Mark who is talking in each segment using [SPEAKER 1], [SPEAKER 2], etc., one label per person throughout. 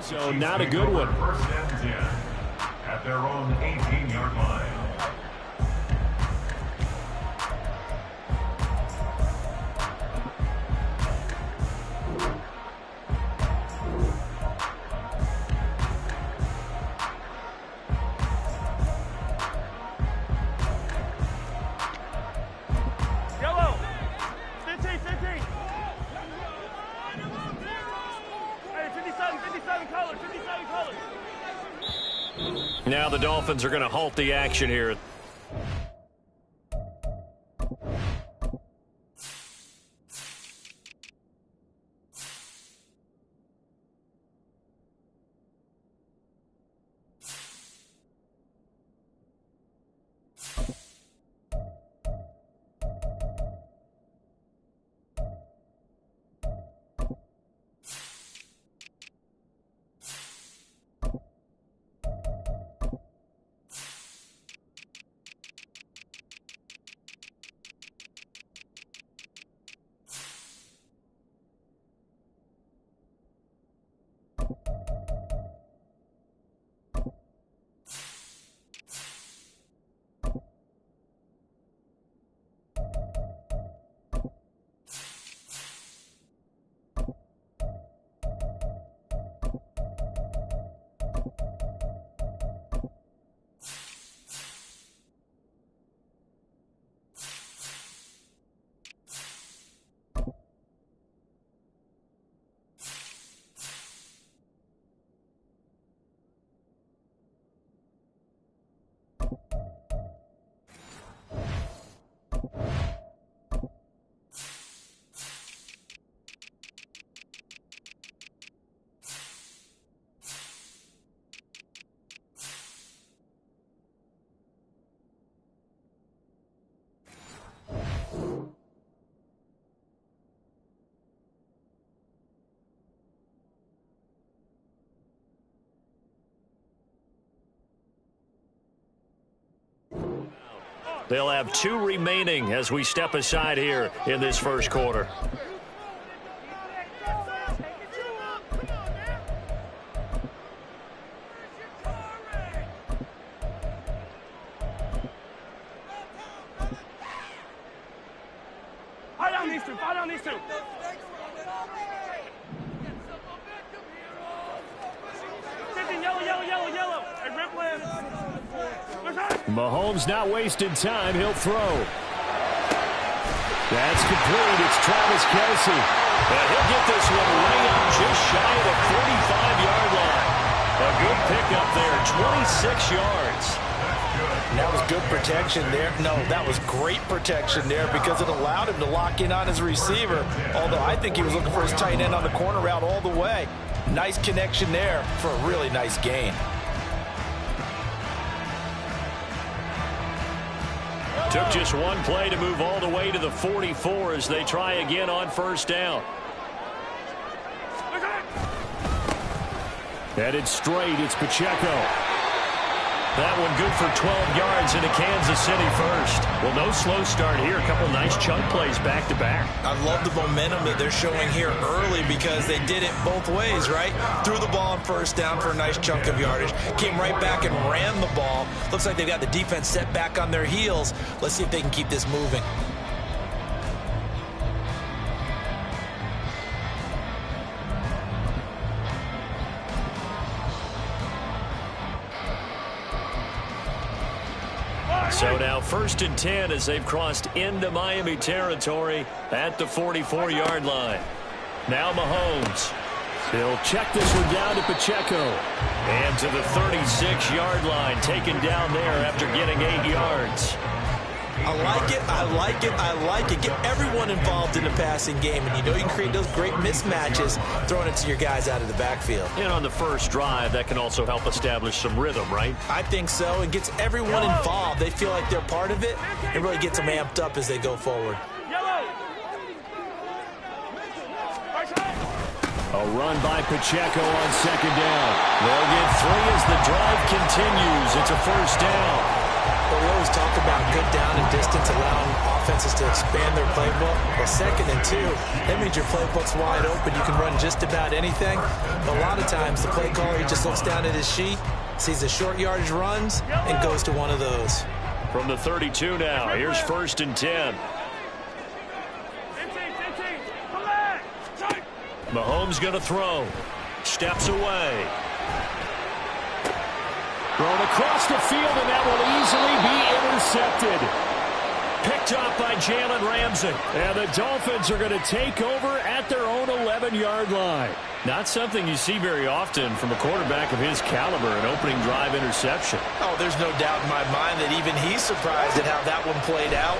[SPEAKER 1] So not a good one.
[SPEAKER 2] First and 10 at their own 18-yard line.
[SPEAKER 1] Now the Dolphins are going to halt the action here. They'll have 2 remaining as we step aside here in this first quarter.
[SPEAKER 3] Fire down these two. Yellow. Hey, red plan.
[SPEAKER 1] Mahomes not wasting time. He'll throw. That's complete. It's Travis Kelce. And he'll get this one way up just shy of the 45-yard line. A good pickup there, 26 yards.
[SPEAKER 4] That was good protection there. No, that was great protection there because it allowed him to lock in on his receiver. Although I think he was looking for his tight end on the corner route all the way. Nice connection there for a really nice gain.
[SPEAKER 1] Took just one play to move all the way to the 44 as they try again on first down. Headed straight, it's Pacheco. That one good for 12 yards into Kansas City first. Well, no slow start here. A couple nice chunk plays back-to-back.
[SPEAKER 4] I love the momentum that they're showing here early because they did it both ways, right? Threw the ball on first down for a nice chunk of yardage. Came right back and ran the ball. Looks like they've got the defense set back on their heels. Let's see if they can keep this moving.
[SPEAKER 1] So now 1st and 10 as they've crossed into Miami territory at the 44-yard line. Now Mahomes. He'll check this one down to Pacheco. And to the 36-yard line, taken down there after getting 8 yards.
[SPEAKER 4] I like it. Get everyone involved in the passing game, and you know you can create those great mismatches throwing it to your guys out of the backfield.
[SPEAKER 1] And on the first drive, that can also help establish some rhythm, right?
[SPEAKER 4] I think so. It gets everyone involved. They feel like they're part of it. It really gets them amped up as they go forward.
[SPEAKER 1] A run by Pacheco on 2nd down. They'll get 3 as the drive continues. It's a first down.
[SPEAKER 4] Well, we always talk about good down and distance, allowing offenses to expand their playbook. Well, 2nd and 2, that means your playbook's wide open. You can run just about anything. But a lot of times, the play caller, he just looks down at his sheet, sees the short yardage runs, and goes to one of those.
[SPEAKER 1] From the 32 now, here's 1st and 10. Mahomes going to throw. Steps away. Thrown across the field, and that will easily be intercepted. Picked up by Jalen Ramsey. And the Dolphins are going to take over at their own 11-yard line. Not something you see very often from a quarterback of his caliber, an opening drive interception.
[SPEAKER 4] Oh, there's no doubt in my mind that even he's surprised at how that one played out.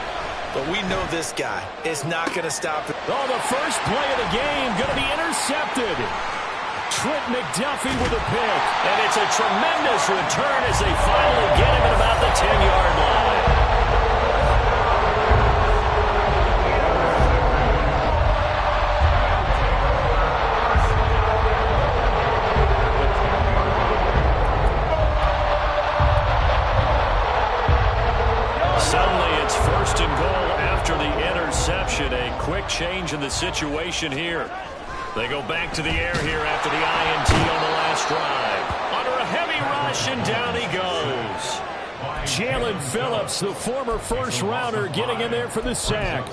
[SPEAKER 4] But we know this guy is not going to stop it.
[SPEAKER 1] Oh, the first play of the game going to be intercepted. Trent McDuffie with a pick. And it's a tremendous return as they finally get him at about the 10-yard line. Suddenly it's 1st and goal after the interception. A quick change in the situation here. They go back to the air here after the INT on the last drive. Under a heavy rush, and down he goes. Jalen Phillips, the former first-rounder, getting in there for the sack.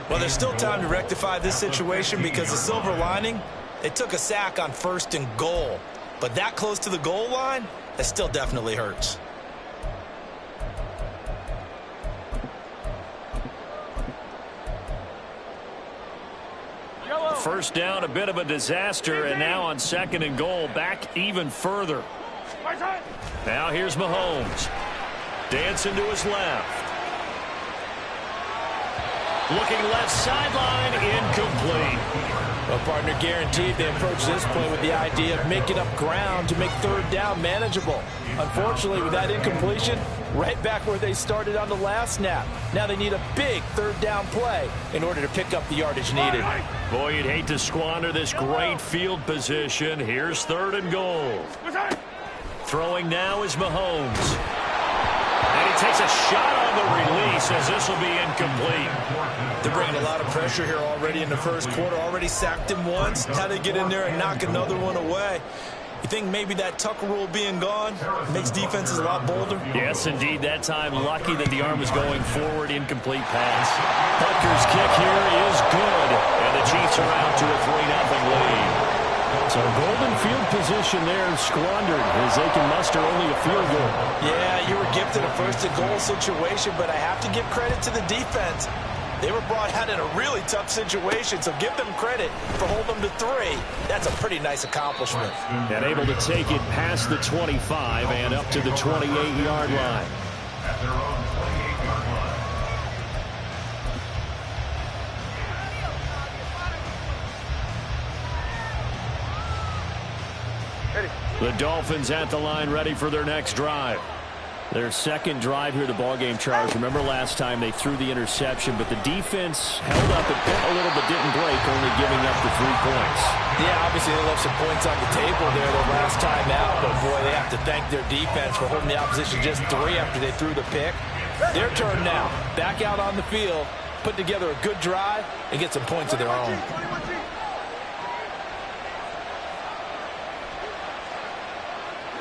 [SPEAKER 4] Well, there's still time to rectify this situation because the silver lining, they took a sack on 1st and goal. But that close to the goal line, that still definitely hurts.
[SPEAKER 1] First down, a bit of a disaster, and now on 2nd and goal, back even further. Now here's Mahomes. Dancing to his left. Looking left sideline, incomplete.
[SPEAKER 4] Well, partner, guaranteed they approach this play with the idea of making up ground to make 3rd down manageable. Unfortunately, with that incompletion, right back where they started on the last snap. Now they need a big 3rd down play in order to pick up the yardage needed.
[SPEAKER 1] Boy, you'd hate to squander this great field position. Here's 3rd and goal. Throwing now is Mahomes. And he takes a shot on the release as this will be incomplete.
[SPEAKER 4] They're bringing a lot of pressure here already in the first quarter. Already sacked him once. How they get in there and knock another one away. You think maybe that Tucker rule being gone makes defenses a lot bolder?
[SPEAKER 1] Yes, indeed. That time, lucky that the arm was going forward. Incomplete pass. Tucker's kick here is good. And the Chiefs are out to a 3-0 lead. So golden field position there squandered as they can muster only a field goal.
[SPEAKER 4] Yeah, you were gifted a 1st and goal situation, but I have to give credit to the defense. They were brought out in a really tough situation, so give them credit for holding them to 3. That's a pretty nice accomplishment.
[SPEAKER 1] And able to take it past the 25 and up to the 28-yard line.
[SPEAKER 2] At their own 28-yard line.
[SPEAKER 1] The Dolphins at the line, ready for their next drive. Their 2nd drive here, the ballgame, Charles. Remember last time they threw the interception, but the defense held up a little but didn't break, only giving up the 3 points.
[SPEAKER 4] Yeah, obviously they left some points on the table there the last time out, but boy, they have to thank their defense for holding the opposition just 3 after they threw the pick. Their turn now. Back out on the field, put together a good drive, and get some points of their own.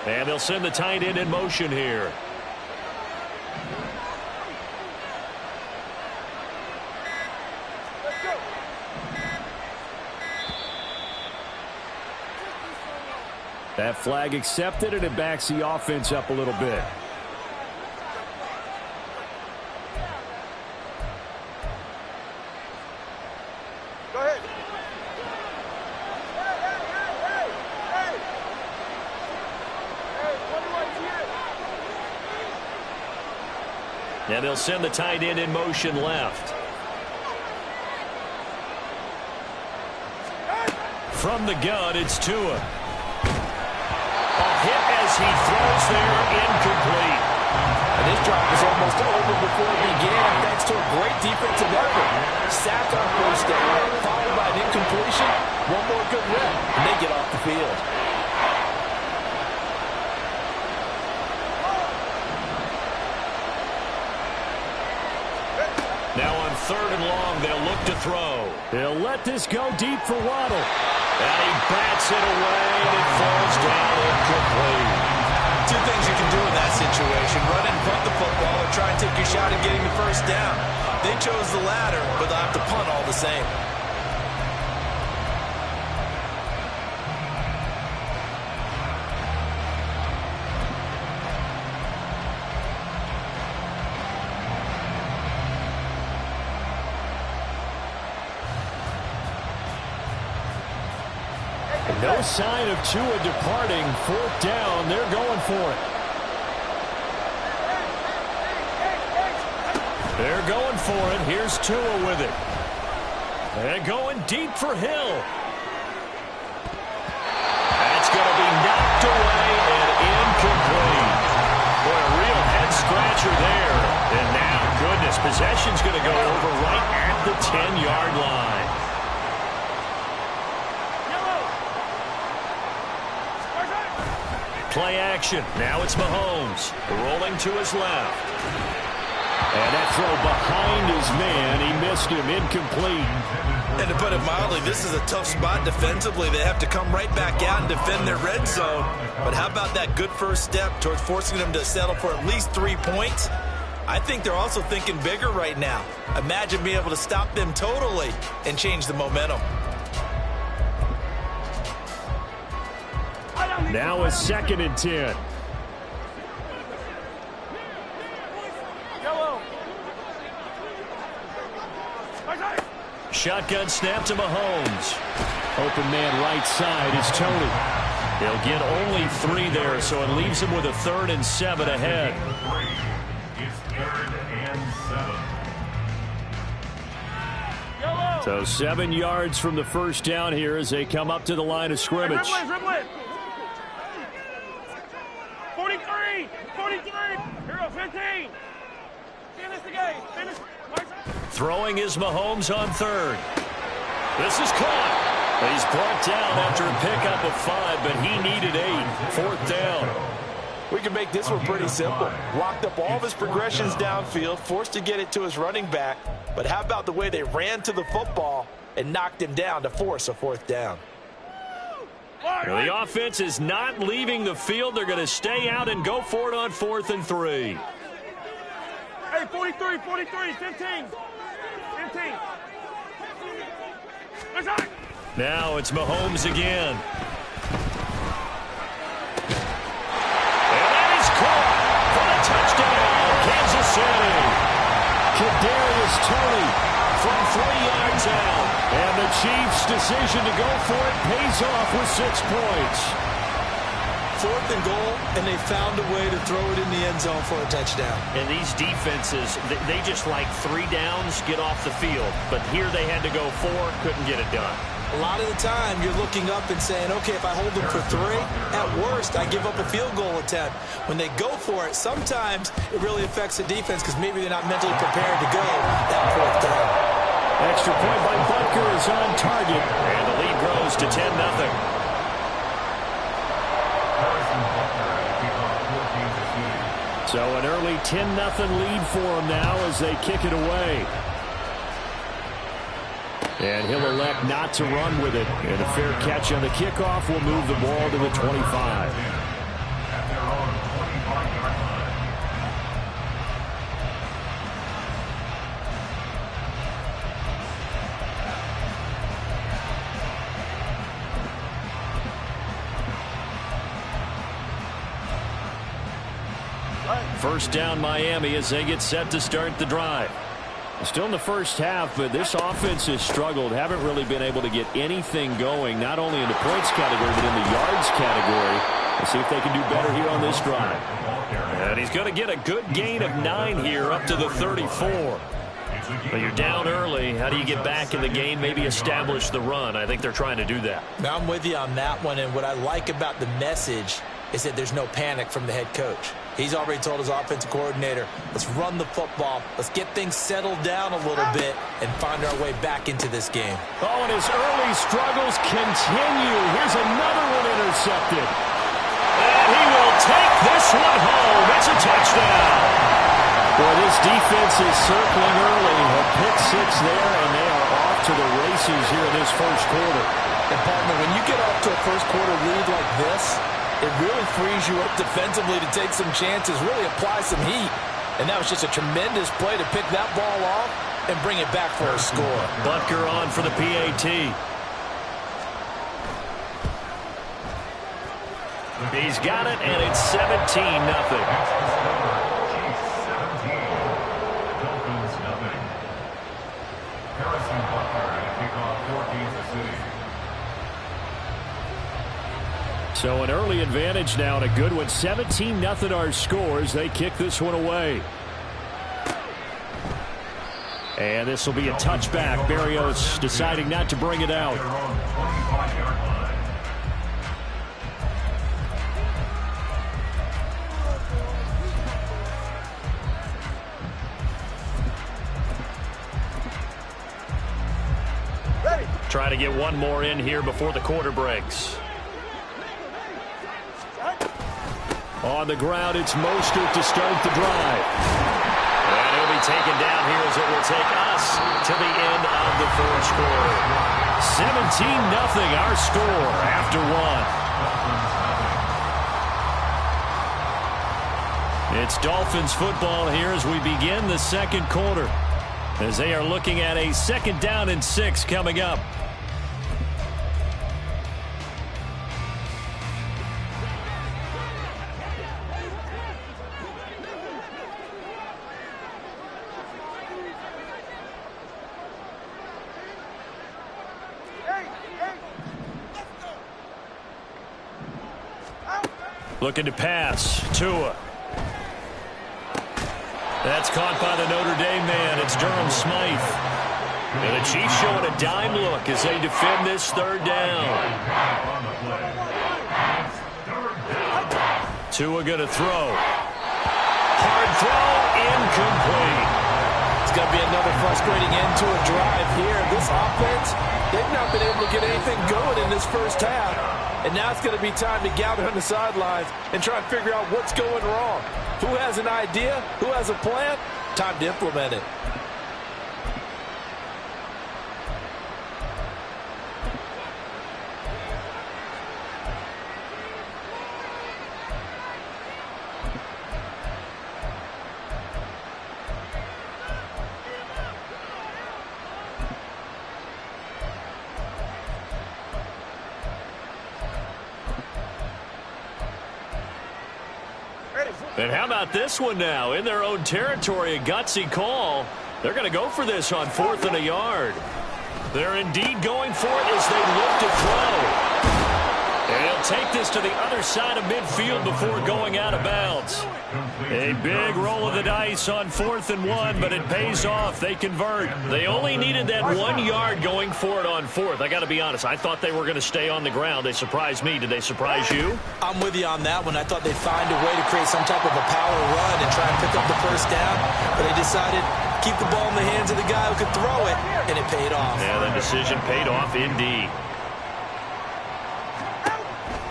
[SPEAKER 1] And they'll send the tight end in motion here. That flag accepted, and it backs the offense up a little bit.
[SPEAKER 3] Go ahead.
[SPEAKER 1] And they'll send the tight end in motion left. From the gun, it's Tua. A hit as he throws there, incomplete.
[SPEAKER 4] And this drive was almost over before it began, thanks to a great defensive effort. Sack on 1st down, followed by an incompletion. One more good rep, and they get off the field.
[SPEAKER 1] Now on 3rd and long, they'll look to throw. He'll let this go deep for Waddle. And he bats it away, and it falls down incomplete.
[SPEAKER 4] Two things you can do in that situation: run and punt the football, or try and take your shot at getting the first down. They chose the latter, but they'll have to punt all the same.
[SPEAKER 1] No sign of Tua departing. 4th down. They're going for it. They're going for it. Here's Tua with it. They're going deep for Hill. That's going to be knocked away and incomplete. Boy, a real head-scratcher there. And now, goodness, possession's going to go over right at the 10-yard line. Play action. Now it's Mahomes. Rolling to his left. And that throw behind his man. He missed him. Incomplete.
[SPEAKER 4] And to put it mildly, this is a tough spot defensively. They have to come right back out and defend their red zone. But how about that good first step towards forcing them to settle for at least 3 points? I think they're also thinking bigger right now. Imagine being able to stop them totally and change the momentum.
[SPEAKER 1] Now a 2nd and 10. Shotgun snap to Mahomes. Open man right side is Tony. He'll get only 3 there, so it leaves him with a 3rd and 7 ahead.
[SPEAKER 2] It's 3rd and 7.
[SPEAKER 1] So 7 yards from the first down here as they come up to the line of scrimmage.
[SPEAKER 3] Dribble it. 43. Here, 15. Finish the game. Finish.
[SPEAKER 1] Throwing is Mahomes on 3rd. This is caught. He's brought down after a pickup of 5, but he needed 8. 4th down.
[SPEAKER 4] We can make this one pretty simple. Locked up all of his progressions downfield, forced to get it to his running back. But how about the way they ran to the football and knocked him down to force a 4th down?
[SPEAKER 1] Now, the offense is not leaving the field. They're going to stay out and go for it on 4th and 3.
[SPEAKER 3] Hey, 43, 15.
[SPEAKER 1] Now it's Mahomes again. And that is caught for a touchdown, Kansas City. Kadarius Toney from 3 yards out. And the Chiefs' decision to go for it pays off with 6 points.
[SPEAKER 4] 4th and goal, and they found a way to throw it in the end zone for a touchdown.
[SPEAKER 1] And these defenses, they just like 3 downs, get off the field. But here they had to go 4, couldn't get it done.
[SPEAKER 4] A lot of the time, you're looking up and saying, okay, if I hold them for 3, at worst, I give up a field goal attempt. When they go for it, sometimes it really affects the defense because maybe they're not mentally prepared to go that 4th down.
[SPEAKER 1] Extra point by Butker is on target. And the lead grows to 10-0. So an early 10-0 lead for them now as they kick it away. And he'll elect not to run with it. And a fair catch on the kickoff will move the ball to the 25. First down Miami as they get set to start the drive. Still in the first half, but this offense has struggled. Haven't really been able to get anything going, not only in the points category, but in the yards category. Let's see if they can do better here on this drive. And he's going to get a good gain of 9 here up to the 34. But you're down early. How do you get back in the game, maybe establish the run? I think they're trying to do that.
[SPEAKER 4] Now, I'm with you on that one, and what I like about the message is that there's no panic from the head coach. He's already told his offensive coordinator, let's run the football, let's get things settled down a little bit and find our way back into this game.
[SPEAKER 1] Oh, and his early struggles continue. Here's another one intercepted. And he will take this one home. It's a touchdown. Boy, this defense defense is circling early. A pick six there, and they are off to the races here in this first quarter.
[SPEAKER 4] And, partner, when you get off to a first quarter lead like this, it really frees you up defensively to take some chances, really apply some heat. And that was just a tremendous play to pick that ball off and bring it back for a score.
[SPEAKER 1] Butker on for the PAT. He's got it, and it's 17-0. So an early advantage now and a good one. 17-0 our scores. They kick this one away. And this will be a touchback. Berrios deciding not to bring it out. Trying to get one more in here before the quarter breaks. On the ground, it's Mostert to start the drive. And he'll be taken down here as it will take us to the end of the first quarter. 17-0 our score after one. It's Dolphins football here as we begin the second quarter, as they are looking at a 2nd down and 6 coming up. Looking to pass. Tua. That's caught by the Notre Dame man. It's Durham Smythe. And the Chiefs showing a dime look as they defend this 3rd down. Tua going to throw. Hard throw. Incomplete.
[SPEAKER 4] It's going to be another frustrating end to a drive here. This offense, they've not been able to get anything going in this first half. And now it's going to be time to gather on the sidelines and try and figure out what's going wrong. Who has an idea? Who has a plan? Time to implement it.
[SPEAKER 1] And how about this one now? In their own territory, a gutsy call. They're going to go for this on 4th and a yard. They're indeed going for it as they look to throw. And he'll take this to the other side of midfield before going out of bounds. A big roll of the dice on 4th and 1, but it pays off. They convert. They only needed that 1 yard going for it on 4th. I got to be honest. I thought they were going to stay on the ground. They surprised me. Did they surprise you?
[SPEAKER 4] I'm with you on that one. I thought they'd find a way to create some type of a power run and try and pick up the first down, but they decided to keep the ball in the hands of the guy who could throw it, and it paid off.
[SPEAKER 1] Yeah, that decision paid off indeed.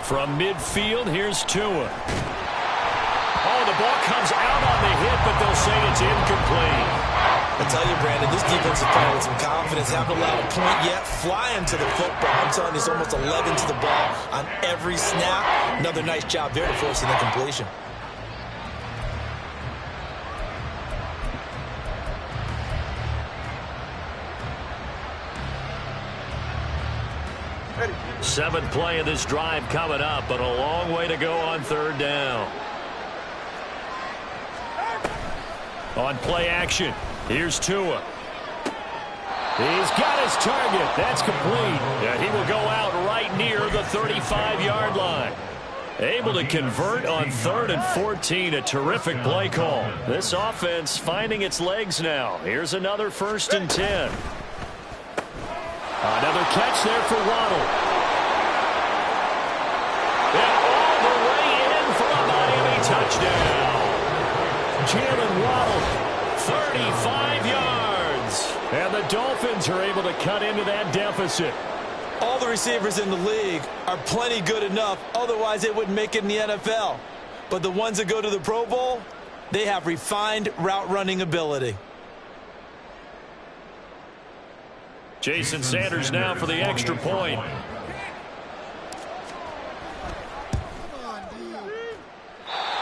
[SPEAKER 1] From midfield, here's Tua. Oh, the ball comes out on the hit, but they'll say it's incomplete.
[SPEAKER 4] I tell you, Brandon, this defense is playing with some confidence. Haven't allowed a point yet. Flying to the football. I'm telling you, it's almost 11 to the ball on every snap. Another nice job there to force the completion.
[SPEAKER 1] Seventh play of this drive coming up, but a long way to go on 3rd down. On play action, here's Tua. He's got his target. That's complete. Yeah, he will go out right near the 35-yard line. Able to convert on 3rd and 14. A terrific play call. This offense finding its legs now. Here's another 1st and 10. Another catch there for Waddle. And all the way in for a Miami touchdown. Jalen Waddle, 35 yards. And the Dolphins are able to cut into that deficit.
[SPEAKER 4] All the receivers in the league are plenty good enough. Otherwise, they wouldn't make it in the NFL. But the ones that go to the Pro Bowl, They have refined route running ability.
[SPEAKER 1] Jason Sanders now for the extra point.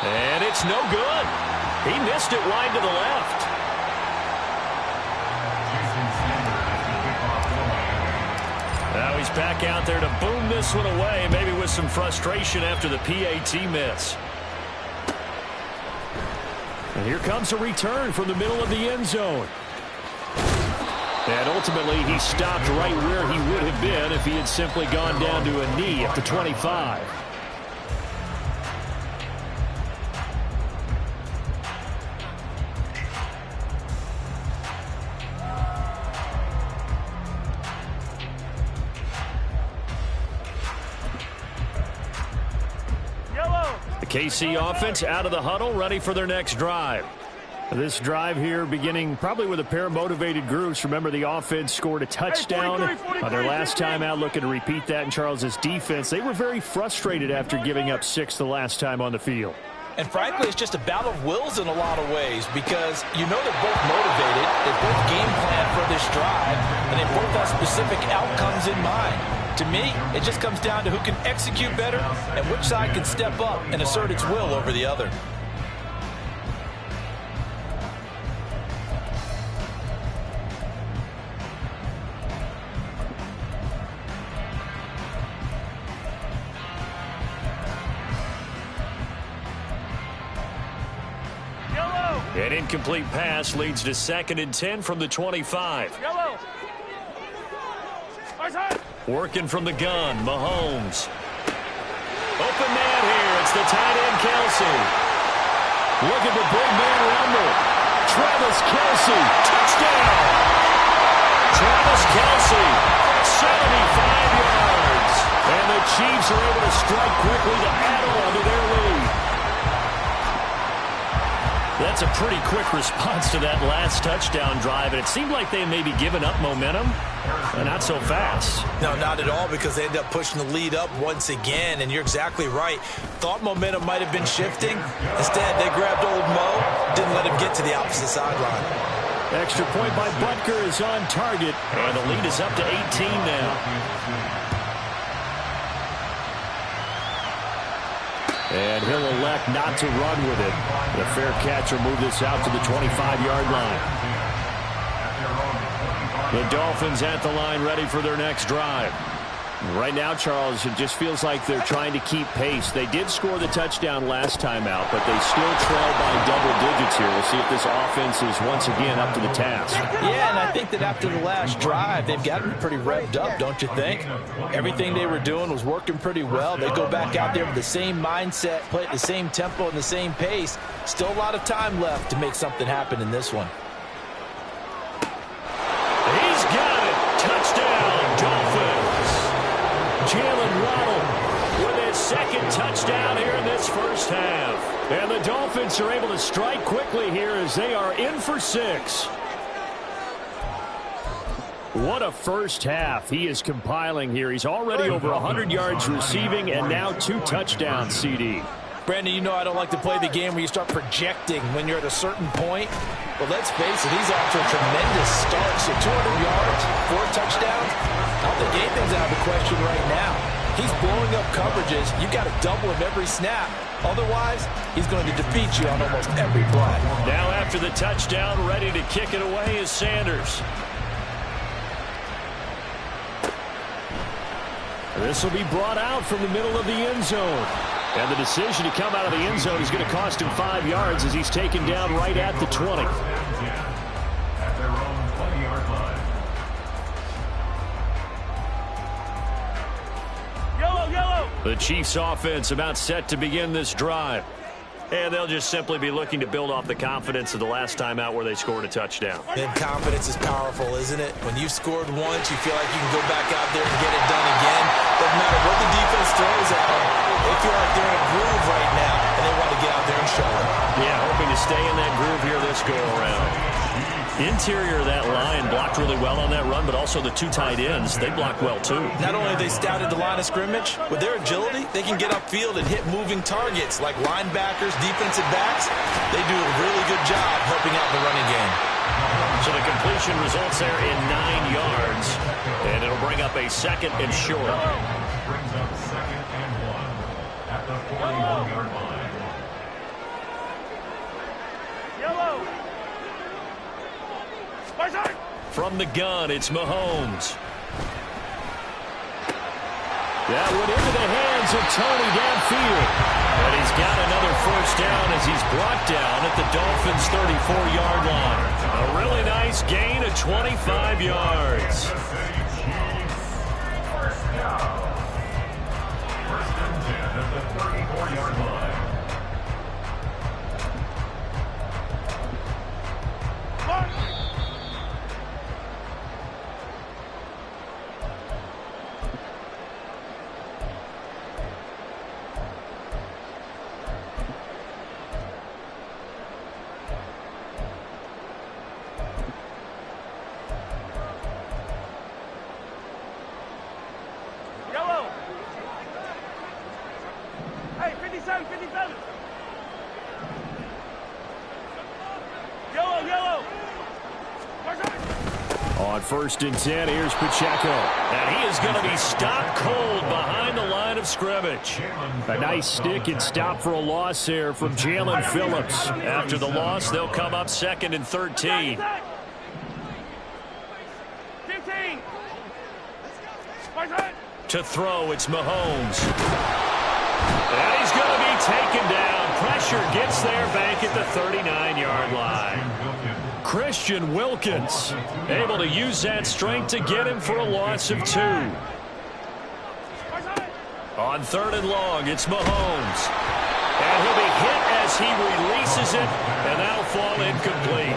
[SPEAKER 1] And it's no good. He missed it wide to the left. Now he's back out there to boom this one away, maybe with some frustration after the PAT miss. And here comes a return from the middle of the end zone. And ultimately, he stopped right where he would have been if he had simply gone down to a knee at the 25. The KC offense out of the huddle, ready for their next drive. This drive here beginning probably with a pair of motivated groups. Remember, the offense scored a touchdown their last time out, looking to repeat that in Charles's defense. They were very frustrated after giving up 6 the last time on the field.
[SPEAKER 4] And frankly, it's just a battle of wills in a lot of ways because you know they're both motivated, they both game plan for this drive, and they both have specific outcomes in mind. To me, it just comes down to who can execute better and which side can step up and assert its will over the other.
[SPEAKER 1] An incomplete pass leads to 2nd and 10 from the 25.
[SPEAKER 3] Yellow.
[SPEAKER 1] Working from the gun, Mahomes. Open man here. It's the tight end, Kelce. Look at the big man rumble. Travis Kelce, touchdown. Travis Kelce, 75 yards. And the Chiefs are able to strike quickly to add on to their lead. That's a pretty quick response to that last touchdown drive, and it seemed like they may be giving up momentum. Not so fast.
[SPEAKER 4] No, not at all, because they ended up pushing the lead up once again, and you're exactly right. Thought momentum might have been shifting. Instead, they grabbed old Mo, didn't let him get to the opposite sideline.
[SPEAKER 1] Extra point by Butker is on target, and the lead is up to 18 now. And he'll elect not to run with it. The fair catch will move this out to the 25-yard line. The Dolphins at the line, ready for their next drive. Right now, Charles, it just feels like they're trying to keep pace. They did score the touchdown last time out, but they still trail by double digits here. We'll see if this offense is once again up to the task.
[SPEAKER 4] Yeah, and I think that after the last drive, they've gotten pretty revved up, don't you think? Everything they were doing was working pretty well. They go back out there with the same mindset, play at the same tempo and the same pace. Still a lot of time left to make something happen in this one.
[SPEAKER 1] He's got it. Touchdown, Dolphins. Jalen Waddle with his 2nd touchdown here in this first half. And the Dolphins are able to strike quickly here as they are in for 6. What a first half he is compiling here. He's already over 100 yards receiving and now 2 touchdowns, CD.
[SPEAKER 4] Brandon, you know I don't like to play the game where you start projecting when you're at a certain point. But let's face it, he's off to a tremendous start. So 200 yards, 4 touchdowns. I don't think anything's out of the question right now. He's blowing up coverages. You got to double him every snap. Otherwise, he's going to defeat you on almost every play.
[SPEAKER 1] Now after the touchdown, ready to kick it away is Sanders. This will be brought out from the middle of the end zone. And the decision to come out of the end zone is going to cost him 5 yards as he's taken down right at the 20.
[SPEAKER 2] At their own 20-yard line.
[SPEAKER 3] Yellow.
[SPEAKER 1] The Chiefs offense about set to begin this drive. And they'll just simply be looking to build off the confidence of the last time out where they scored a touchdown.
[SPEAKER 4] And confidence is powerful, isn't it? When you've scored once, you feel like you can go back out there and get it done again. Doesn't matter what the defense throws at them. They feel like they're in a groove right now, and they want to get out there and show it.
[SPEAKER 1] Yeah, hoping to stay in that groove here this go-around. Interior of that line blocked really well on that run, but also the two tight ends, they blocked well too.
[SPEAKER 4] Not only have they scouted the line of scrimmage, with their agility, they can get upfield and hit moving targets like linebackers, defensive backs. They do a really good job helping out the running game.
[SPEAKER 1] So the completion results there in 9 yards, and it'll bring up a 2nd and short.
[SPEAKER 2] Brings up 2nd and 1 at the 41-yard line.
[SPEAKER 3] Yellow.
[SPEAKER 1] From the gun, it's Mahomes. That went into the hands of Tony downfield. And he's got another first down as he's brought down at the Dolphins' 34-yard line. A really nice gain of 25 yards.
[SPEAKER 2] First down. First and 10 at the 34-yard line.
[SPEAKER 3] Yellow. Hey, 57, 57. Yellow.
[SPEAKER 1] On 1st and 10, here's Pacheco. And he is going to be stopped cold behind the line of scrimmage. A nice stick and stop for a loss there from Jalen Phillips. After the loss, they'll come up 2nd and 13.
[SPEAKER 3] 15.
[SPEAKER 1] To throw, it's Mahomes. And he's going to be taken down. Pressure gets there back at the 39-yard line. Christian Wilkins able to use that strength to get him for a loss of 2. On 3rd and long, it's Mahomes. And he'll be hit as he releases it, and that'll fall incomplete.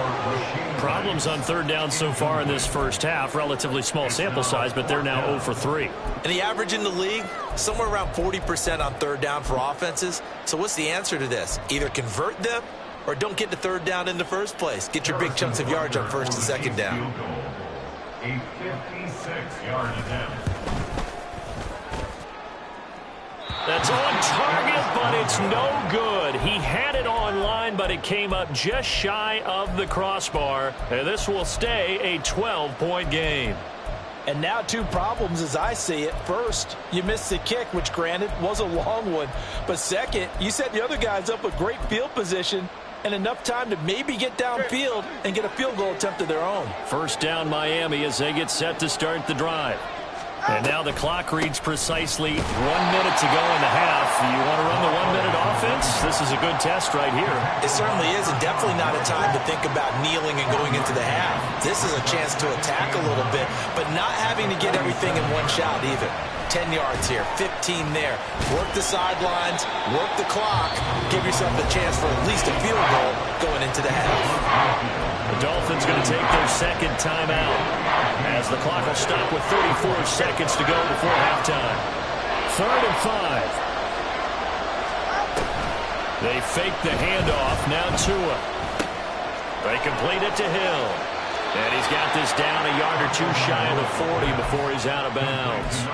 [SPEAKER 1] Problems on 3rd down so far in this first half. Relatively small sample size, but they're now 0 for 3.
[SPEAKER 4] And the average in the league, somewhere around 40% on 3rd down for offenses. So what's the answer to this? Either convert them or don't get to 3rd down in the first place. Get your big chunks of yards on 1st and 2nd down.
[SPEAKER 2] A 56-yard attempt.
[SPEAKER 1] That's on target, but it's no good. He had it on line, but it came up just shy of the crossbar. And this will stay a 12-point game.
[SPEAKER 5] And now 2 problems as I see it. First, you missed the kick, which granted was a long one. But second, you set the other guys up with great field position and enough time to maybe get downfield and get a field goal attempt of their own.
[SPEAKER 1] First down Miami as they get set to start the drive. And now the clock reads precisely 1 minute to go in the half. You want to run the 1-minute offense? This is a good test right here.
[SPEAKER 4] It certainly is, and definitely not a time to think about kneeling and going into the half. This is a chance to attack a little bit, but not having to get everything in one shot either. 10 yards here, 15 there. Work the sidelines, work the clock, give yourself a chance for at least a field goal going into the half.
[SPEAKER 1] The Dolphins going to take their 2nd timeout as the clock will stop with 34 seconds to go before halftime. 3rd and 5. They fake the handoff. Now Tua. They complete it to Hill. And he's got this down a yard or 2 shy of the 40 before he's out of bounds.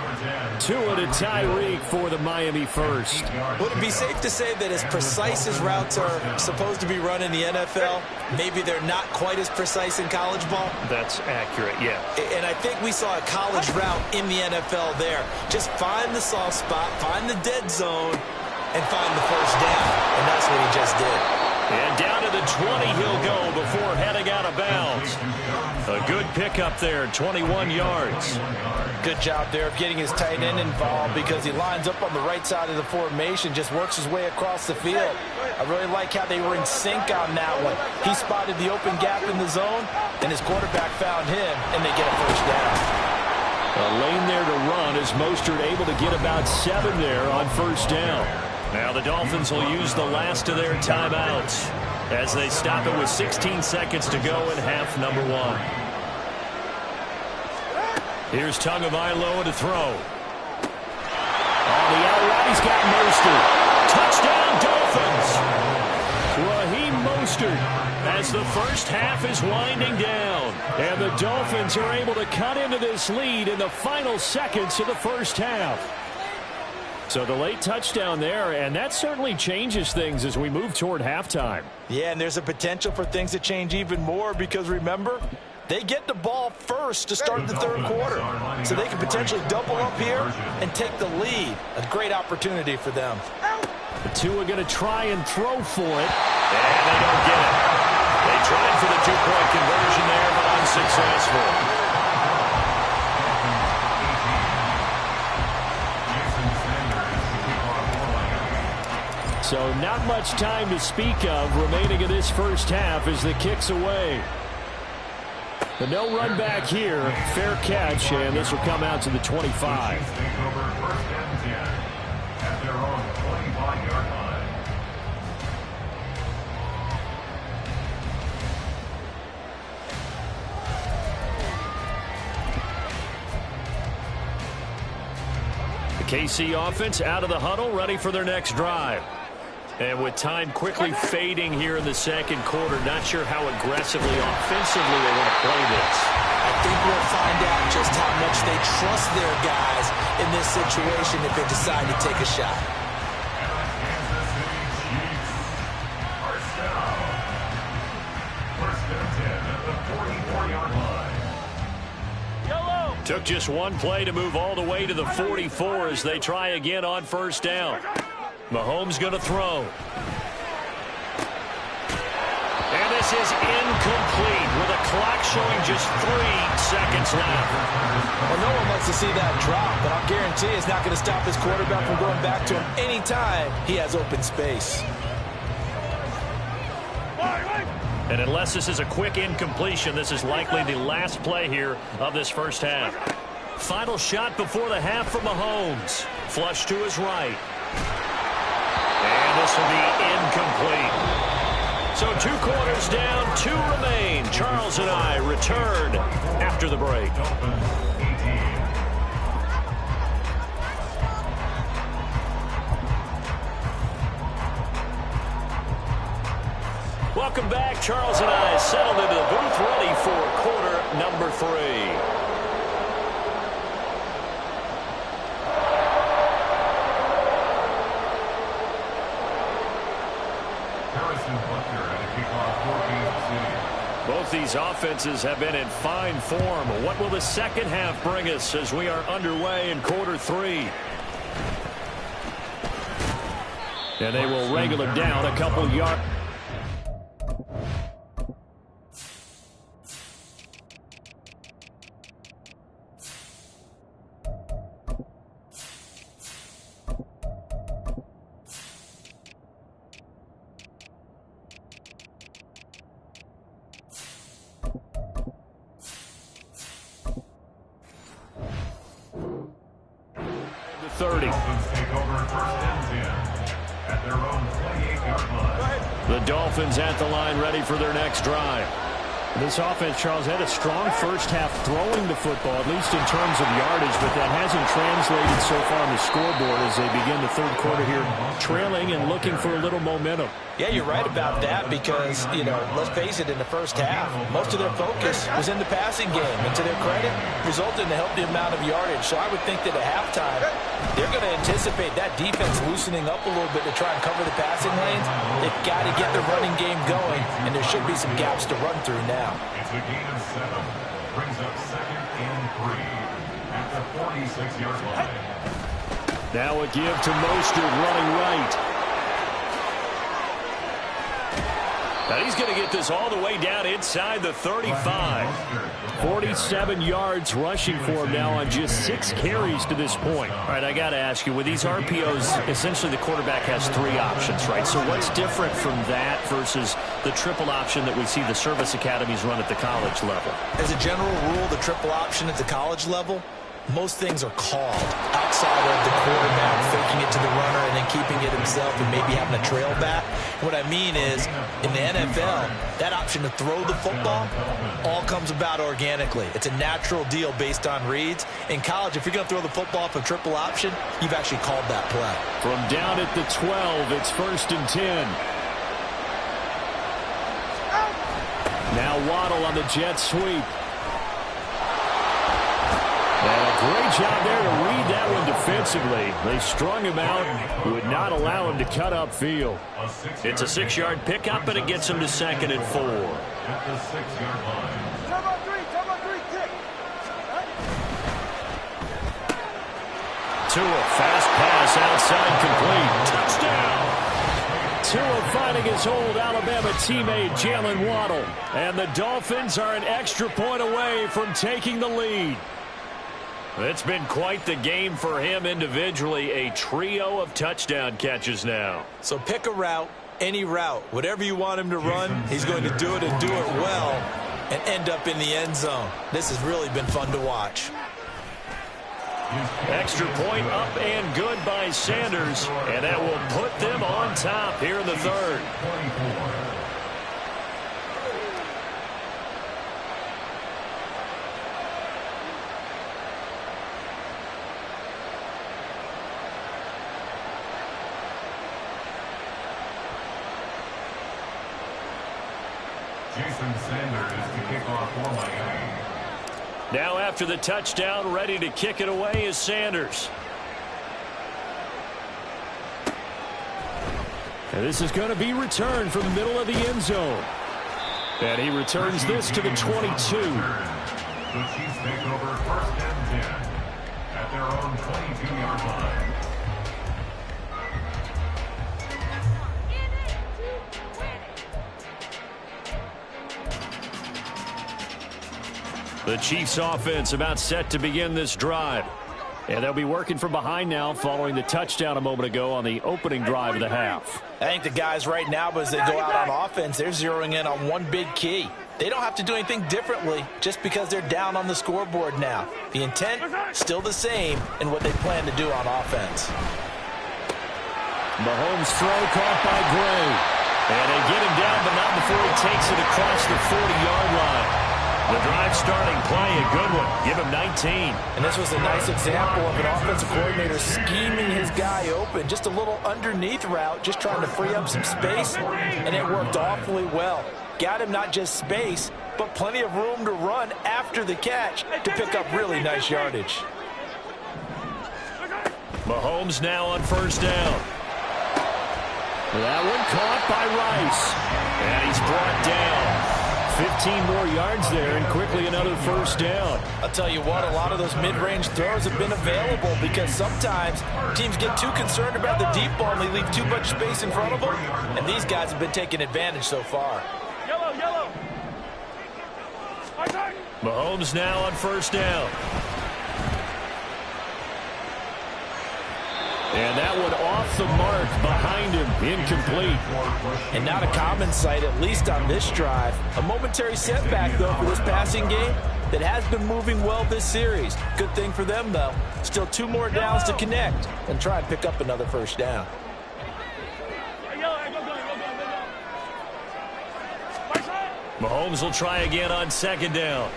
[SPEAKER 1] Tua to Tyreek for the Miami first.
[SPEAKER 4] Would it be safe to say that as precise as routes are supposed to be run in the NFL, maybe they're not quite as precise in college ball?
[SPEAKER 1] That's accurate, yeah.
[SPEAKER 4] And I think we saw a college route in the NFL there. Just find the soft spot, find the dead zone, and find the first down. And that's what he just did.
[SPEAKER 1] And down to the 20 he'll go before heading out of bounds. A good pickup there, 21 yards.
[SPEAKER 5] Good job there of getting his tight end involved because he lines up on the right side of the formation, just works his way across the field. I really like how they were in sync on that one. He spotted the open gap in the zone, and his quarterback found him, and they get a first down.
[SPEAKER 1] A lane there to run as Mostert able to get about 7 there on first down. Now the Dolphins will use the last of their timeouts as they stop it with 16 seconds to go in half number 1. Here's Tagovailoa to throw. On the outright, he's got Mostert. Touchdown, Dolphins. Raheem Mostert as the first half is winding down. And the Dolphins are able to cut into this lead in the final seconds of the first half. So the late touchdown there, and that certainly changes things as we move toward halftime.
[SPEAKER 5] Yeah, and there's a potential for things to change even more because, remember, they get the ball first to start the third quarter. So they can potentially double up here and take the lead. A great opportunity for them.
[SPEAKER 1] The two are going to try and throw for it. And they don't get it. They tried for the two-point conversion there, but unsuccessful. So not much time to speak of remaining in this first half as the kick's away. But no run back here. Fair catch, and this will come out to the 25.
[SPEAKER 2] At their own 25-yard line.
[SPEAKER 1] The KC offense out of the huddle, ready for their next drive. And with time quickly fading here in the second quarter, not sure how aggressively, offensively they want to play this.
[SPEAKER 5] I think we'll find out just how much they trust their guys in this situation if they decide to take a shot.
[SPEAKER 2] First and 10 at the 44-yard line.
[SPEAKER 3] Yellow.
[SPEAKER 1] Took just one play to move all the way to the 44 as they try again on first down. Mahomes going to throw. And this is incomplete with a clock showing just 3 seconds left.
[SPEAKER 5] Well, no one wants to see that drop, but I'll guarantee it's not going to stop his quarterback from going back to him anytime he has open space.
[SPEAKER 1] And unless this is a quick incompletion, this is likely the last play here of this first half. Final shot before the half for Mahomes. Flush to his right. And this will be incomplete. So 2 quarters down, 2 remain. Charles and I return after the break. Welcome back. Charles and I settled into the booth, ready for quarter number 3. Both these offenses have been in fine form. What will the second half bring us as we are underway in quarter 3? And they will wrangle him down a couple yards. The Dolphins at the line, ready for their next drive. This offense, Charles, had a strong first half throwing the football, at least in terms of yardage, but that hasn't translated so far on the scoreboard as they begin the third quarter here, trailing and looking for a little momentum.
[SPEAKER 5] Yeah, you're right about that because, let's face it, in the first half, most of their focus was in the passing game. And to their credit, resulted in a healthy amount of yardage. So I would think that at halftime, they're going to anticipate that defense loosening up a little bit to try and cover the passing lanes. They've got to get the running game going, and there should be some gaps to run through now.
[SPEAKER 2] It's a gain of 7. Brings up 2nd and 3 at the 46-yard line.
[SPEAKER 1] Now a give to Mostert running right. Now he's going to get this all the way down inside the 35. 47 yards rushing for him now on just 6 carries to this point. All right, I got to ask you, with these RPOs, essentially the quarterback has 3 options, right? So what's different from that versus the triple option that we see the service academies run at the college level?
[SPEAKER 5] As a general rule, the triple option at the college level, most things are called outside of the quarterback faking it to the runner and then keeping it himself and maybe having a trail back. What I mean is, in the NFL, that option to throw the football all comes about organically. It's a natural deal based on reads. In college, if you're going to throw the football for triple option, you've actually called that play.
[SPEAKER 1] From down at the 12, it's 1st and 10. Now Waddle on the jet sweep. And a great job there to read that one defensively. They strung him out, would not allow him to cut upfield. It's a 6-yard pickup, and it gets him to 2nd and 4.
[SPEAKER 2] At the 6-yard line.
[SPEAKER 1] Tua, fast pass outside, complete. Touchdown! Tua finding his old Alabama teammate Jalen Waddle. And the Dolphins are an extra point away from taking the lead. It's been quite the game for him individually. A trio of touchdown catches now.
[SPEAKER 4] So pick a route, any route. Whatever you want him to run, he's going to do it and do it well and end up in the end zone. This has really been fun to watch.
[SPEAKER 1] Extra point up and good by Sanders, and that will put them on top here in the third.
[SPEAKER 2] 24. Jason Sanders to kick off for Miami.
[SPEAKER 1] Now after the touchdown, ready to kick it away is Sanders. And this is going to be returned from the middle of the end zone. And he returns this to the 22.
[SPEAKER 2] The Chiefs take over 1st and 10 at their own 22-yard line.
[SPEAKER 1] The Chiefs offense about set to begin this drive. And they'll be working from behind now following the touchdown a moment ago on the opening drive of the half.
[SPEAKER 5] I think the guys right now, as they go out on offense, they're zeroing in on one big key. They don't have to do anything differently just because they're down on the scoreboard now. The intent, still the same in what they plan to do on offense.
[SPEAKER 1] Mahomes' throw caught by Gray. And they get him down, but not before he takes it across the 40-yard line. The drive starting play, a good one. Give him 19.
[SPEAKER 5] And this was a nice example of an offensive coordinator scheming his guy open. Just a little underneath route, just trying to free up some space, and it worked awfully well. Got him not just space, but plenty of room to run after the catch to pick up really nice yardage.
[SPEAKER 1] Mahomes now on 1st down. That one caught by Rice. And he's brought down. 15 more yards there, and quickly another 1st down.
[SPEAKER 5] I'll tell you what, a lot of those mid-range throws have been available because sometimes teams get too concerned about the deep ball and they leave too much space in front of them, and these guys have been taking advantage so far.
[SPEAKER 3] Yellow.
[SPEAKER 1] Mahomes now on 1st down. And that one off the mark behind him, incomplete.
[SPEAKER 5] And not a common sight, at least on this drive. A momentary setback, though, for this passing game that has been moving well this series. Good thing for them, though. Still 2 more downs to connect and try and pick up another 1st down.
[SPEAKER 1] Mahomes will try again on 2nd down.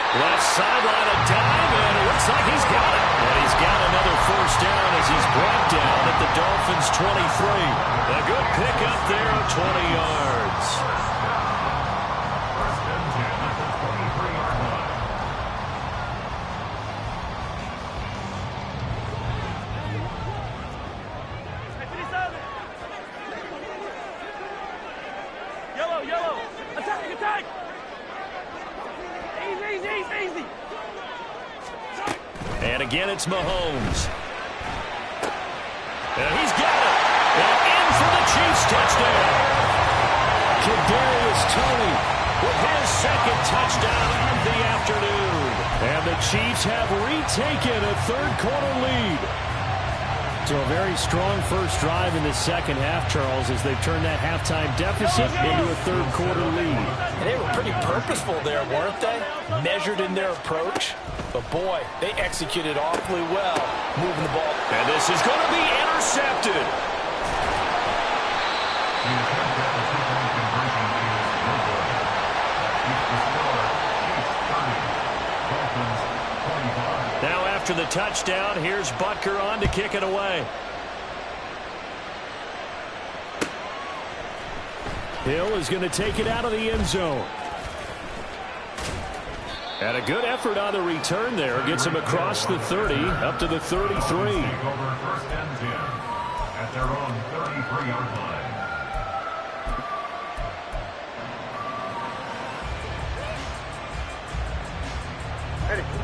[SPEAKER 1] Left sideline, a dive, and it looks like he's got it. And he's got another 1st down as he's brought down at the Dolphins' 23. A good pickup there of 20 yards.
[SPEAKER 2] 1st and 10 at the 23-yard line.
[SPEAKER 3] Yellow. Attack. Easy.
[SPEAKER 1] And again, it's Mahomes. And he's got it. And in for the Chiefs touchdown. Kadarius Toney with his 2nd touchdown of the afternoon. And the Chiefs have retaken a 3rd-quarter lead. So a very strong first drive in the 2nd half, Charles, as they've turned that halftime deficit into a 3rd-quarter lead.
[SPEAKER 5] And they were pretty purposeful there, weren't they? Measured in their approach. But, boy, they executed awfully well moving the ball.
[SPEAKER 1] And this is going to be intercepted.
[SPEAKER 2] The attempt at the 2-point conversion is no good. Keeps the score, Chiefs 30, Dolphins 25.
[SPEAKER 1] Now after the touchdown, here's Butker on to kick it away. Hill is going to take it out of the end zone. And a good effort on the return there. Gets him across the 30, up to the 33.
[SPEAKER 2] Take over 1st and 10 at their own 33-yard line.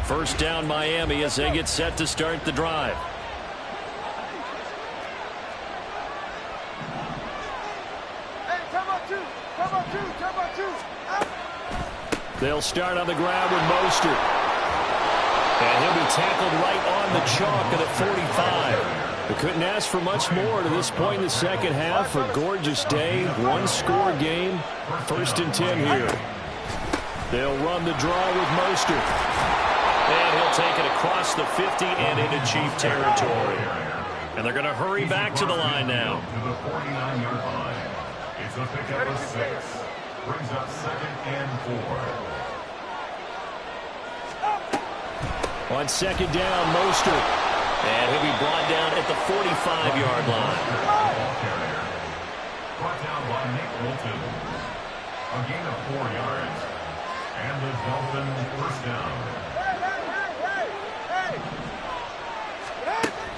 [SPEAKER 1] First down Miami as they get set to start the drive. They'll start on the ground with Mostert. And he'll be tackled right on the chalk at the 45. They couldn't ask for much more to this point in the second half. A gorgeous day, one-score game. 1st and 10 here. They'll run the draw with Mostert. And he'll take it across the 50 and into Chief territory. And they're going to hurry back to the line now.
[SPEAKER 2] To the 49-yard line. It's a pickup of 6. Brings up 2nd and 4.
[SPEAKER 1] On 2nd down, Mostert. And he'll be brought down at the 45-yard line.
[SPEAKER 2] Ball carrier. Brought down by Nick Bolton. A gain of 4 yards. And the Dolphins 1st down.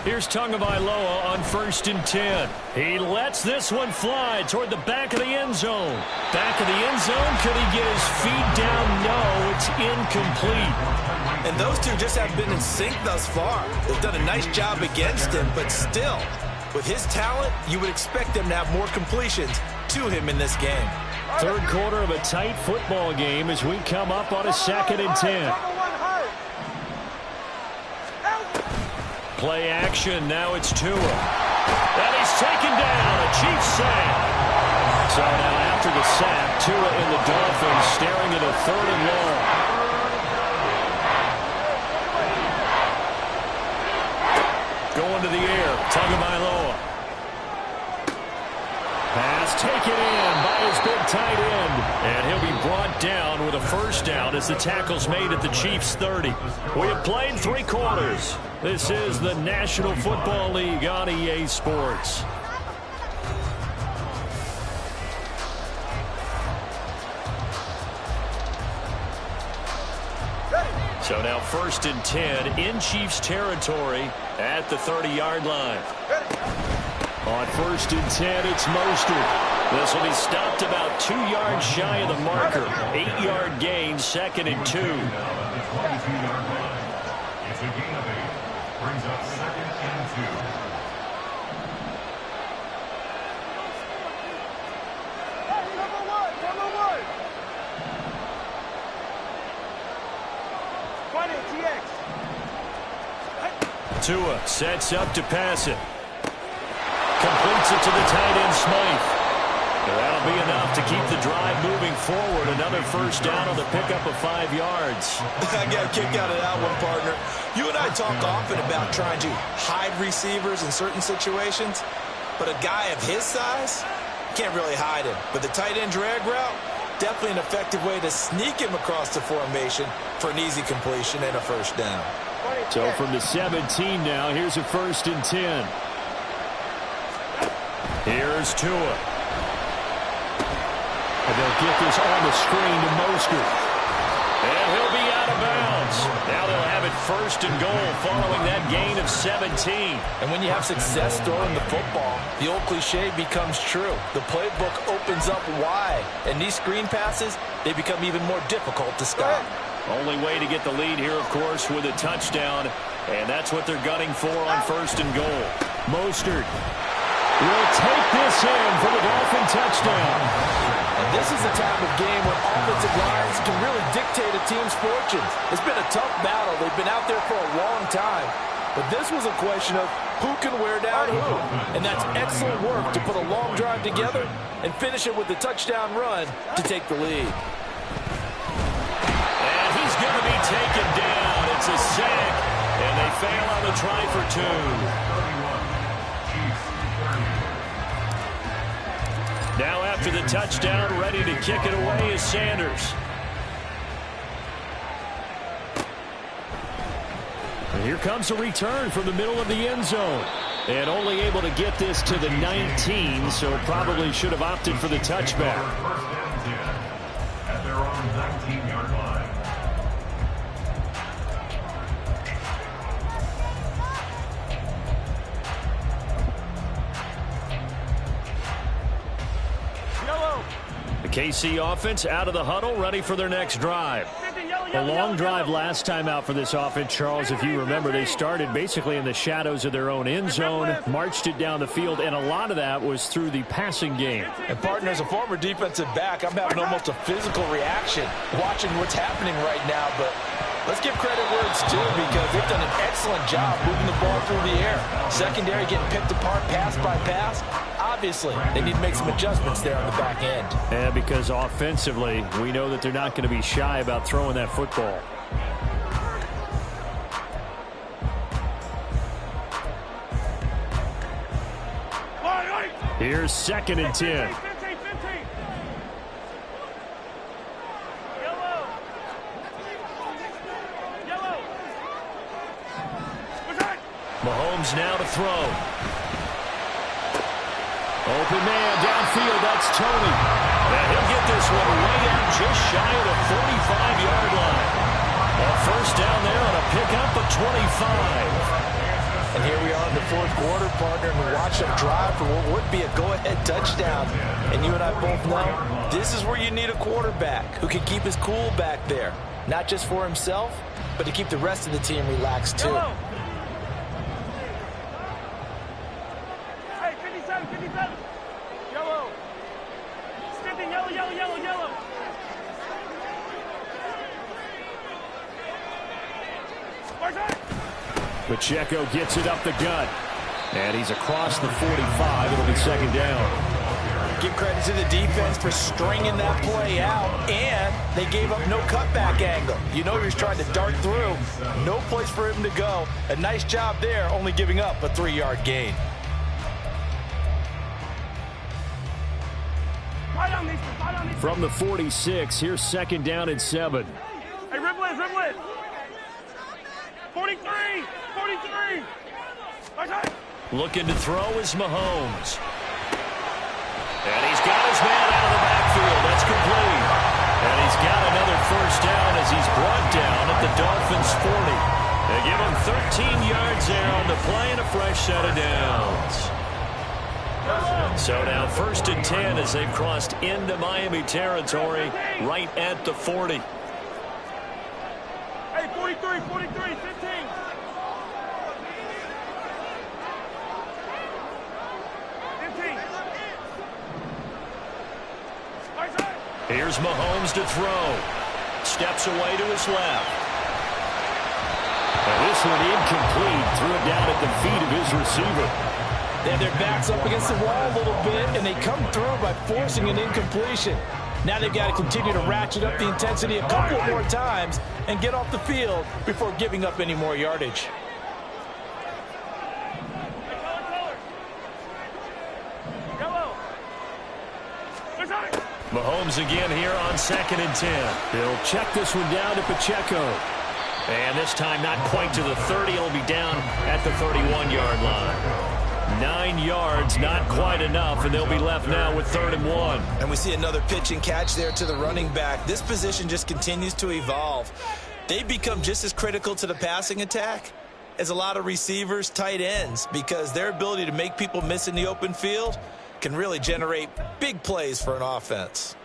[SPEAKER 1] Here's Tagovailoa on 1st and 10. He lets this one fly toward the back of the end zone. Back of the end zone. Could he get his feet down? No, it's incomplete.
[SPEAKER 4] And those two just have been in sync thus far. They've done a nice job against him, but still, with his talent, you would expect them to have more completions to him in this game.
[SPEAKER 1] 3rd quarter of a tight football game as we come up on a 2nd and 10. Play action. Now it's Tua. And he's taken down. A Chiefs sack. So now after the sack, Tua and the Dolphins staring at a 3rd and long. Going to the air. Tagovailoa. Pass taken in by his big tight end. And he'll be brought down with a 1st down as the tackle's made at the Chiefs' 30. We have played 3 quarters. This is the National Football League on EA Sports. So now 1st and 10 in Chiefs territory at the 30-yard line. On 1st and 10, it's Mostert. This will be stopped about 2 yards shy of the marker. 8-yard gain, 2nd and 2.
[SPEAKER 2] It's a gain of 8. Brings up 2nd and 2.
[SPEAKER 1] Tua sets up to pass it. Completes it to the tight end, Smythe. And that'll be enough to keep the drive moving forward. Another 1st down on the pickup of 5 yards.
[SPEAKER 4] I got a kick out of that one, partner. You and I talk often about trying to hide receivers in certain situations, but a guy of his size can't really hide him. But the tight end drag route, definitely an effective way to sneak him across the formation for an easy completion and a 1st down.
[SPEAKER 1] So from the 17 now, here's a 1st and 10. Here's Tua. And they'll get this on the screen to Mostert. And he'll be out of bounds. Now they'll have it 1st and goal following that gain of 17.
[SPEAKER 5] And when you have success throwing the football, the old cliche becomes true. The playbook opens up wide. And these screen passes, they become even more difficult to stop.
[SPEAKER 1] Only way to get the lead here, of course, with a touchdown. And that's what they're gunning for on 1st and goal. Mostert will take this in for the Dolphin touchdown.
[SPEAKER 5] And this is the type of game where offensive lines can really dictate a team's fortunes. It's been a tough battle. They've been out there for a long time. But this was a question of who can wear down who. And that's excellent work to put a long drive together and finish it with a touchdown run to take the lead.
[SPEAKER 1] And he's going to be taken down. It's a sack. And they fail on the try for 2. Now after the touchdown, ready to kick it away is Sanders. And here comes a return from the middle of the end zone. And only able to get this to the 19, so probably should have opted for the touchback.
[SPEAKER 2] First down 10 at their own 19-yard line.
[SPEAKER 3] Yellow.
[SPEAKER 1] The KC offense out of the huddle, ready for their next drive. A long drive last time out for this offense, Charles. If you remember, they started basically in the shadows of their own end zone, marched it down the field, and a lot of that was through the passing game.
[SPEAKER 5] And, partner, as a former defensive back, I'm having almost a physical reaction watching what's happening right now. But let's give credit where it's due because they've done an excellent job moving the ball through the air. Secondary getting picked apart pass by pass. Obviously, they need to make some adjustments there on the back end.
[SPEAKER 1] And because offensively, we know that they're not going to be shy about throwing that football. Here's 2nd and 10.
[SPEAKER 3] 15. Yellow.
[SPEAKER 1] Mahomes now to throw. Open man downfield, that's Tony. And he'll get this one way out just shy of the 45-yard line. A first down there on a pickup of 25.
[SPEAKER 5] And here we are in the fourth quarter, partner, and we watch them drive for what would be a go-ahead touchdown. And you and I both know this is where you need a quarterback who can keep his cool back there. Not just for himself, but to keep the rest of the team relaxed too.
[SPEAKER 3] Yellow. Hey, 57. Yellow. Skipping, yellow.
[SPEAKER 1] Pacheco gets it up the gut. And he's across the 45. It'll be 2nd down.
[SPEAKER 5] Give credit to the defense for stringing that play out, and they gave up no cutback angle. You know he was trying to dart through. No place for him to go. A nice job there, only giving up a 3-yard gain.
[SPEAKER 1] From the 46, here's 2nd down and 7.
[SPEAKER 3] Hey, ribble it. 43.
[SPEAKER 1] Looking to throw is Mahomes. And he's got his man out of the backfield. That's complete. And he's got another first down as he's brought down at the Dolphins' 40. They give him 13 yards there on the play and a fresh set of downs. So now 1st and 10 as they've crossed into Miami territory right at the 40.
[SPEAKER 3] Hey, 43, 15.
[SPEAKER 1] Here's Mahomes to throw. Steps away to his left. And this one incomplete. Threw it down at the feet of his receiver.
[SPEAKER 5] They have their backs up against the wall a little bit, and they come through by forcing an incompletion. Now they've got to continue to ratchet up the intensity a couple more times and get off the field before giving up any more yardage.
[SPEAKER 1] Mahomes again here on 2nd and 10. He'll check this one down to Pacheco. And this time not quite to the 30. He'll be down at the 31-yard line. 9 yards, not quite enough, and they'll be left now with 3rd and 1.
[SPEAKER 4] And we see another pitch and catch there to the running back. This position just continues to evolve. They've become just as critical to the passing attack as a lot of receivers, tight ends, because their ability to make people miss in the open field can really generate big plays for an offense.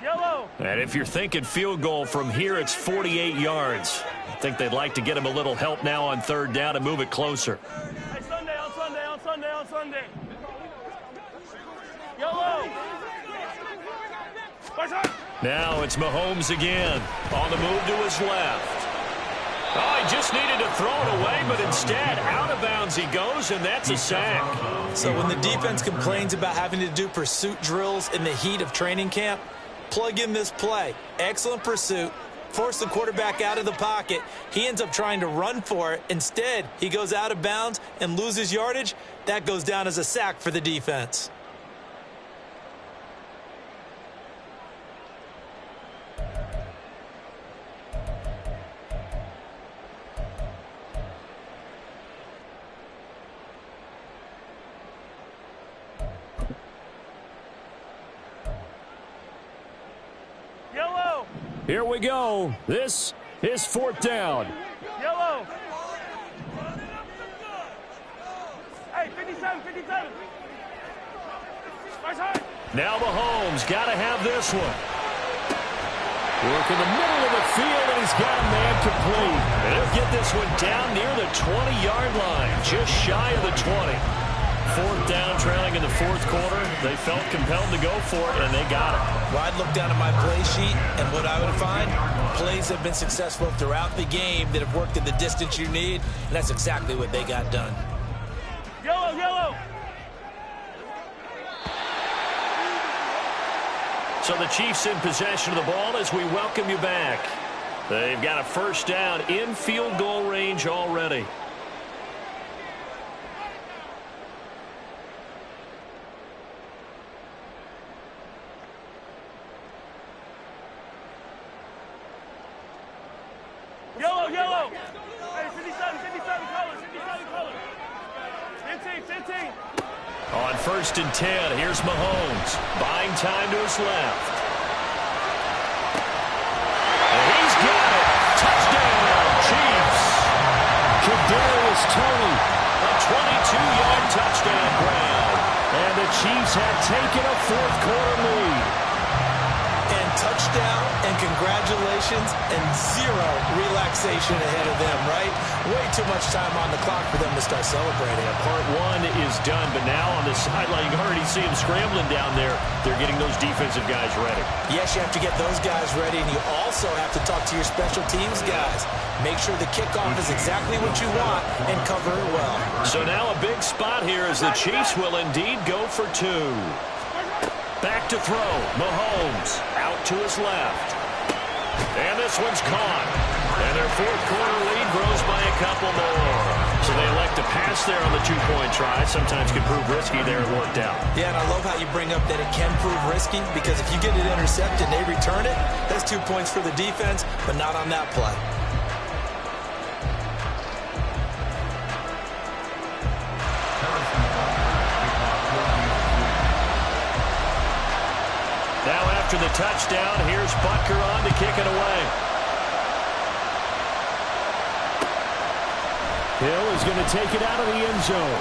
[SPEAKER 3] Yellow.
[SPEAKER 1] And if you're thinking field goal from here, it's 48 yards. I think they'd like to get him a little help now on 3rd down and move it closer.
[SPEAKER 3] Hey, Sunday. Yellow.
[SPEAKER 1] Now it's Mahomes again on the move to his left. Oh, he just needed to throw it away, but instead, out of bounds he goes, and that's a sack.
[SPEAKER 4] So when the defense complains about having to do pursuit drills in the heat of training camp, plug in this play. Excellent pursuit. Force the quarterback out of the pocket. He ends up trying to run for it. Instead, he goes out of bounds and loses yardage. That goes down as a sack for the defense.
[SPEAKER 1] Here we go. This is 4th down.
[SPEAKER 3] Yellow. Hey, 57, 57.
[SPEAKER 1] Now Mahomes got to have this one. Work in the middle of the field, and he's got a man complete. And he'll get this one down near the 20-yard line, just shy of the 20. 4th down, trailing in the 4th quarter. They felt compelled to go for it, and they got it.
[SPEAKER 4] Well, I'd look down at my play sheet, and what I would find, plays have been successful throughout the game that have worked at the distance you need, and that's exactly what they got done.
[SPEAKER 3] Yellow, yellow.
[SPEAKER 1] So the Chiefs in possession of the ball as we welcome you back. They've got a 1st down in field goal range already.
[SPEAKER 3] Yellow, yellow. Hey, 57, 57 color, 57 color. 15, 15.
[SPEAKER 1] On 1st and 10, here's Mahomes. Buying time to his left. And he's got it. Touchdown, Chiefs. Kadarius Toney, a 22-yard touchdown grab. And the Chiefs have taken a 4th quarter lead.
[SPEAKER 4] And touchdown and congratulations and zero relaxation ahead of them, right? Way too much time on the clock for them to start celebrating.
[SPEAKER 1] Part 1 is done, but now on the sideline, you can already see them scrambling down there. They're getting those defensive guys ready.
[SPEAKER 4] Yes, you have to get those guys ready, and you also have to talk to your special teams guys. Make sure the kickoff is exactly what you want and cover it well.
[SPEAKER 1] So now a big spot here as the Chiefs will indeed go for 2. Back to throw. Mahomes out to his left. And this one's caught. And their 4th quarter lead grows by a couple more. So they elect to pass there on the 2-point try. Sometimes can prove risky there. It worked out.
[SPEAKER 4] Yeah, and I love how you bring up that it can prove risky, because if you get it intercepted and they return it, that's 2 points for the defense, but not on that play.
[SPEAKER 1] Now after the touchdown, here's Butker on to kick it away. Hill is going to take it out of the end zone.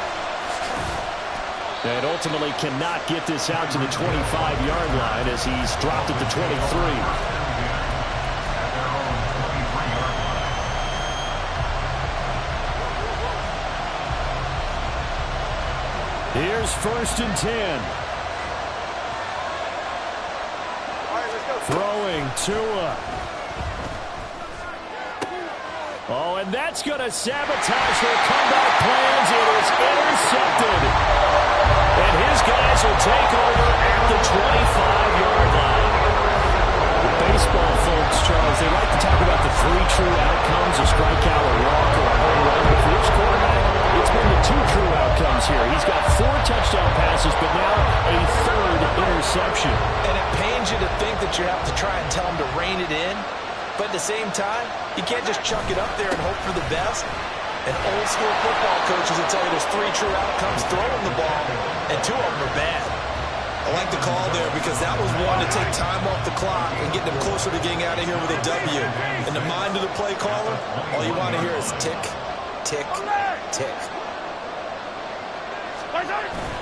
[SPEAKER 1] And ultimately cannot get this out to the 25-yard line as he's dropped at the 23. Here's 1st and 10. Throwing Tua. Oh, and that's going to sabotage their comeback plans. It is intercepted. And his guys will take over at the 25-yard line. Baseball folks, Charles, they like to talk about the 3 true outcomes, a strikeout, a walk, or a home run. But for this quarterback, it's been the 2 true outcomes here. He's got 4 touchdown passes, but now a 3rd interception.
[SPEAKER 4] And it pains you to think that you have to try and tell him to rein it in. But at the same time, you can't just chuck it up there and hope for the best. And old school football coaches will tell you there's 3 true outcomes throwing the ball, and 2 of them are bad. I like the call there because that was one to take time off the clock and get them closer to getting out of here with a W. In the mind of the play caller, all you want to hear is tick, tick, tick.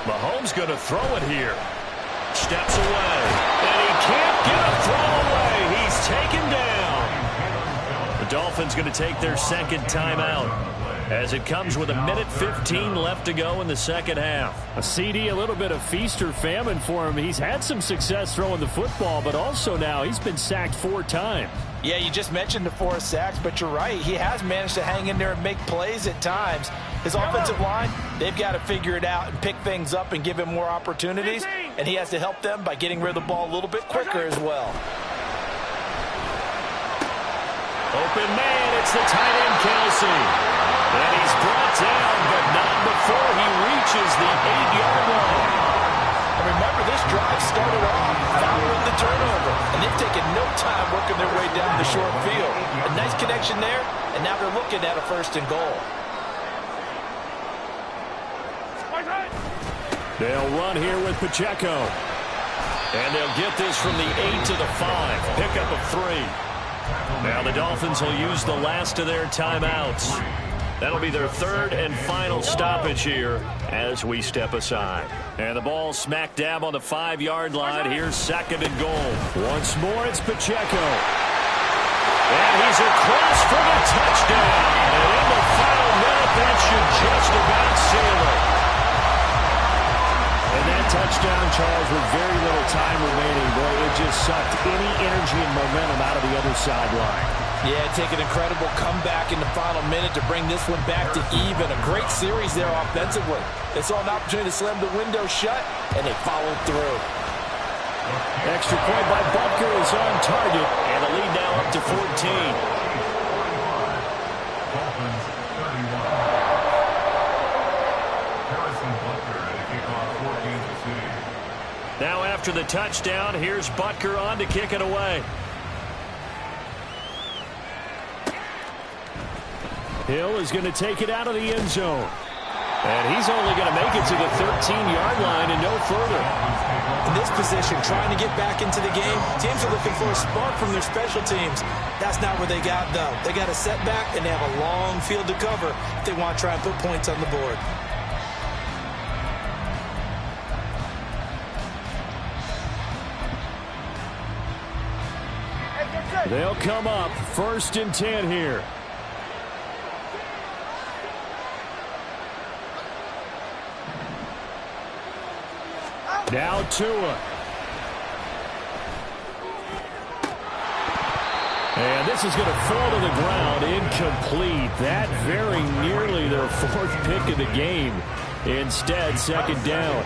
[SPEAKER 1] Mahomes going to throw it here. Steps away. And he can't get a throw away. He's taken down. The Dolphins going to take their 2nd timeout as it comes with 1:15 left to go in the 2nd half. A CD, a little bit of feast or famine for him. He's had some success throwing the football, but also now he's been sacked 4 times.
[SPEAKER 5] Yeah, you just mentioned the 4 sacks, but you're right. He has managed to hang in there and make plays at times. His offensive line, they've got to figure it out and pick things up and give him more opportunities, and he has to help them by getting rid of the ball a little bit quicker as well.
[SPEAKER 1] Open man, it's the tight end, Kelsey. And he's brought down, but not before he reaches the 8-yard line.
[SPEAKER 5] And remember, this drive started off following the turnover, and they've taken no time working their way down the short field. A nice connection there, and now they're looking at a 1st and goal.
[SPEAKER 1] They'll run here with Pacheco. And they'll get this from the 8 to the 5. Pickup of 3. Now the Dolphins will use the last of their timeouts. That'll be their third and final stoppage here as we step aside. And the ball smack dab on the 5-yard line. Here's second and goal. Once more, it's Pacheco. And he's across for the touchdown. And in the final minute, that should just about seal it. And that touchdown, Charles, with very little time remaining, boy, it just sucked any energy and momentum out of the other sideline.
[SPEAKER 5] Yeah, take an incredible comeback in the final minute to bring this one back to even. A great series there offensively. They saw an opportunity to slam the window shut, and they followed through.
[SPEAKER 1] Extra point by Butker is on target, and the lead now up to 14.
[SPEAKER 2] Dolphins 31. Harrison Butker at the kickoff for Kansas City.
[SPEAKER 1] Now after the touchdown, here's Butker on to kick it away. Hill is going to take it out of the end zone. And he's only going to make it to the 13-yard line and no further.
[SPEAKER 5] In this position, trying to get back into the game, teams are looking for a spark from their special teams. That's not where they got, though. They got a setback, and they have a long field to cover if they want to try and put points on the board.
[SPEAKER 1] They'll come up 1st and 10 here. Now Tua. And this is going to fall to the ground, incomplete. That very nearly their 4th pick of the game. Instead, 2nd down.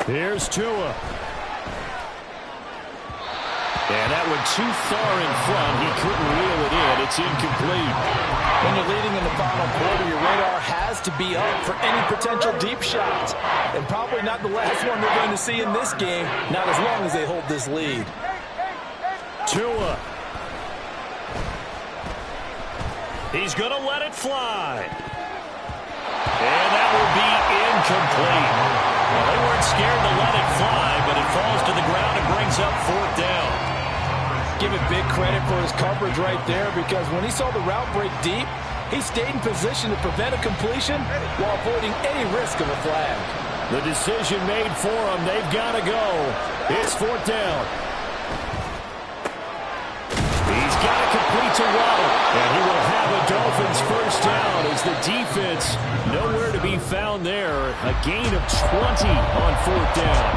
[SPEAKER 1] Here's Tua. And that one too far in front. He couldn't reel it in. It's incomplete.
[SPEAKER 5] When you're leading in the final quarter, your radar has to be up for any potential deep shots. And probably not the last one we're going to see in this game, not as long as they hold this lead.
[SPEAKER 1] Tua. He's going to let it fly. And that will be incomplete. Well, they weren't scared to let it fly, but it falls to the ground and brings up 4th down.
[SPEAKER 5] Give it big credit for his coverage right there, because when he saw the route break deep, he stayed in position to prevent a completion while avoiding any risk of a flag.
[SPEAKER 1] The decision made for him. They've got to go. It's 4th down. He's got to complete to Waddle, and he will have a Dolphins 1st down as the defense nowhere to be found there. A gain of 20 on 4th down.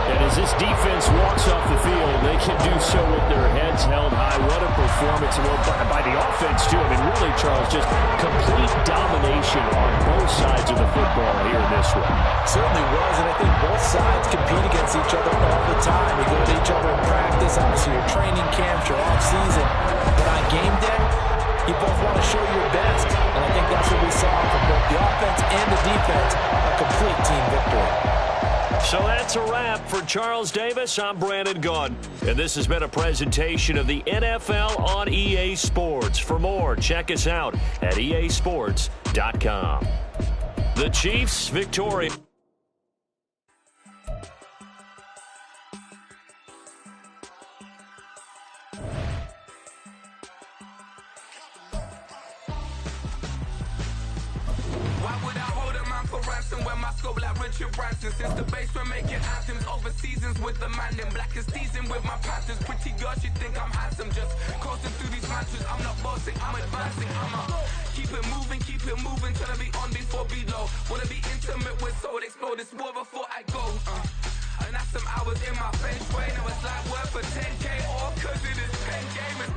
[SPEAKER 1] And as this defense walks off the field, they can do so with their heads held high. What a performance by the offense, too. I mean, really, Charles, just complete domination on both sides of the football here in this one.
[SPEAKER 5] Certainly was, and I think both sides compete against each other all the time. You go to each other in practice, obviously your training camps, your off-season. But on game day, you both want to show your best. And I think that's what we saw from both the offense and the defense, a complete team victory.
[SPEAKER 1] So that's a wrap for Charles Davis. I'm Brandon Gaudin, and this has been a presentation of the NFL on EA Sports. For more, check us out at easports.com. The Chiefs victorious.
[SPEAKER 6] Since the basement making anthems over seasons with the man in black is seasoned with my patterns. Pretty girl, she think I'm handsome. Just coasting through these mantras. I'm not bossing, I'm advancing. Keep it moving, trying to be on before below. Wanna be intimate with soul, explore this war before I go. And that's some hours in my feng shui. Now it's like work for 10K, all cause it is pen gaming.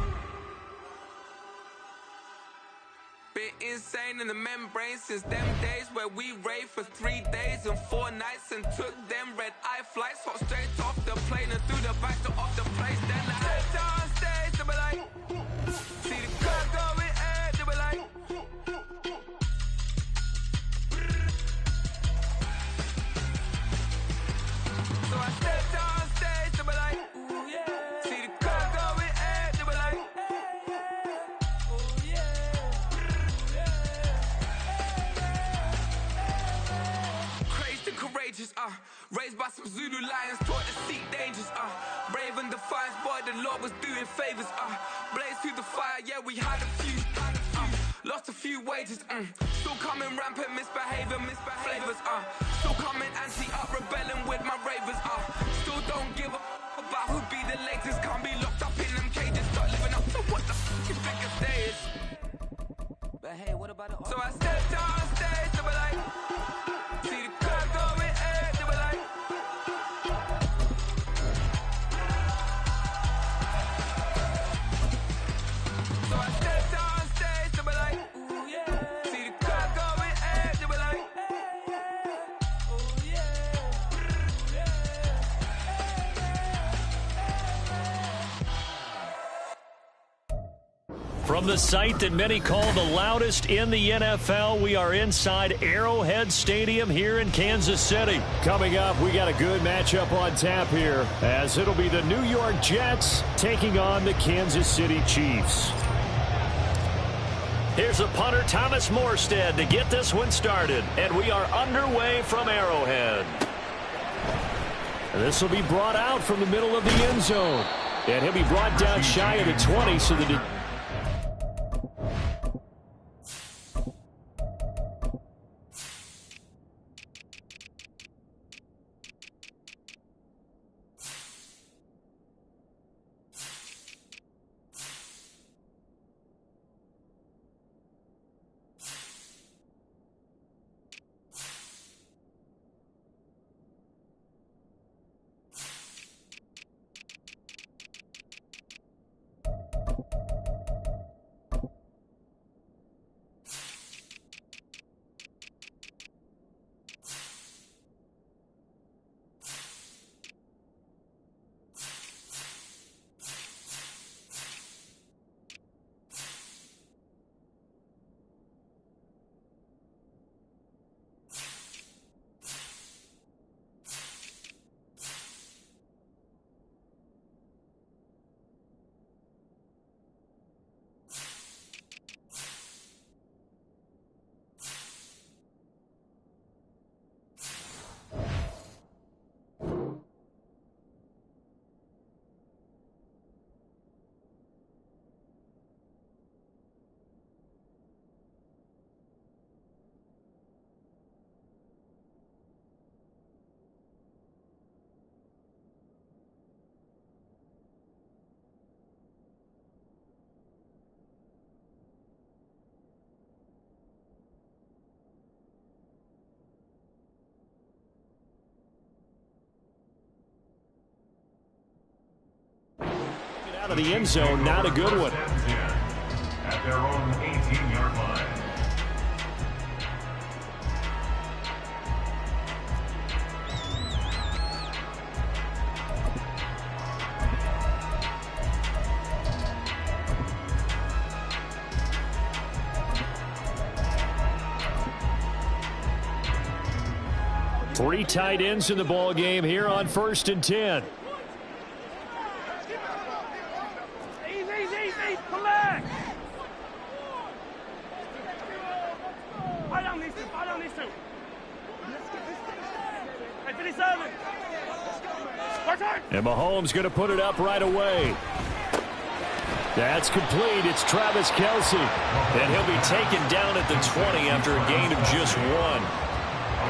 [SPEAKER 6] Been insane in the membrane since them days where we raved for 3 days and 4 nights and took them red-eye flights, hot straight off the plane and through the back door of the place. Then I stepped on stage, they were like, see the crowd going air, they were like, so I stepped on stage, they were like, ooh yeah, see the crowd going air, they were like, Raised by some Zulu lions, taught to seek dangers, brave and defiant, boy, the Lord was doing favors, blaze through the fire, yeah, we had a few, lost a few wages, still coming rampant, misbehaving, flavors, still coming anti-up, rebelling with my ravers, still don't give a about who be the latest, can't be locked up in them cages, start living up to what the f*** you think a day is. But hey, what about it? So I stepped on stage, they were like, see the crowd going, they were like, so I stepped on stage, they were like, ooh yeah, see the crowd going, they were like, ooh yeah,
[SPEAKER 1] From the site that many call the loudest in the NFL, we are inside Arrowhead Stadium here in Kansas City. Coming up, we got a good matchup on tap here, as it'll be the New York Jets taking on the Kansas City Chiefs. Here's a punter, Thomas Morstead, to get this one started. And we are underway from Arrowhead. And this will be brought out from the middle of the end zone. And he'll be brought down shy of the 20, so the out of the end zone, not a good one.
[SPEAKER 2] At their own 18-yard line.
[SPEAKER 1] Three tight ends in the ball game here on 1st and 10.
[SPEAKER 3] Easy, come back. Fight on these two. Hey, 57.
[SPEAKER 1] And Mahomes going to put it up right away. That's complete. It's Travis Kelce. And he'll be taken down at the 20 after a gain of just one.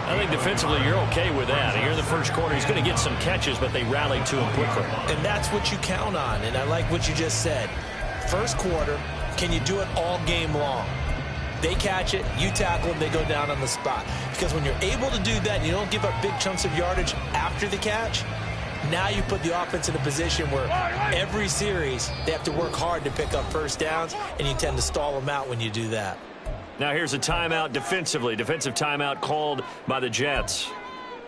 [SPEAKER 1] I think defensively you're okay with that. Here in the first quarter, he's going to get some catches, but they rallied to him quickly.
[SPEAKER 4] And that's what you count on, and I like what you just said. First quarter, can you do it all game long? They catch it, you tackle them, they go down on the spot. Because when you're able to do that, and you don't give up big chunks of yardage after the catch, now you put the offense in a position where every series they have to work hard to pick up first downs, and you tend to stall them out when you do that.
[SPEAKER 1] Now here's a timeout defensively. Defensive timeout called by the Jets.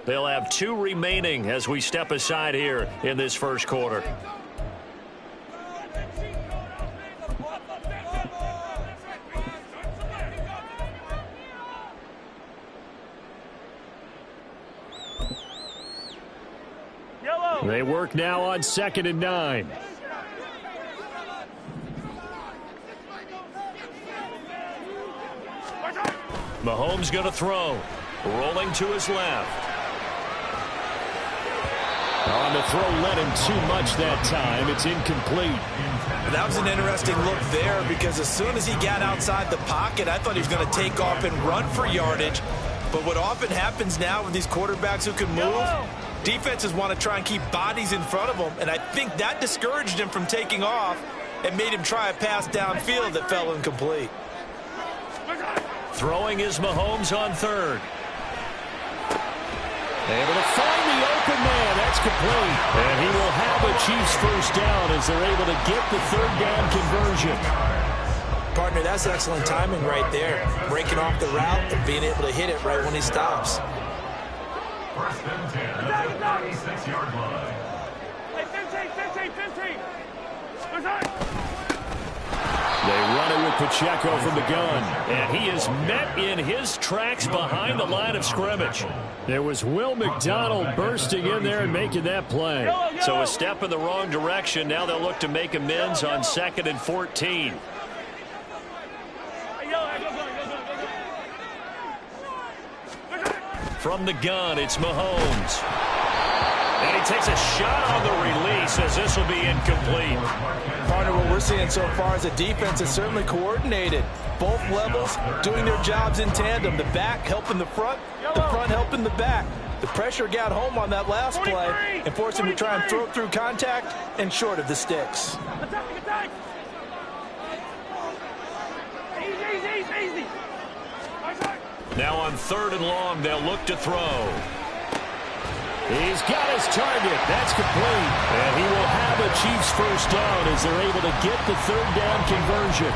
[SPEAKER 1] They'll have 2 remaining as we step aside here in this first quarter. They work now on 2nd and 9. Mahomes going to throw. Rolling to his left. On the throw, led him too much that time. It's incomplete.
[SPEAKER 4] That was an interesting look there because as soon as he got outside the pocket, I thought he was going to take off and run for yardage. But what often happens now with these quarterbacks who can move, defenses want to try and keep bodies in front of them, and I think that discouraged him from taking off and made him try a pass downfield that fell incomplete.
[SPEAKER 1] Throwing is Mahomes on third. Able to find the open man. That's complete. And he will have a Chiefs first down as they're able to get the third down conversion.
[SPEAKER 4] Partner, that's excellent timing right there. Breaking off the route and being able to hit it right when he stops.
[SPEAKER 2] First and 10 at the 36-yard line.
[SPEAKER 3] Hey, 15.
[SPEAKER 1] They run it with Pacheco from the gun. And he is met in his tracks behind the line of scrimmage. There was Will McDonald bursting in there and making that play. So a step in the wrong direction. Now they'll look to make amends on 2nd and 14. From the gun, it's Mahomes. And he takes a shot on the release as this will be incomplete.
[SPEAKER 5] Partner, what we're seeing so far is the defense is certainly coordinated. Both levels doing their jobs in tandem. The back helping the front helping the back. The pressure got home on that last play and forced him to try and throw through contact and short of the sticks.
[SPEAKER 3] Attack. Easy.
[SPEAKER 1] Now on 3rd and long, they'll look to throw. He's got his target. That's complete. And he will have a Chiefs first down as they're able to get the third down conversion.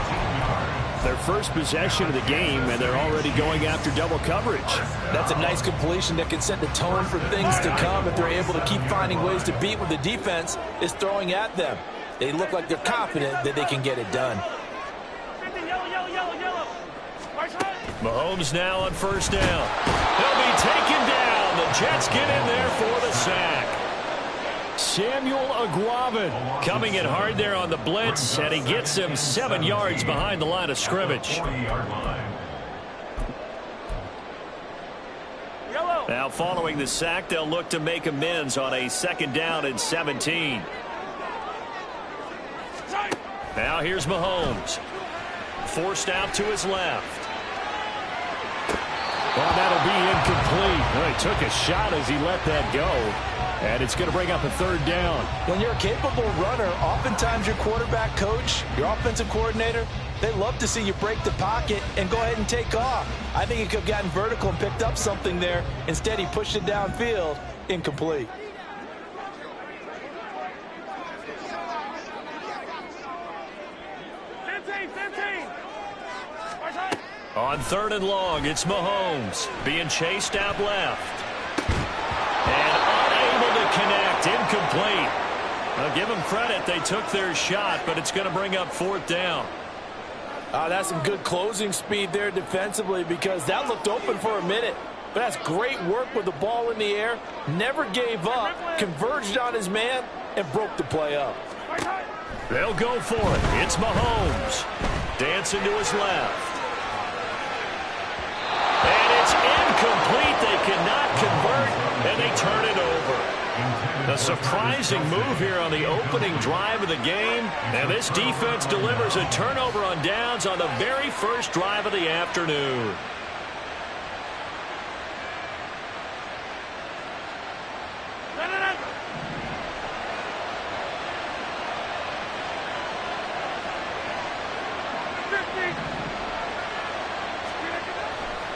[SPEAKER 1] Their first possession of the game, and they're already going after double coverage.
[SPEAKER 5] That's a nice completion that can set the tone for things to come if they're able to keep finding ways to beat what the defense is throwing at them. They look like they're confident that they can get it done.
[SPEAKER 3] Yellow.
[SPEAKER 1] Mahomes now on first down. He'll be taken down. The Jets get in there for the sack. Samuel Aguavin coming in hard there on the blitz, and he gets him 7 yards behind the line of scrimmage. Now following the sack, they'll look to make amends on a 2nd down and 17. Now here's Mahomes. Forced out to his left. Well, that'll be incomplete. Well, he took a shot as he let that go. And it's going to bring up a 3rd down.
[SPEAKER 5] When you're a capable runner, oftentimes your quarterback coach, your offensive coordinator, they love to see you break the pocket and go ahead and take off. I think he could have gotten vertical and picked up something there. Instead, he pushed it downfield. Incomplete.
[SPEAKER 1] On 3rd and long, it's Mahomes being chased out left. And unable to connect. Incomplete. I'll give them credit. They took their shot, but it's going to bring up 4th down.
[SPEAKER 5] That's some good closing speed there defensively because that looked open for a minute. But that's great work with the ball in the air. Never gave up. Converged on his man and broke the play up.
[SPEAKER 1] They'll go for it. It's Mahomes. Dancing to his left. And it's incomplete. They cannot convert, and they turn it over. A surprising move here on the opening drive of the game. And this defense delivers a turnover on downs on the very first drive of the afternoon.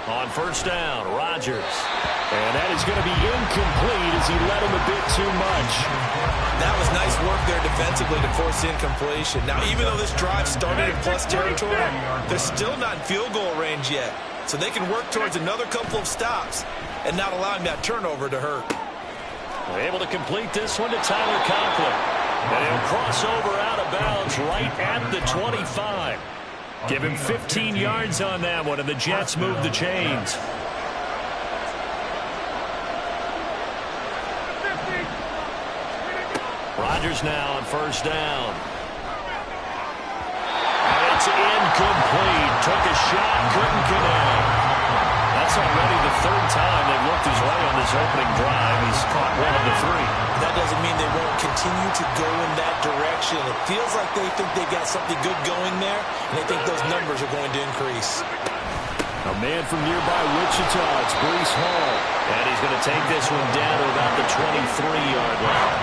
[SPEAKER 1] On first down, Rodgers. And that is going to be incomplete as he let him a bit too much.
[SPEAKER 4] That was nice work there defensively to force incompletion. Now, even though this drive started in plus territory, they're still not in field goal range yet. So they can work towards another couple of stops and not allowing that turnover to hurt.
[SPEAKER 1] They're able to complete this one to Tyler Conklin. And he'll cross over out of bounds right at the 25. Give him 15 yards on that one, and the Jets move the chains. Rodgers now on first down. And it's incomplete. Took a shot, couldn't connect. That's already the third time they've looked his way on this opening drive. He's caught one of the three.
[SPEAKER 5] That doesn't mean they won't continue to go in that direction. It feels like they think they got something good going there, and they think those numbers are going to increase.
[SPEAKER 1] A man from nearby Wichita, it's Breece Hall. And he's going to take this one down to about the 23-yard line.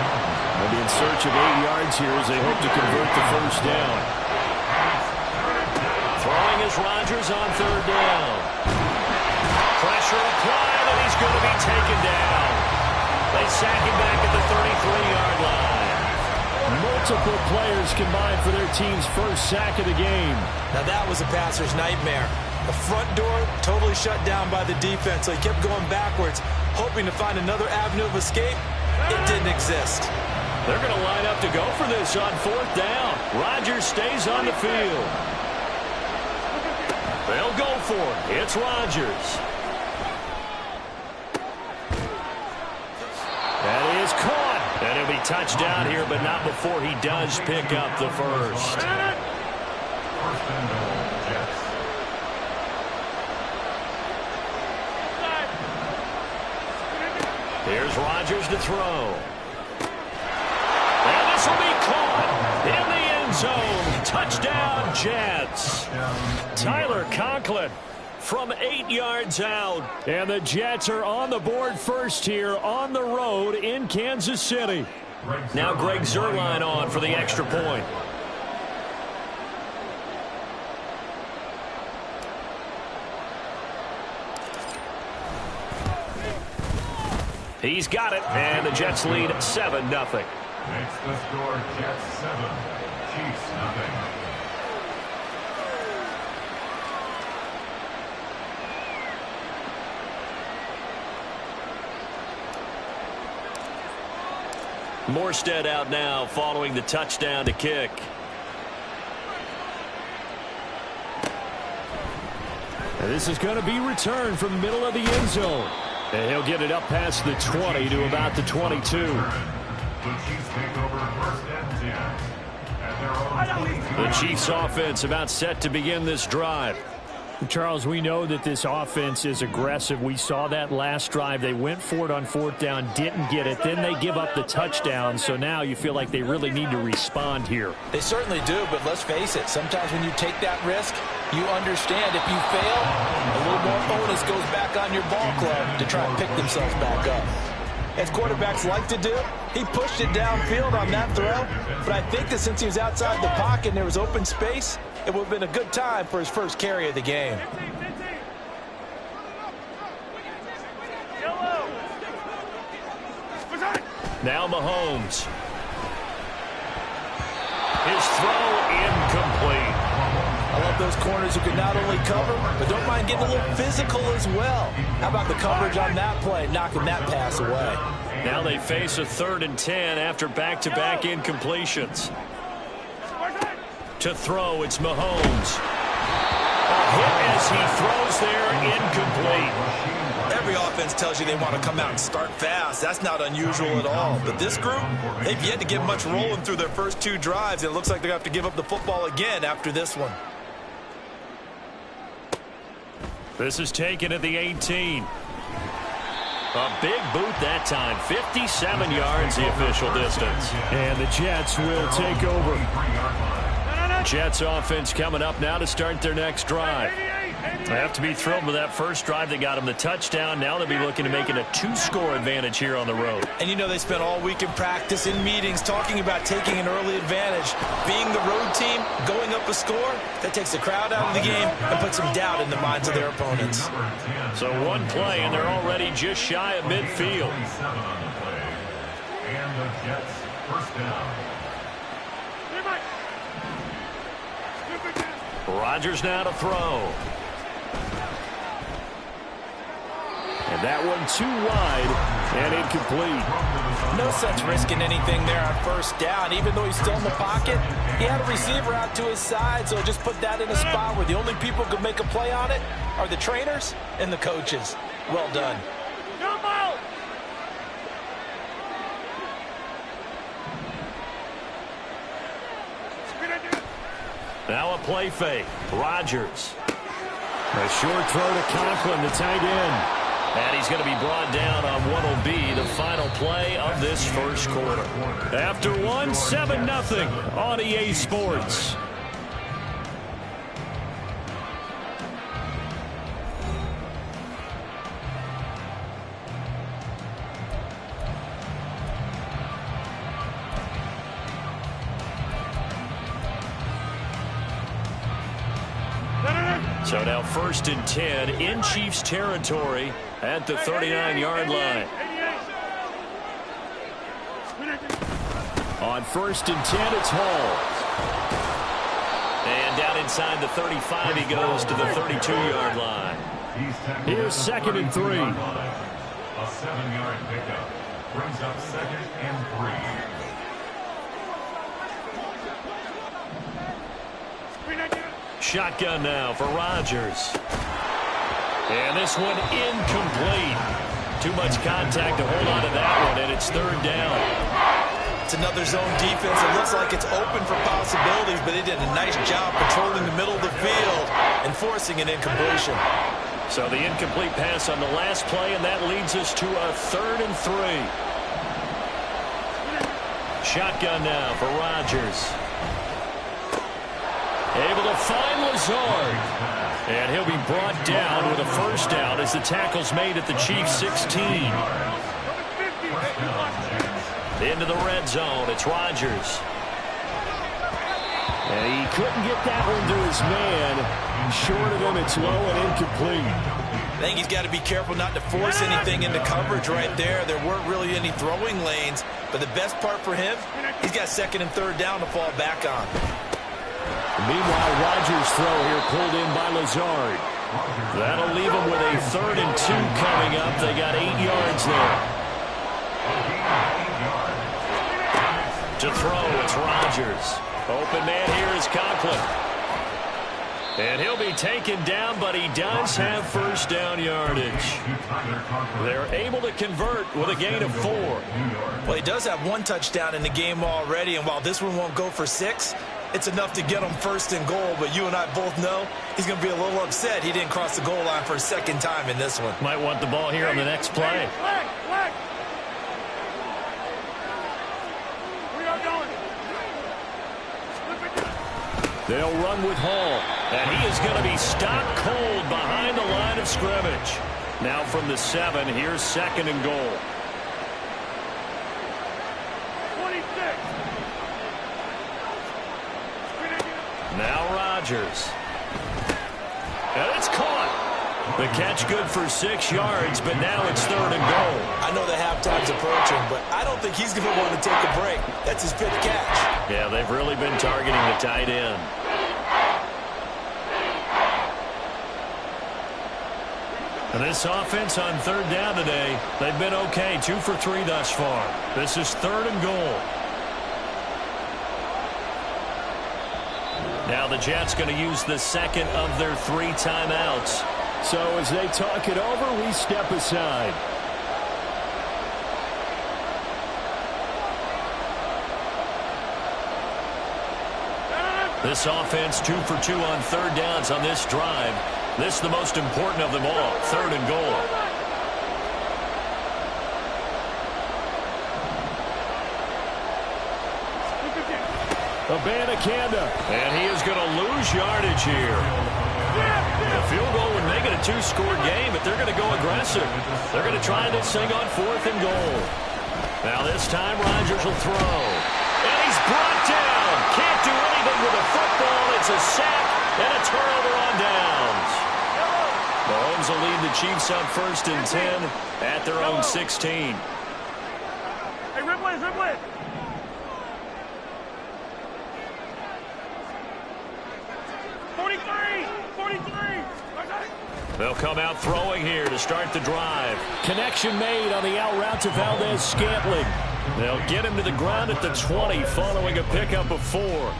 [SPEAKER 1] They'll be in search of 8 yards here as they hope to convert the first down. Throwing is Rodgers on third down. Pressure applied, and he's going to be taken down. They sack him back at the 33-yard line. Multiple players combined for their team's first sack of the game.
[SPEAKER 5] Now that was a passer's nightmare. The front door totally shut down by the defense, so he kept going backwards, hoping to find another avenue of escape. It didn't exist.
[SPEAKER 1] They're going to line up to go for this on fourth down. Rodgers stays on the field. They'll go for it. It's Rodgers. That is caught. And he'll be touchdown here, but not before he does pick up the first.
[SPEAKER 2] First and goal, Jets.
[SPEAKER 1] Here's Rodgers to throw. And this will be caught in the end zone. Touchdown, Jets. Tyler Conklin from 8 yards out. And the Jets are on the board first here on the road in Kansas City. Now Greg Zuerlein on for the extra point. He's got it, and the Jets lead 7-0.
[SPEAKER 2] Makes the score Jets 7, Chiefs 0.
[SPEAKER 1] Morstead out now following the touchdown to kick. And this is going to be returned from the middle of the end zone. And he'll get it up past the 20 to about the 22.
[SPEAKER 2] The Chiefs take over first and 10 at their own 22.
[SPEAKER 1] The Chiefs offense about set to begin this drive.
[SPEAKER 7] Charles, we know that this offense is aggressive. We saw that last drive. They went for it on fourth down, didn't get it. Then they give up the touchdown. So now you feel like they really need to respond here.
[SPEAKER 5] They certainly do, but let's face it. Sometimes when you take that risk, you understand if you fail, a little more onus goes back on your ball club to try and pick themselves back up. As quarterbacks like to do, he pushed it downfield on that throw, but I think that since he was outside the pocket and there was open space, it would have been a good time for his first carry of the game.
[SPEAKER 1] Now Mahomes. His throw incomplete.
[SPEAKER 5] I love those corners who can not only cover, but don't mind getting a little physical as well. How about the coverage on that play, knocking that pass away?
[SPEAKER 1] Now they face a 3rd and 10 after back-to-back incompletions. To throw, it's Mahomes. A hit as he throws there, incomplete.
[SPEAKER 4] Every offense tells you they want to come out and start fast. That's not unusual at all. But this group, they've yet to get much rolling through their first 2 drives. And it looks like they're going to have to give up the football again after this one.
[SPEAKER 1] This is taken at the 18. A big boot that time. 57 yards the official distance.
[SPEAKER 7] And the Jets will take over.
[SPEAKER 1] Jets offense coming up now to start their next drive. They have to be thrilled with that first drive that got them the touchdown. Now they'll be looking to make it a 2-score advantage here on the road.
[SPEAKER 5] And you know they spent all week in practice, in meetings, talking about taking an early advantage. Being the road team, going up a score, that takes the crowd out of the game and puts some doubt in the minds of their opponents.
[SPEAKER 1] So one play, and they're already just shy of midfield.
[SPEAKER 2] And the Jets first down.
[SPEAKER 1] Rodgers now to throw. And that one too wide and incomplete.
[SPEAKER 5] No sense risking anything there on first down. Even though he's still in the pocket, he had a receiver out to his side, so just put that in a spot where the only people who can make a play on it are the trainers and the coaches. Well done.
[SPEAKER 1] Now a play fake. Rodgers. A short throw to Conklin, the tight end. And he's going to be brought down on what will be the final play of this first quarter. After one, 7-0 on EA Sports. So now 1st and 10 in Chiefs territory at the 39-yard line. On 1st and 10, it's Hall. And down inside the 35, he goes to the 32-yard line. Here's 2nd and 3.
[SPEAKER 2] A 7-yard pickup brings up 2nd and 3.
[SPEAKER 1] Shotgun now for Rodgers. And this one incomplete. Too much contact to hold on to that one, and it's 3rd down.
[SPEAKER 4] It's another zone defense. It looks like it's open for possibilities, but they did a nice job patrolling the middle of the field and forcing an incompletion.
[SPEAKER 1] So the incomplete pass on the last play, and that leads us to a 3rd and 3. Shotgun now for Rodgers. Able to find Lazard. And he'll be brought down with a 1st down as the tackle's made at the Chiefs' 16. Into the red zone. It's Rodgers.
[SPEAKER 7] And he couldn't get that one to his man. Short of him, it's low and incomplete.
[SPEAKER 4] I think he's got to be careful not to force anything into coverage right there. There weren't really any throwing lanes. But the best part for him, he's got 2nd and 3rd down to fall back on.
[SPEAKER 7] Meanwhile, Rodgers' throw here pulled in by Lazard.
[SPEAKER 1] That'll leave him with a 3rd and 2 coming up. They got 8 yards there. To throw, it's Rodgers. Open man here is Conklin. And he'll be taken down, but he does have 1st down yardage. They're able to convert with a gain of 4.
[SPEAKER 4] Well, he does have 1 touchdown in the game already, and while this one won't go for 6, it's enough to get him 1st and goal, but you and I both know he's going to be a little upset he didn't cross the goal line for a 2nd time in this one.
[SPEAKER 1] Might want the ball here on the next play.
[SPEAKER 7] They'll run with Hall.
[SPEAKER 1] And he is going to be stopped cold behind the line of scrimmage. Now from the 7, here's 2nd and goal.
[SPEAKER 3] 26.
[SPEAKER 1] Now Rodgers. And it's caught. The catch good for 6 yards, but now it's 3rd and goal.
[SPEAKER 4] I know the halftime's approaching, but I don't think he's going to want to take a break. That's his 5th catch.
[SPEAKER 1] Yeah, they've really been targeting the tight end. And this offense on 3rd down today, they've been okay. 2 for 3 thus far. This is 3rd and goal. Now the Jets going to use the 2nd of their 3 timeouts.
[SPEAKER 7] So as they talk it over, we step aside.
[SPEAKER 1] This offense 2 for 2 on 3rd downs on this drive. This is the most important of them all. 3rd and goal.
[SPEAKER 7] Abanikanda.
[SPEAKER 1] And he is going to lose yardage here. The field goal would make it a 2-score game, but they're going to go aggressive. They're going to try this thing on 4th and goal. Now this time Rodgers will throw. And he's brought down. Can't do anything with a football. It's a sack and a turnover on downs. Mahomes will lead the Chiefs on 1st and 10 at their own 16.
[SPEAKER 3] Hey, Ripley, Ripley.
[SPEAKER 1] They'll come out throwing here to start the drive.
[SPEAKER 7] Connection made on the out route to Valdez-Scantling.
[SPEAKER 1] They'll get him to the ground at the 20 following a pickup of 4.
[SPEAKER 5] Well,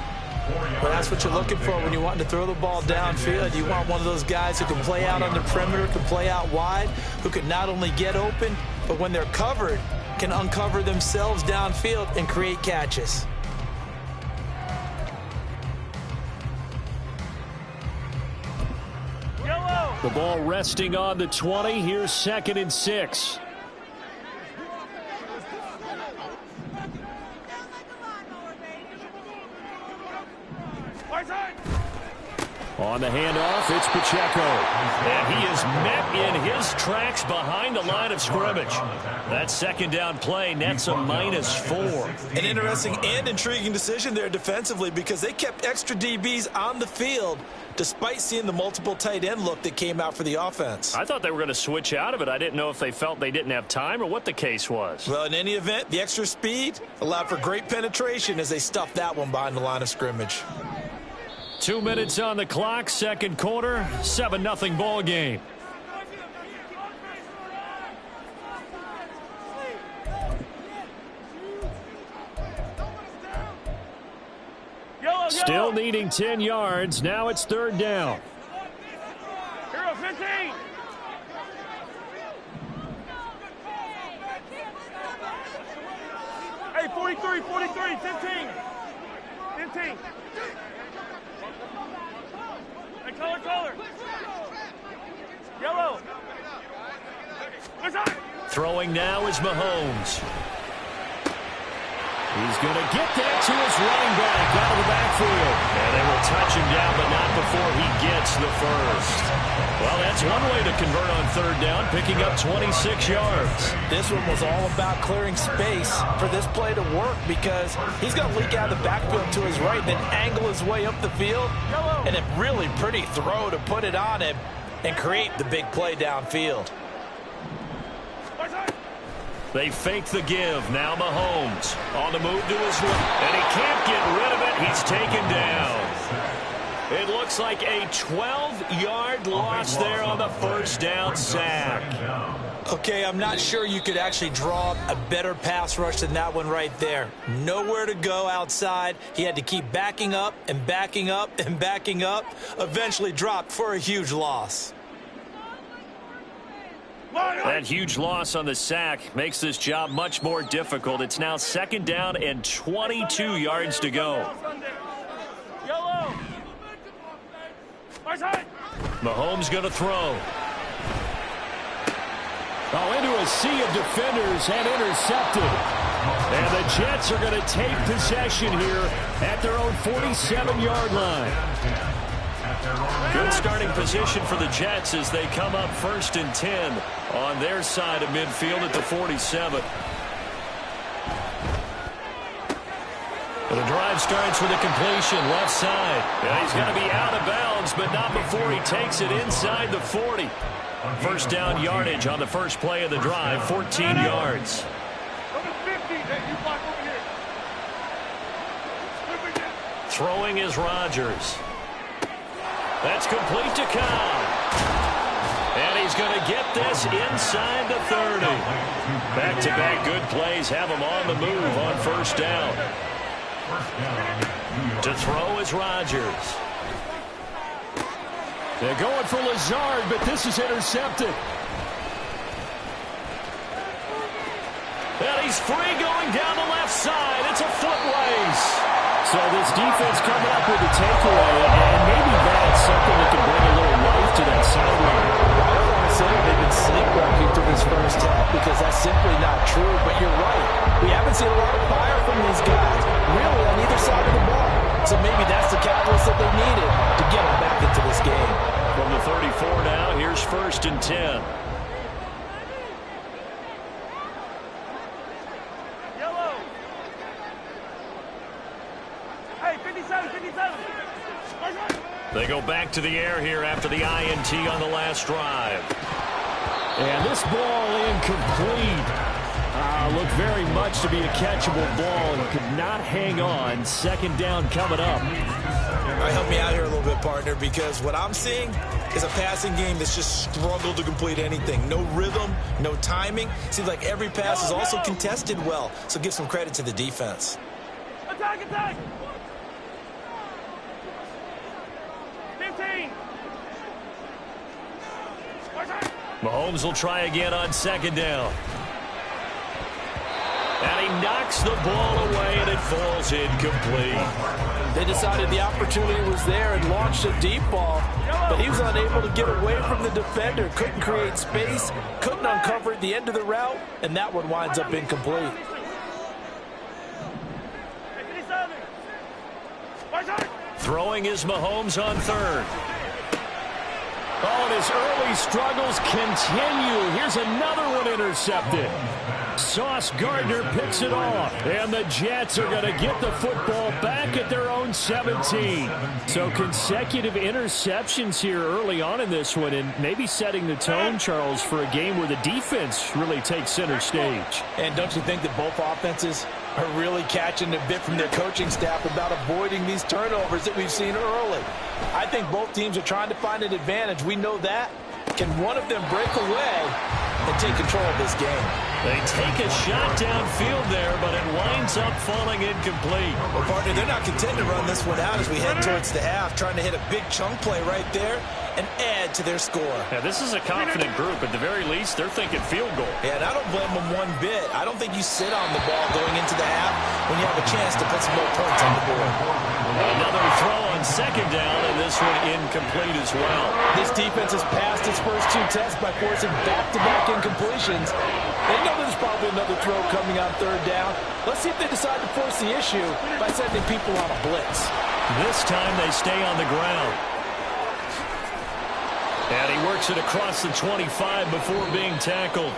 [SPEAKER 5] that's what you're looking for when you want to throw the ball downfield. You want one of those guys who can play out on the perimeter, can play out wide, who can not only get open, but when they're covered, can uncover themselves downfield and create catches.
[SPEAKER 3] Yellow.
[SPEAKER 7] The ball resting on the 20. Here's 2nd and 6. On the handoff, it's Pacheco. And he is met in his tracks behind the line of scrimmage. That 2nd down play nets a -4.
[SPEAKER 4] An interesting and intriguing decision there defensively because they kept extra DBs on the field despite seeing the multiple tight end look that came out for the offense.
[SPEAKER 7] I thought they were going to switch out of it. I didn't know if they felt they didn't have time or what the case was.
[SPEAKER 4] Well, in any event, the extra speed allowed for great penetration as they stuffed that one behind the line of scrimmage.
[SPEAKER 7] 2 minutes on the clock, 2nd quarter, 7-0 ball game. Still needing 10 yards. Now it's 3rd down.
[SPEAKER 3] Hero 15. Hey, 43, 43, 15. 15. Hey, color. Yellow.
[SPEAKER 7] Throwing now is Mahomes. He's going to get that to his running back out of the backfield. And they will touch him down, but not before he gets the first. Well, that's one way to convert on 3rd down, picking up 26 yards.
[SPEAKER 5] This one was all about clearing space for this play to work because he's going to leak out of the backfield to his right, then angle his way up the field. And a really pretty throw to put it on him and create the big play downfield.
[SPEAKER 7] They fake the give. Now Mahomes on the move to his left. And he can't get rid of it. He's taken down. It looks like a 12-yard loss there on the 1st down sack.
[SPEAKER 4] Okay, I'm not sure you could actually draw a better pass rush than that one right there. Nowhere to go outside. He had to keep backing up and backing up and backing up. Eventually dropped for a huge loss.
[SPEAKER 7] That huge loss on the sack makes this job much more difficult. It's now 2nd down and 22 yards to go. Mahomes going to throw. Oh, into a sea of defenders and intercepted. And the Jets are going to take possession here at their own 47-yard line. Good starting position for the Jets as they come up 1st and 10 on their side of midfield at the 47. Well, the drive starts with a completion left side. Yeah, he's going to be out of bounds, but not before he takes it inside the 40. 1st down yardage on the first play of the drive, 14 yards. Throwing is Rodgers. That's complete to Cobb. And he's going to get this inside the 30. Back-to-back good plays have him on the move on 1st down. To throw is Rodgers. They're going for Lazard, but this is intercepted. And he's free going down the left side. It's a foot race. So this defense coming up with a takeaway, and maybe that's something that can bring a little life to that sideline.
[SPEAKER 5] I don't want to say they've been sleepwalking through this first half because that's simply not true, but you're right. We haven't seen a lot of fire from these guys, really, on either side of the ball. So maybe that's the catalyst that they needed to get them back into this game.
[SPEAKER 7] From the 34 now, here's 1st and 10. They go back to the air here after the INT on the last drive. And this ball incomplete. Looked very much to be a catchable ball and could not hang on. 2nd down coming up.
[SPEAKER 4] All right, help me out here a little bit, partner, because what I'm seeing is a passing game that's just struggled to complete anything. No rhythm, no timing. Seems like every pass is also contested well, so give some credit to the defense.
[SPEAKER 3] Attack! 15.
[SPEAKER 7] Mahomes will try again on 2nd down. And he knocks the ball away, and it falls incomplete.
[SPEAKER 5] They decided the opportunity was there and launched a deep ball. but he was unable to get away from the defender. Couldn't create space, couldn't uncover at the end of the route, and that one winds up incomplete.
[SPEAKER 1] Throwing is Mahomes on third. Oh, and his early struggles continue. Here's another one intercepted. Sauce Gardner picks it off, and the Jets are going to get the football back at their own 17. So consecutive interceptions here early on in this one, and maybe setting the tone, Charles, for a game where the defense really takes center stage.
[SPEAKER 5] And don't you think that both offenses are really catching a bit from their coaching staff about avoiding these turnovers that we've seen early? I think both teams are trying to find an advantage. We know that. Can one of them break away and take control of this game?
[SPEAKER 1] They take a shot downfield there, but it winds up falling incomplete.
[SPEAKER 4] Well, partner, they're not content to run this one out as we head towards the half, trying to hit a big chunk play right there and add to their score.
[SPEAKER 1] Yeah, this is a confident group. At the very least, they're thinking field goal.
[SPEAKER 4] Yeah, and I don't blame them one bit. I don't think you sit on the ball going into the half when you have a chance to put some more points on the board.
[SPEAKER 1] Another throw on second down, and this one incomplete as well.
[SPEAKER 5] This defense has passed its first two tests by forcing back-to-back incompletions. They know there's probably another throw coming on third down. Let's see if they decide to force the issue by sending people on a blitz.
[SPEAKER 1] This time they stay on the ground. And he works it across the 25 before being tackled.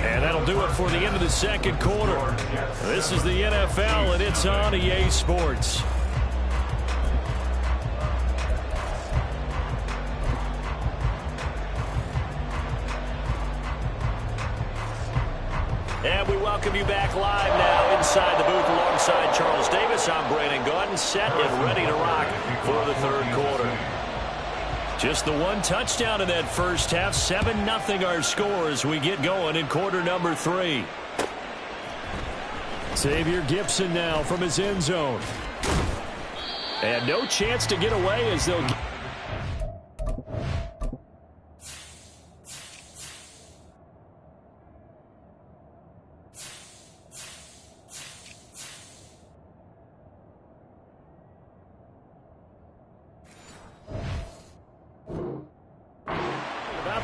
[SPEAKER 1] And that'll do it for the end of the second quarter. This is the NFL, and it's on EA Sports. And we welcome you back live now inside the booth alongside Charles Davis. I'm Brandon Gaudin, set and ready to rock for the third quarter. Just the one touchdown in that first half. 7-0 our score as we get going in quarter number 3. Xavier Gipson now from his end zone. And no chance to get away as they'll...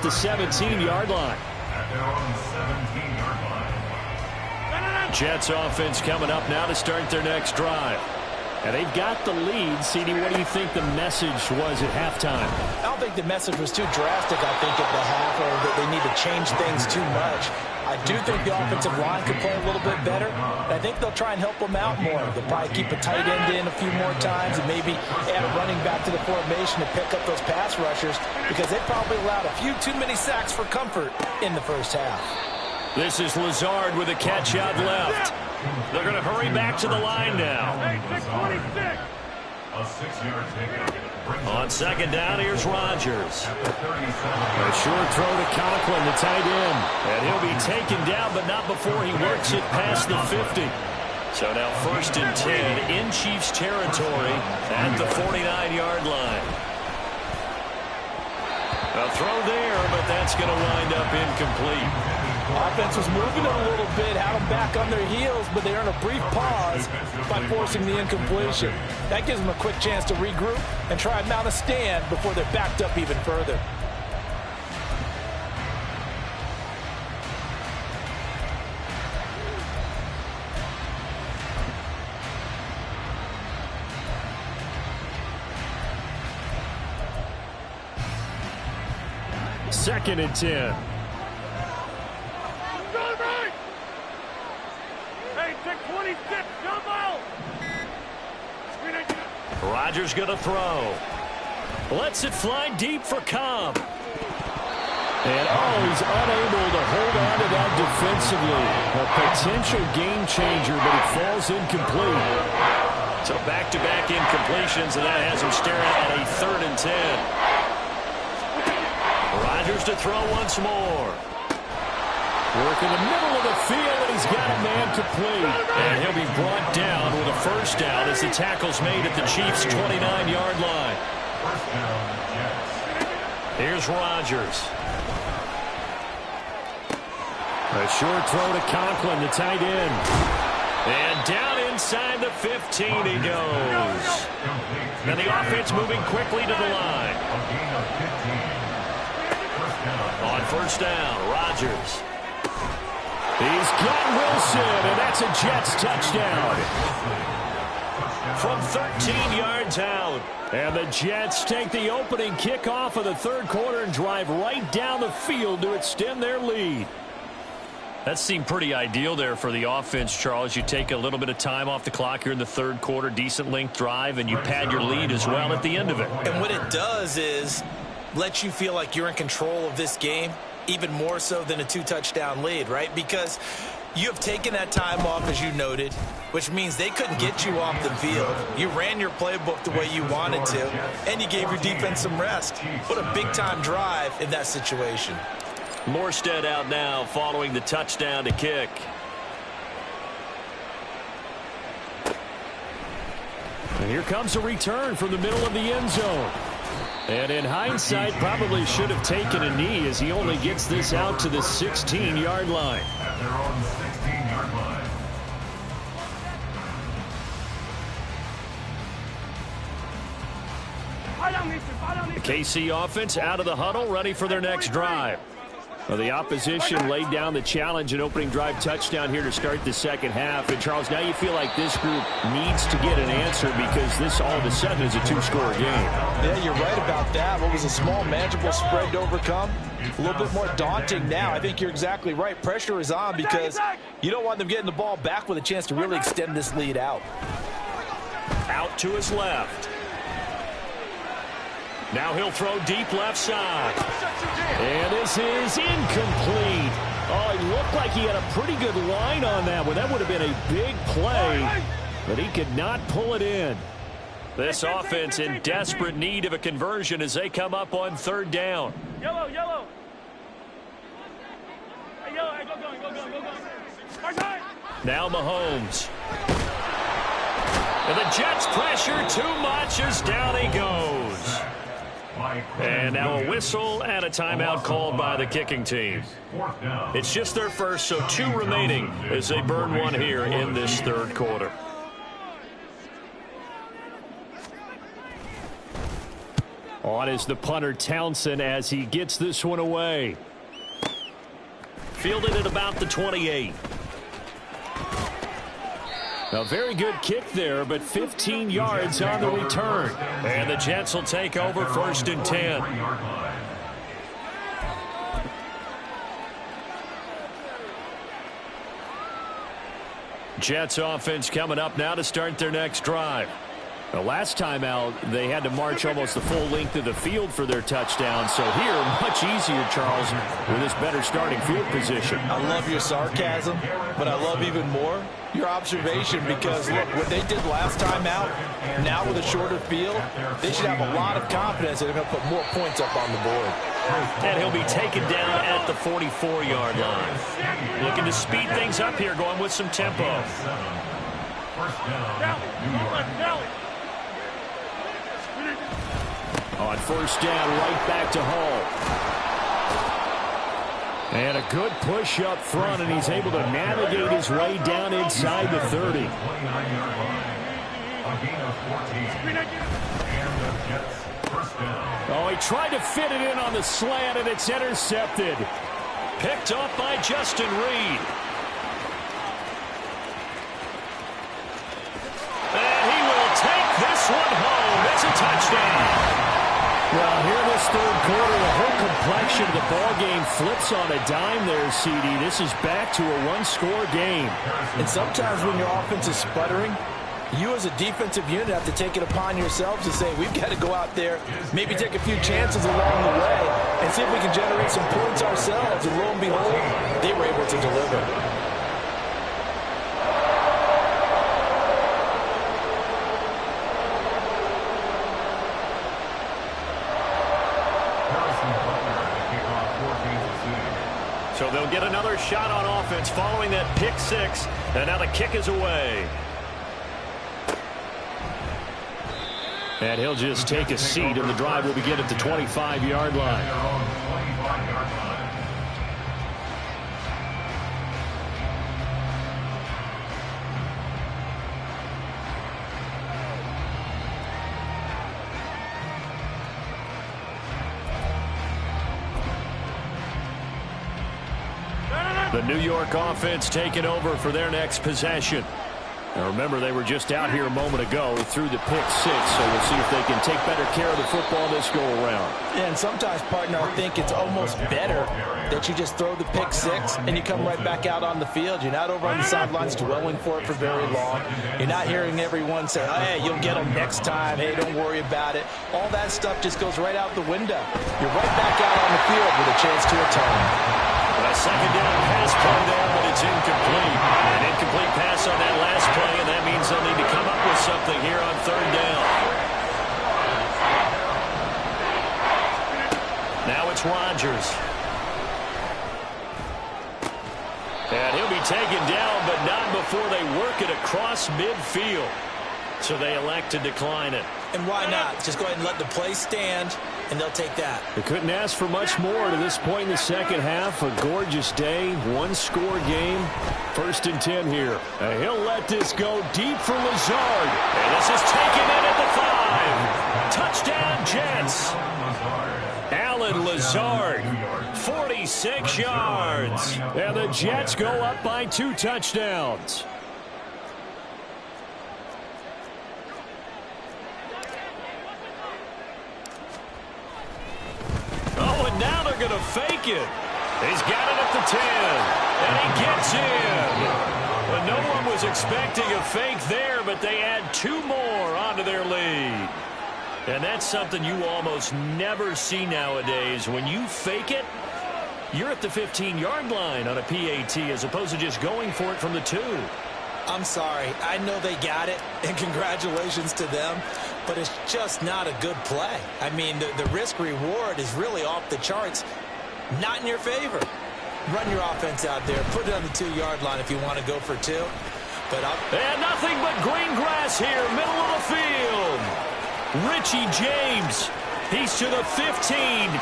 [SPEAKER 1] the 17-yard line.
[SPEAKER 2] At their own 17-yard line.
[SPEAKER 1] Jets offense coming up now to start their next drive. And they've got the lead. CD, what do you think the message was at halftime?
[SPEAKER 5] I don't think the message was too drastic, I think, at the half, or that they need to change things too much. I do think the offensive line could play a little bit better. I think they'll try and help them out more. They'll probably keep a tight end in a few more times and maybe add a running back to the formation to pick up those pass rushers because they probably allowed a few too many sacks for comfort in the first half.
[SPEAKER 1] This is Lazard with a catch out left. They're going to hurry back to the line now.
[SPEAKER 2] A 6-yard takeout.
[SPEAKER 1] On second down, here's Rodgers. A short throw to Conklin, the tight end. And he'll be taken down, but not before he works it past the 50. So now 1st and 10 in Chiefs territory at the 49-yard line. A throw there, but that's going to wind up incomplete.
[SPEAKER 5] Offense was moving it a little bit, had them back on their heels, but they earn a brief pause by forcing the incompletion. That gives them a quick chance to regroup and try and mount a stand before they're backed up even further.
[SPEAKER 1] Second and 10. Rodgers going to throw. Lets it fly deep for Cobb. And he's unable to hold on to that defensively. A potential game changer, but it falls incomplete. So back-to-back incompletions, and that has him staring at a 3rd and 10. Rodgers to throw once more. Work in the middle of the field, and he's got a man complete. And he'll be brought down with a first down as the tackle's made at the Chiefs' 29-yard line. Here's Rodgers. A short throw to Conklin, the tight end. And down inside the 15 he goes. And the offense moving quickly to the line.
[SPEAKER 2] A gain of 15.
[SPEAKER 1] On first down, Rodgers. He's got Wilson, and that's a Jets touchdown. From 13 yards out. And the Jets take the opening kickoff of the third quarter and drive right down the field to extend their lead. That seemed pretty ideal there for the offense, Charles. You take a little bit of time off the clock here in the third quarter, decent length drive, and you pad your lead as well at the end of it.
[SPEAKER 4] And what it does is let you feel like you're in control of this game, even more so than a 2-touchdown lead, right? Because you have taken that time off, as you noted, which means they couldn't get you off the field. You ran your playbook the way you wanted to, and you gave your defense some rest. What a big-time drive in that situation.
[SPEAKER 1] Morstead out now following the touchdown to kick. And here comes a return from the middle of the end zone. And in hindsight, probably should have taken a knee as he only gets this out to the 16-yard line.
[SPEAKER 2] At their own 16-yard line.
[SPEAKER 1] The KC offense out of the huddle, ready for their next drive. Well, the opposition laid down the challenge, an opening drive touchdown here to start the second half. And, Charles, now you feel like this group needs to get an answer because this all of a sudden is a two-score game.
[SPEAKER 5] Yeah, you're right about that. What was a small, manageable spread to overcome? A little bit more daunting now. I think you're exactly right. Pressure is on because you don't want them getting the ball back with a chance to really extend this lead out.
[SPEAKER 1] Out to his left. Now he'll throw deep left side. And this is incomplete. Oh, it looked like he had a pretty good line on that one. That would have been a big play, but he could not pull it in. This offense in desperate need of a conversion as they come up on third down.
[SPEAKER 3] Yellow, yellow. Hey, yellow, hey, go going.
[SPEAKER 1] Now Mahomes. And the Jets pressure too much as down he goes. And now a whistle and a timeout called by the kicking team. It's just their first, so 2 remaining as they burn one here in this third quarter. On is the punter Townsend as he gets this one away. Fielded at about the 28. A very good kick there, but 15 yards on the return. And the Jets will take over first and 10. Jets offense coming up now to start their next drive. The last time out, they had to march almost the full length of the field for their touchdown. So here, much easier, Charles, with this better starting field position.
[SPEAKER 5] I love your sarcasm, but I love even more your observation because, look, what they did last time out, now with a shorter field, they should have a lot of confidence that they're going to put more points up on the board.
[SPEAKER 1] And he'll be taken down at the 44-yard line. Looking to speed things up here, going with some tempo. On first down, right back to Hall. And a good push up front, and he's able to navigate his way down inside the 30. Oh, he tried to fit it in on the slant, and it's intercepted. Picked off by Justin Reed. And he will take this one home. It's a touchdown. Well, here in this third quarter, the whole complexion of the ball game flips on a dime there, CD. This is back to a one-score game.
[SPEAKER 5] And sometimes when your offense is sputtering, you as a defensive unit have to take it upon yourselves to say, we've got to go out there, maybe take a few chances along the way, and see if we can generate some points ourselves. And lo and behold, they were able to deliver.
[SPEAKER 1] So they'll get another shot on offense following that pick six, and now the kick is away. And he'll just take a seat, and the drive will begin at the 25-yard line. The New York offense taking over for their next possession. Now remember, they were just out here a moment ago through the pick six, so we'll see if they can take better care of the football this go-around.
[SPEAKER 5] Yeah, and sometimes, partner, I think it's almost better that you just throw the pick six and you come right back out on the field. You're not over on the sidelines dwelling for it for very long. You're not hearing everyone say, oh, hey, you'll get them next time. Hey, don't worry about it. All that stuff just goes right out the window. You're right back out on the field with a chance to atone.
[SPEAKER 1] A second down pass play there, but it's incomplete. An incomplete pass on that last play, and that means they'll need to come up with something here on third down. Now it's Rodgers. And he'll be taken down, but not before they work it across midfield. So they elect to decline it.
[SPEAKER 4] And why not? Just go ahead and let the play stand, and they'll take that.
[SPEAKER 1] They couldn't ask for much more to this point in the second half. A gorgeous day, one-score game. 1st and 10 here. And he'll let this go deep for Lazard. And this is taken in at the 5. Touchdown, Jets. Allen Lazard, 46 yards. And the Jets go up by 2 touchdowns. Oh, and now they're going to fake it. He's got it at the 10, and he gets in. Well, no one was expecting a fake there, but they add 2 more onto their lead. And that's something you almost never see nowadays. When you fake it, you're at the 15-yard line on a PAT as opposed to just going for it from the 2.
[SPEAKER 4] I'm sorry. I know they got it, and congratulations to them, but it's just not a good play. I mean, the risk-reward is really off the charts, not in your favor. Run your offense out there. Put it on the 2-yard line if you want to go for 2. But
[SPEAKER 1] and nothing but green grass here, middle of the field. Richie James, he's to the 15, 10, 5,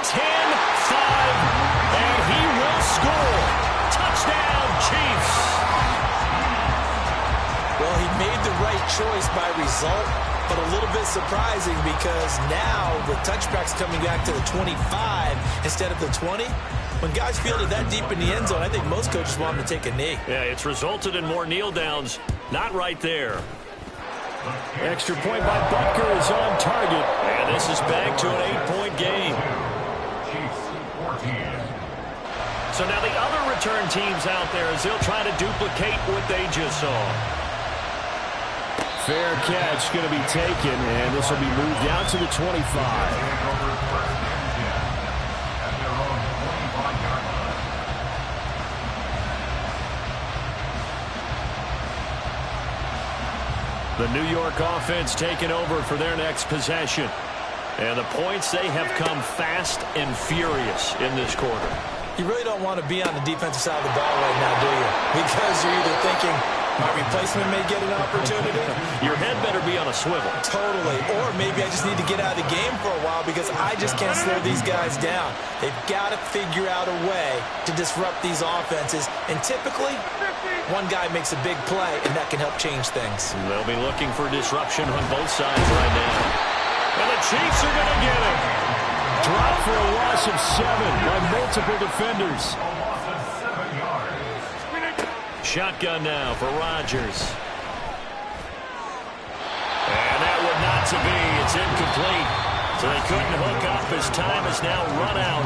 [SPEAKER 1] and he will score. Touchdown, Chiefs.
[SPEAKER 4] Well, he made the right choice by result, but a little bit surprising because now with touchbacks coming back to the 25 instead of the 20, when guys field it that deep in the end zone, I think most coaches want them to take a knee.
[SPEAKER 1] Yeah, it's resulted in more kneel downs. Not right there. Extra point by Butker is on target. And this is back to an 8-point game. So now the other return teams out there as they'll try to duplicate what they just saw. Fair catch going to be taken, and this will be moved out to the 25. The New York offense taking over for their next possession. And the points, they have come fast and furious in this quarter.
[SPEAKER 4] You really don't want to be on the defensive side of the ball right now, do you? Because you're either thinking, my replacement may get an opportunity.
[SPEAKER 1] Your head better be on a swivel.
[SPEAKER 4] Totally. Or maybe I just need to get out of the game for a while because I just can't slow these guys down. They've got to figure out a way to disrupt these offenses. And typically, one guy makes a big play, and that can help change things.
[SPEAKER 1] They'll be looking for disruption on both sides right now. And the Chiefs are going to get it. Drop for a loss of 7 by multiple defenders. Shotgun now for Rodgers. And that would not to be. It's incomplete. So they couldn't hook up as time has now run out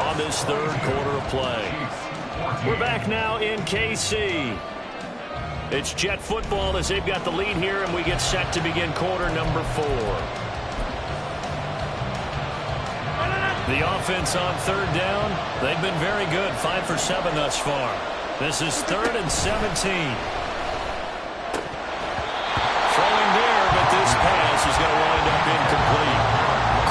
[SPEAKER 1] on this third quarter of play. We're back now in KC. It's Jet football as they've got the lead here, and we get set to begin quarter number 4. The offense on third down, they've been very good, 5 for 7 thus far. This is 3rd and 17. Throwing there, but this pass is going to wind up incomplete.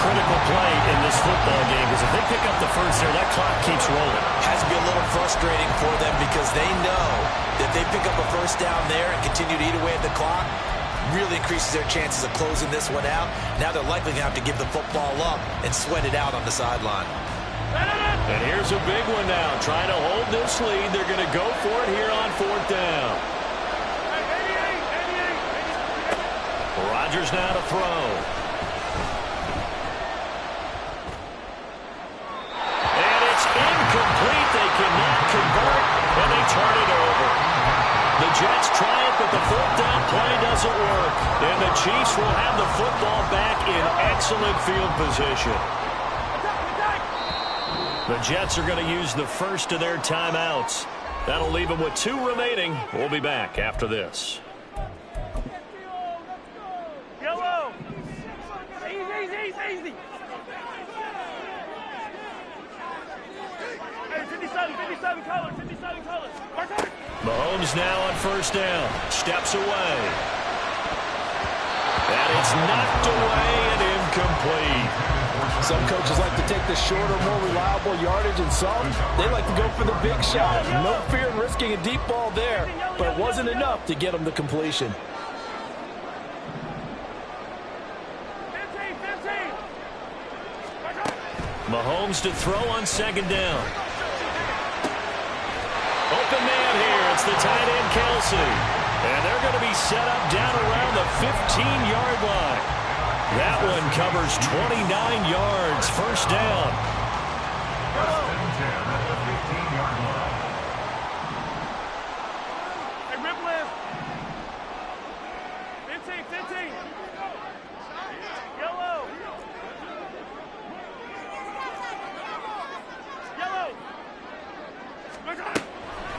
[SPEAKER 1] Critical play in this football game because if they pick up the first there, that clock keeps rolling.
[SPEAKER 4] Has to be a little frustrating for them because they know that they pick up a first down there and continue to eat away at the clock, really increases their chances of closing this one out. Now they're likely going to have to give the football up and sweat it out on the sideline.
[SPEAKER 1] And here's a big one now. Trying to hold this lead. They're going to go for it here on 4th down. Rodgers now to throw. And it's incomplete. They cannot convert. And they excellent field position. The Jets are going to use the first of their timeouts. That'll leave them with 2 remaining. We'll be back after this.
[SPEAKER 3] Yellow. Easy. Hey, 57 colors.
[SPEAKER 1] Mahomes now on first down. Steps away. And it's knocked away and incomplete.
[SPEAKER 5] Some coaches like to take the shorter, more reliable yardage, and some, they like to go for the big shot. No fear in risking a deep ball there, but it wasn't enough to get them the completion.
[SPEAKER 3] 15.
[SPEAKER 1] Mahomes to throw on second down. Open man here. It's the tight end, Kelsey. And they're going to be set up down around the 15-yard line. That one covers 29 yards. First down.
[SPEAKER 2] First and 10 at the 15-yard line.
[SPEAKER 3] Hey, rip left. 15. Yellow.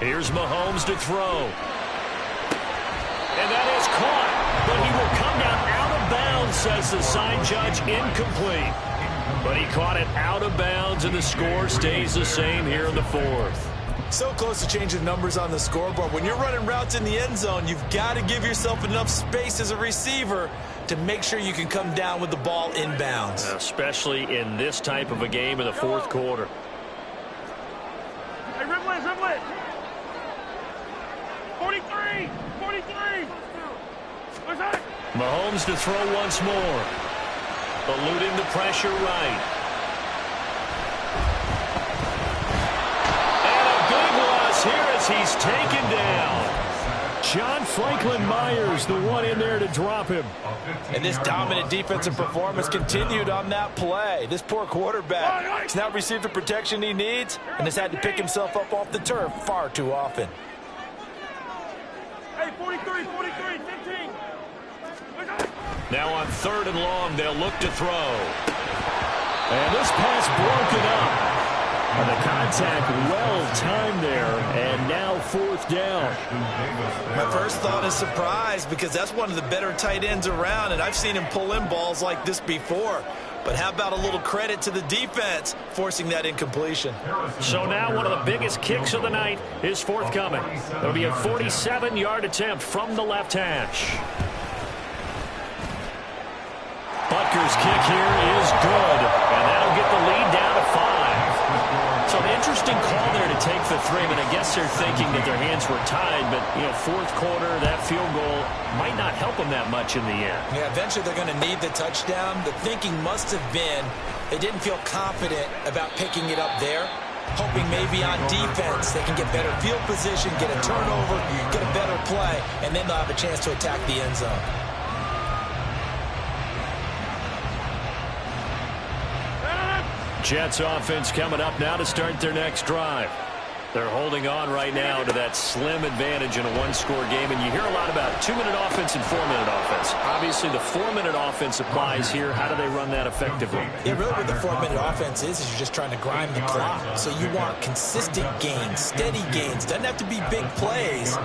[SPEAKER 1] Here's Mahomes to throw. And that is caught. But he will come down out of bounds, says the sign judge. Incomplete. But he caught it out of bounds, and the score stays the same here in the 4th.
[SPEAKER 4] So close to changing numbers on the scoreboard. When you're running routes in the end zone, you've got to give yourself enough space as a receiver to make sure you can come down with the ball inbounds.
[SPEAKER 1] Especially in this type of a game in the 4th quarter.
[SPEAKER 3] Hey, Riplet. 43. What's that?
[SPEAKER 1] Mahomes to throw once more. Eluding the pressure right. And a big loss here as he's taken down.
[SPEAKER 7] John Franklin Myers, the one in there to drop him.
[SPEAKER 5] And this dominant defensive performance continued on that play. This poor quarterback has not received the protection he needs and has had to pick himself up off the turf far too often.
[SPEAKER 3] Hey, 43, 15.
[SPEAKER 1] Now on 3rd and long, they'll look to throw.
[SPEAKER 7] And this pass broken up. And the contact well-timed there, and now 4th down.
[SPEAKER 4] My first thought is surprise, because that's one of the better tight ends around, and I've seen him pull in balls like this before. But how about a little credit to the defense forcing that incompletion?
[SPEAKER 1] So now one of the biggest kicks of the night is forthcoming. It'll be a 47-yard attempt from the left hash. Butker's kick here is good, and that'll get the lead down to 5. So an interesting call there to take the 3. I mean, I guess they're thinking that their hands were tied, but, 4th quarter, that field goal might not help them that much in the end.
[SPEAKER 4] Yeah, eventually they're going to need the touchdown. The thinking must have been they didn't feel confident about picking it up there, hoping maybe on defense they can get better field position, get a turnover, get a better play, and then they'll have a chance to attack the end zone.
[SPEAKER 1] Jets offense coming up now to start their next drive. They're holding on right now to that slim advantage in a one-score game, and you hear a lot about 2-minute offense and 4-minute offense. Obviously, the 4-minute offense applies here. How do they run that effectively?
[SPEAKER 4] Yeah, really what the 4-minute offense is you're just trying to grind the clock. So you want consistent gains, steady gains. Doesn't have to be big plays,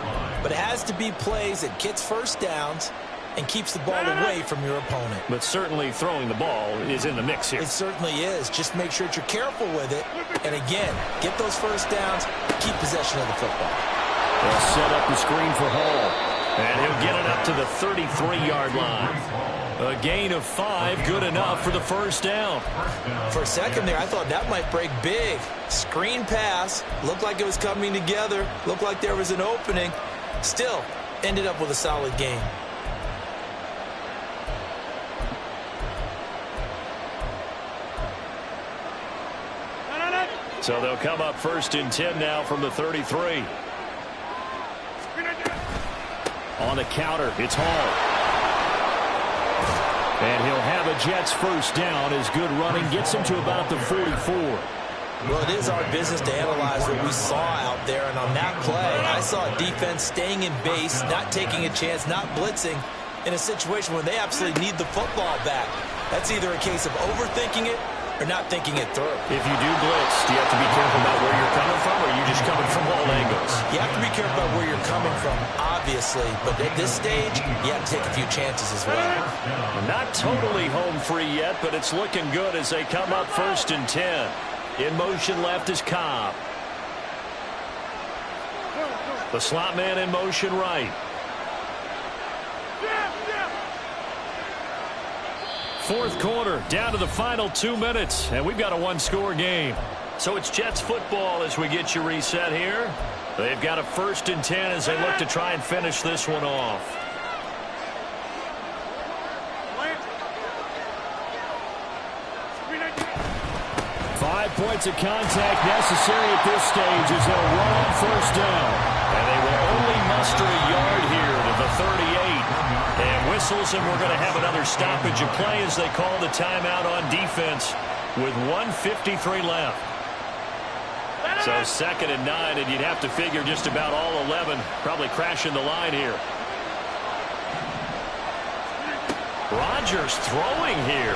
[SPEAKER 4] but it has to be plays that gets first downs and keeps the ball away from your opponent.
[SPEAKER 1] But certainly throwing the ball is in the mix here.
[SPEAKER 4] It certainly is. Just make sure that you're careful with it. And again, get those first downs, keep possession of the football.
[SPEAKER 1] They'll set up the screen for Hall. And he'll get it up to the 33-yard line. A gain of 5, good enough for the first down.
[SPEAKER 4] For a second there, I thought that might break big. Screen pass, looked like it was coming together, looked like there was an opening. Still, ended up with a solid gain.
[SPEAKER 1] So they'll come up 1st and 10 now from the 33. On the counter, it's Hall. And he'll have a Jets first down as good running gets him to about the 44.
[SPEAKER 4] Well, it is our business to analyze what we saw out there. And on that play, I saw defense staying in base, not taking a chance, not blitzing, in a situation where they absolutely need the football back. That's either a case of overthinking it or not thinking it through.
[SPEAKER 1] If you do blitz, do you have to be careful about where you're coming from, or are you just coming from all angles?
[SPEAKER 4] You have to be careful about where you're coming from, obviously, but at this stage, you have to take a few chances as well.
[SPEAKER 1] Not totally home free yet, but it's looking good as they come up 1st and 10. In motion left is Cobb. The slot man in motion right. Fourth quarter, down to the final 2 minutes, and we've got a one-score game. So it's Jets football as we get you reset here. They've got a 1st and 10 as they look to try and finish this one off. 5 points of contact necessary at this stage as they'll run on 1st down. And they will only muster a yard here to the 38. And whistles, and we're going to have another stoppage of play as they call the timeout on defense with 1:53 left. So 2nd and 9, and you'd have to figure just about all 11 probably crashing the line here. Rodgers throwing here.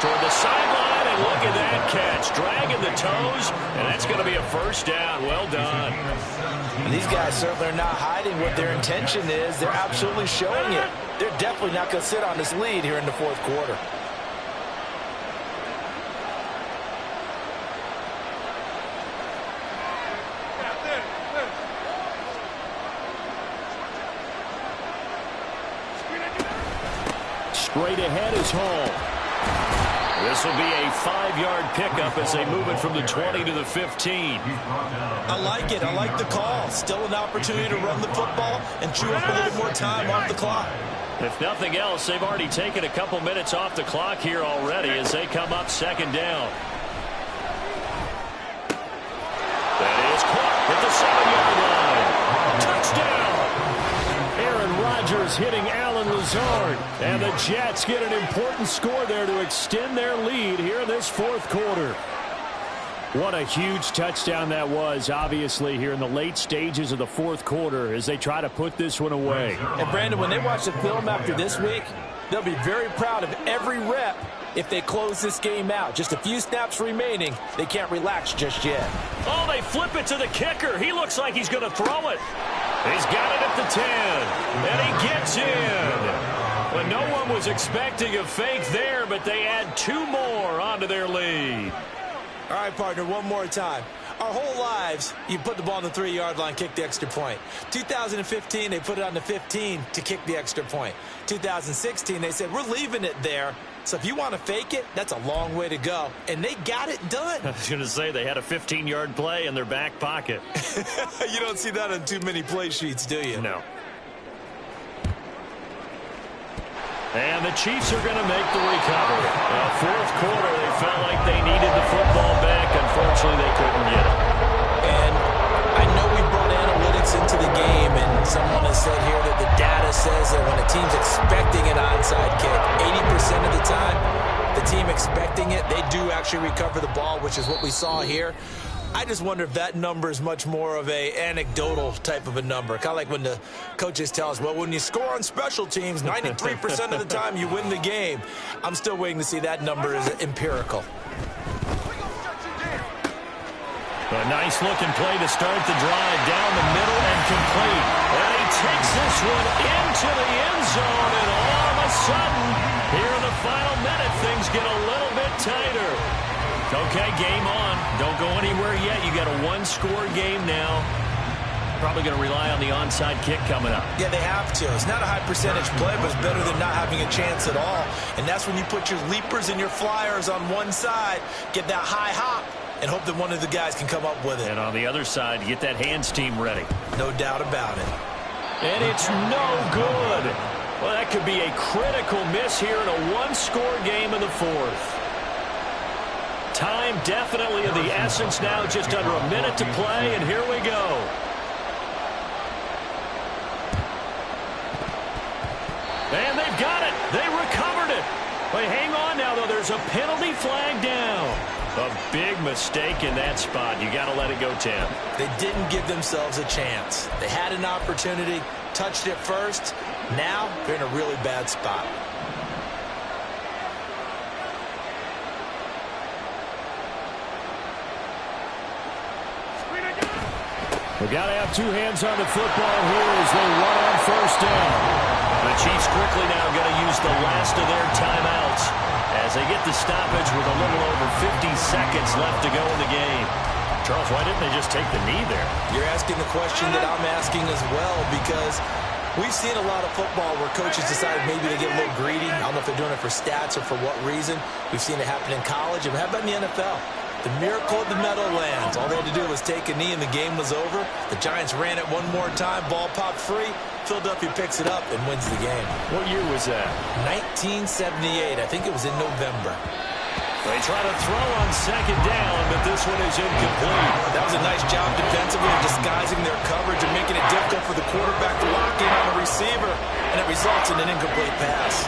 [SPEAKER 1] Toward the sideline, and look at that catch. Dragging the toes, and that's going to be a 1st down. Well done.
[SPEAKER 5] And these guys certainly are not hiding what their intention is. They're absolutely showing it. They're definitely not going to sit on this lead here in the 4th quarter.
[SPEAKER 1] Straight ahead is Hall. This will be a 5-yard pickup as they move it from the 20 to the 15.
[SPEAKER 4] I like it. I like the call. Still an opportunity to run the football and chew up a little more time off the clock.
[SPEAKER 1] If nothing else, they've already taken a couple minutes off the clock here already as they come up 2nd down. That is caught at the 7-yard line. Touchdown! Aaron Rodgers hitting Allen Lazard. And the Jets get an important score there to extend their lead here in this 4th quarter. What a huge touchdown that was, obviously, here in the late stages of the 4th quarter as they try to put this one away.
[SPEAKER 5] And, Brandon, when they watch the film after this week, they'll be very proud of every rep if they close this game out. Just a few snaps remaining. They can't relax just yet.
[SPEAKER 1] Oh, they flip it to the kicker. He looks like he's going to throw it. He's got it at the 10, and he gets in. Well, no one was expecting a fake there, but they add 2 more onto their lead.
[SPEAKER 4] All right, partner, one more time. Our whole lives, you put the ball on the 3-yard line, kick the extra point. 2015, they put it on the 15 to kick the extra point. 2016, they said, we're leaving it there. So if you want to fake it, that's a long way to go. And they got it done.
[SPEAKER 1] I was going to say they had a 15-yard play in their back pocket.
[SPEAKER 4] You don't see that on too many play sheets, do you?
[SPEAKER 1] No. And the Chiefs are going to make the recovery. 4th quarter, they felt like they needed the football back. Unfortunately, they couldn't get it.
[SPEAKER 4] And I know we brought analytics into the game, and someone has said here that the data says that when a team's expecting an onside kick, 80% of the time, the team expecting it, they do actually recover the ball, which is what we saw here. I just wonder if that number is much more of a anecdotal type of a number. Kind of like when the coaches tell us, well, when you score on special teams, 93% of the time you win the game. I'm still waiting to see that number is empirical.
[SPEAKER 1] A nice-looking play to start the drive down the middle and complete. And he takes this one into the end zone, and all of a sudden, here in the final minute, things get a little bit tighter. Okay, game on. Don't go anywhere yet. You got a 1-score game now. Probably going to rely on the onside kick coming up.
[SPEAKER 4] Yeah, they have to. It's not a high percentage play, but it's better than not having a chance at all. And that's when you put your leapers and your flyers on one side, get that high hop, and hope that one of the guys can come up with it.
[SPEAKER 1] And on the other side, you get that hands team ready.
[SPEAKER 4] No doubt about it.
[SPEAKER 1] And it's no good. Well, that could be a critical miss here in a 1-score game in the 4th. Time definitely of the essence now, just under a minute to play, and here we go. And they've got it. They recovered it. But hang on now, though. There's a penalty flag down. A big mistake in that spot. You got to let it go, Tim.
[SPEAKER 4] They didn't give themselves a chance. They had an opportunity, touched it first. Now they're in a really bad spot.
[SPEAKER 7] We got to have two hands on the football here as they run on first down.
[SPEAKER 1] The Chiefs quickly now going to use the last of their timeouts as they get the stoppage with a little over 50 seconds left to go in the game.
[SPEAKER 7] Charles, why didn't they just take the knee there?
[SPEAKER 4] You're asking the question that I'm asking as well, because we've seen a lot of football where coaches decided maybe to get a little greedy. I don't know if they're doing it for stats or for what reason. We've seen it happen in college. And how about in the NFL? The miracle of the Meadowlands. All they had to do was take a knee and the game was over. The Giants ran it one more time. Ball popped free. Philadelphia picks it up and wins the game.
[SPEAKER 7] What year was that?
[SPEAKER 4] 1978. I think it was in November.
[SPEAKER 1] They try to throw on second down, but this one is incomplete.
[SPEAKER 4] That was a nice job defensively of disguising their coverage and making it difficult for the quarterback to lock in on the receiver, and it results in an incomplete pass.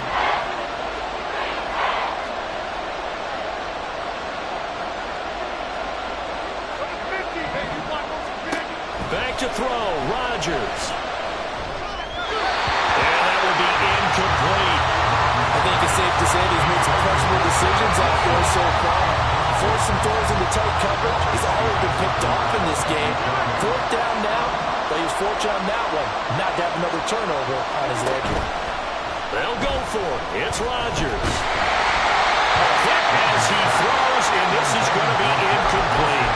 [SPEAKER 1] Back to throw, Rodgers. And that will be incomplete.
[SPEAKER 5] I think it's safe to say he's made some questionable decisions out there so far. Forcing throws into tight coverage. He's already been picked off in this game. Fourth down now, but he was fortunate on that one. Not to have another turnover on his ledger.
[SPEAKER 1] They'll go for it. It's Rodgers. As he throws, and this is going to be incomplete.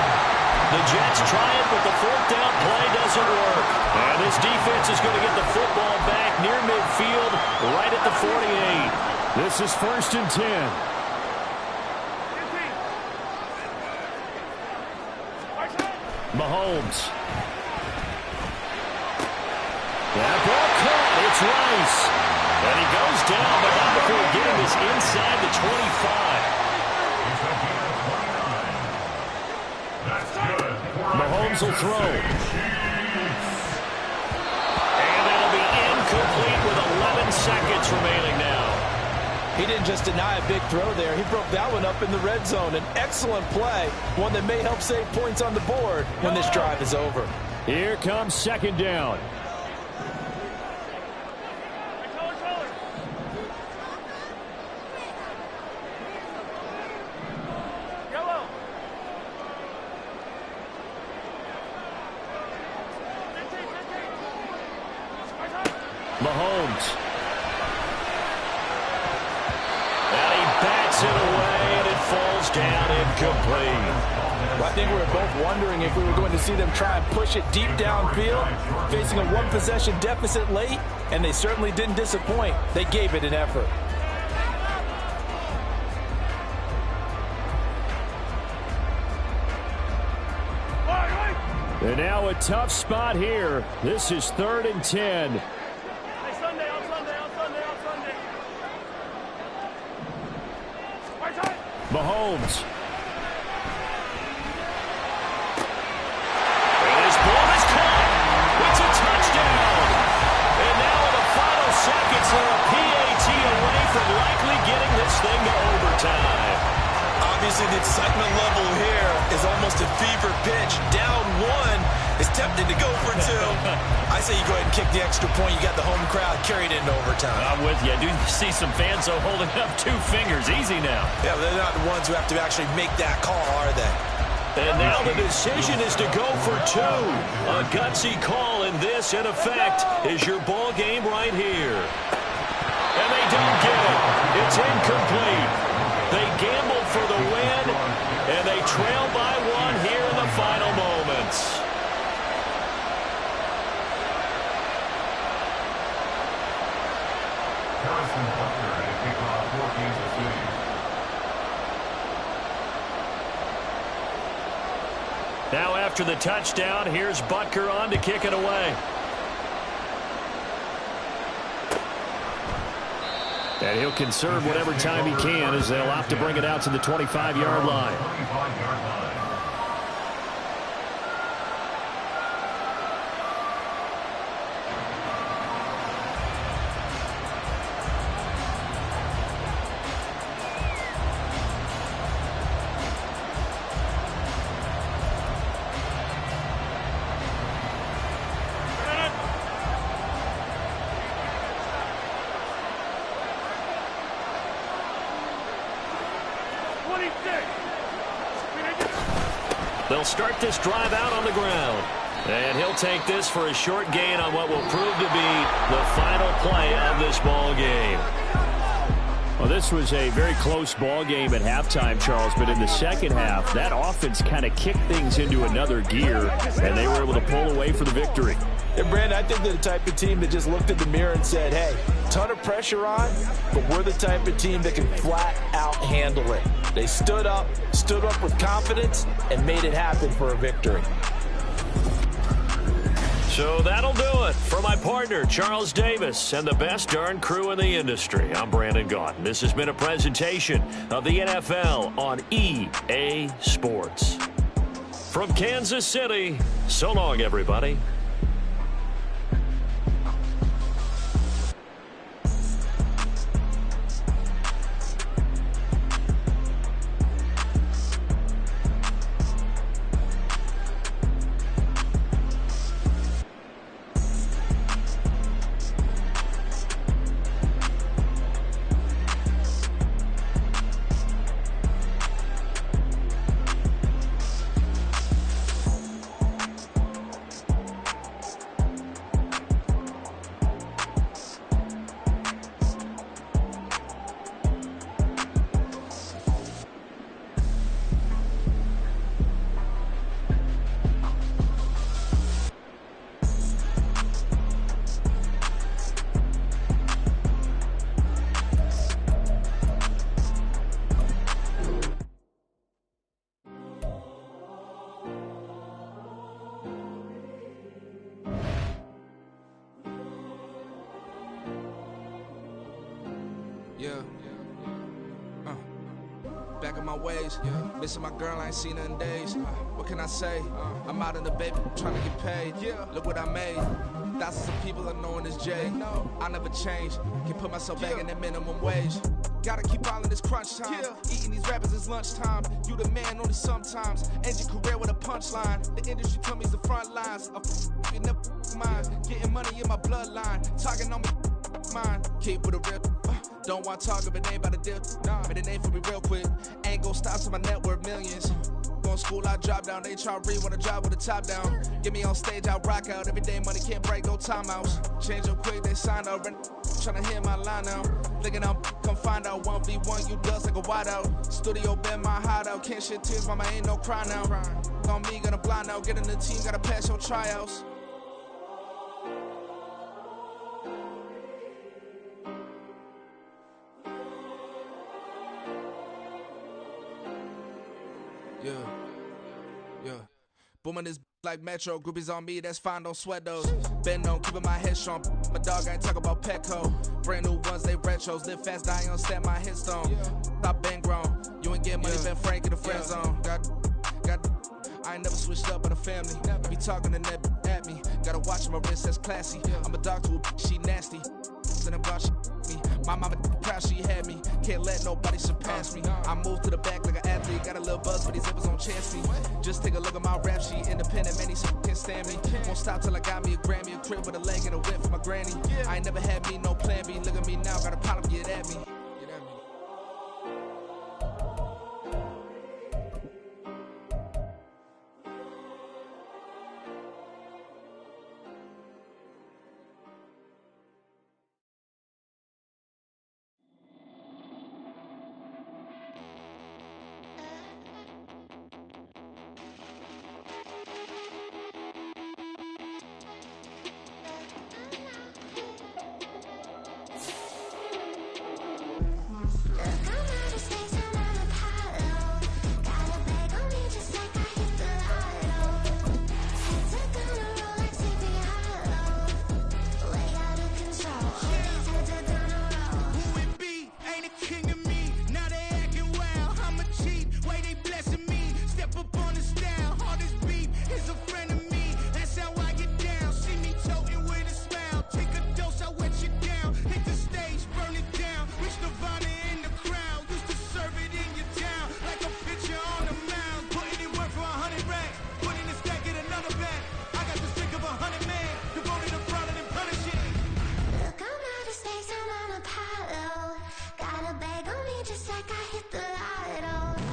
[SPEAKER 1] The Jets try it, but the fourth down play doesn't work. And this defense is going to get the football back near midfield, right at the 48.
[SPEAKER 7] This is 1st and 10. Mahomes.
[SPEAKER 1] That ball caught. It's Rice. And he goes down, but not before getting this inside the 25.
[SPEAKER 7] Mahomes will throw.
[SPEAKER 1] And that'll be incomplete with 11 seconds remaining now.
[SPEAKER 5] He didn't just deny a big throw there. He broke that one up in the red zone. An excellent play, one that may help save points on the board when this drive is over.
[SPEAKER 7] Here comes second down. Mahomes.
[SPEAKER 1] And he bats it away, and it falls down incomplete.
[SPEAKER 5] Well, I think we were both wondering if we were going to see them try and push it deep downfield, facing a one-possession deficit late, and they certainly didn't disappoint. They gave it an effort.
[SPEAKER 7] And now a tough spot here. This is 3rd and 10. Mahomes.
[SPEAKER 1] And his ball is caught. It's a touchdown. And now in the final seconds, they're a PAT away from likely getting this thing to overtime.
[SPEAKER 4] Obviously, the excitement level here is almost a fever pitch. Down one is tempted to go for two. I say you go ahead and kick the extra point. You got the home crowd carried into overtime.
[SPEAKER 1] I'm with you. I do see some fans, though, holding up 2 fingers. Easy now.
[SPEAKER 4] Yeah, but they're not the ones who have to actually make that call, are they?
[SPEAKER 1] And now the decision is to go for 2. A gutsy call, and this, in effect, is your ball game right here. And they don't get it. It's incomplete. They gambled for the win, and they trail by 1 here in the final moments.
[SPEAKER 2] Harrison Butker to kick off for Kansas City.
[SPEAKER 1] Now after the touchdown, here's Butker on to kick it away.
[SPEAKER 7] And he'll conserve whatever time he can as they'll opt to bring it out to the 25-yard line.
[SPEAKER 2] 25-yard line.
[SPEAKER 3] 26.
[SPEAKER 1] They'll start this drive out on the ground. And he'll take this for a short gain on what will prove to be the final play of this ball game.
[SPEAKER 7] Well, this was a very close ball game at halftime, Charles, but in the second half, that offense kind of kicked things into another gear, and they were able to pull away for the victory.
[SPEAKER 5] And, Brandon, I think they're the type of team that just looked in the mirror and said, hey, ton of pressure on, but we're the type of team that can flat out handle it. They stood up with confidence, and made it happen for a victory.
[SPEAKER 1] So that'll do it for my partner, Charles Davis, and the best darn crew in the industry. I'm Brandon Gaudin. This has been a presentation of the NFL on EA Sports. From Kansas City, so long, everybody.
[SPEAKER 8] Yeah. Back in my ways. Missing my girl, I ain't seen her in days. What can I say? I'm out in the baby, trying to get paid. Look what I made. Thousands of people are knowing this Jay. I never change. Can put myself back in that minimum wage. Gotta keep all in this crunch time. Eating these rappers is lunchtime. You the man only sometimes. End your career with a punchline. The industry told me it's the front lines. You never mine. Getting money in my bloodline. Talking on me. Mine. Keep with a rip. Don't want to talk if it ain't about a dip. Made a name for me real quick. Ain't gon' stop till my net worth millions. Going school, I drop down. They try to read when I drop with the top down. Get me on stage, I rock out. Every day money can't break, no timeouts. Change up quick, they sign up. Tryna hear my line now. Thinking I'm come find out 1v1, you dust like a wideout. Studio been my hideout. Can't shed tears, mama ain't no cry now. On me, gonna blind out. Get in the team, gotta pass your tryouts. Yeah. Booming this like Metro. Groupies on me, that's fine, don't sweat those. Been on, keeping my head strong. My dog ain't talk about Petco. Brand new ones, they retros. Live fast, die on set my headstone. Stop been grown. You ain't getting money, been Frank in the friend zone. I ain't never switched up on the family. Be talking to that at me. Gotta watch my wrist, that's classy. I'm a dog to a she nasty. And about she me. My mama proud she had me. Can't let nobody surpass me. I moved to the back like an athlete. Got a little buzz, but these zippers don't chance me. Just take a look at my rap sheet. Independent, man, these can't stand me. Won't stop till I got me a Grammy. A crib with a leg and a whip for my granny. I ain't never had me no plan B. Look at me now, got a problem, get at me.
[SPEAKER 9] Got a bag on me just like I hit the lotto.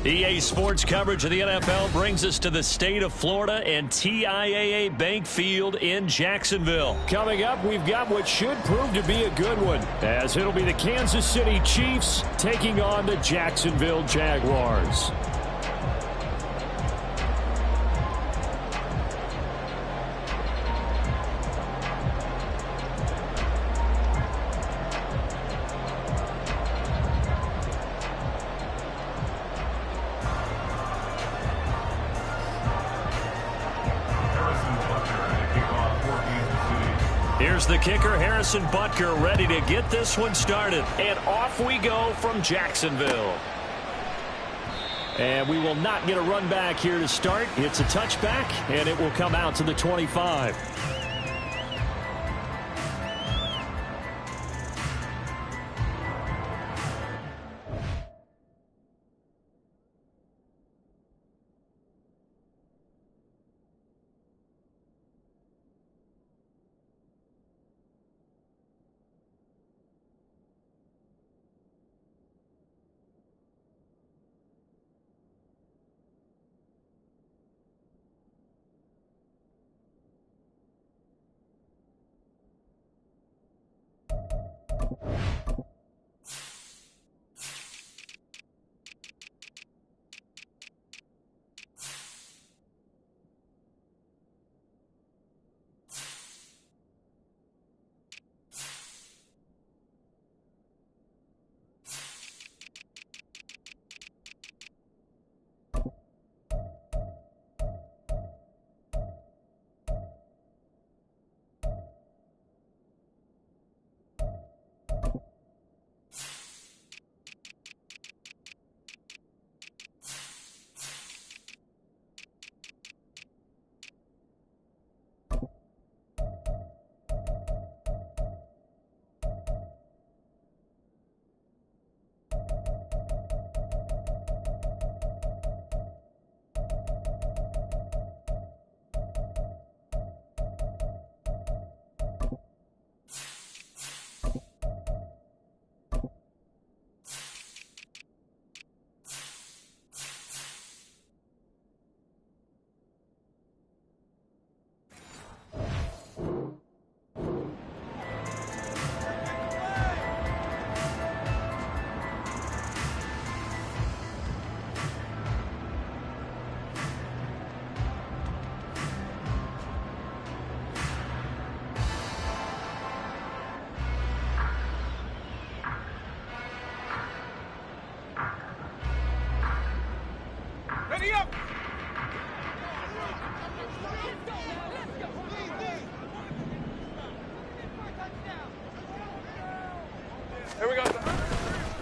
[SPEAKER 1] EA Sports coverage of the NFL brings us to the state of Florida and TIAA Bank Field in Jacksonville.
[SPEAKER 7] Coming up, we've got what should prove to be a good one, as it'll be the Kansas City Chiefs taking on the Jacksonville Jaguars.
[SPEAKER 1] Here's the kicker, Harrison Butker, ready to get this one started. And off we go from Jacksonville.
[SPEAKER 7] And we will not get a run back here to start. It's a touchback, and it will come out to the 25.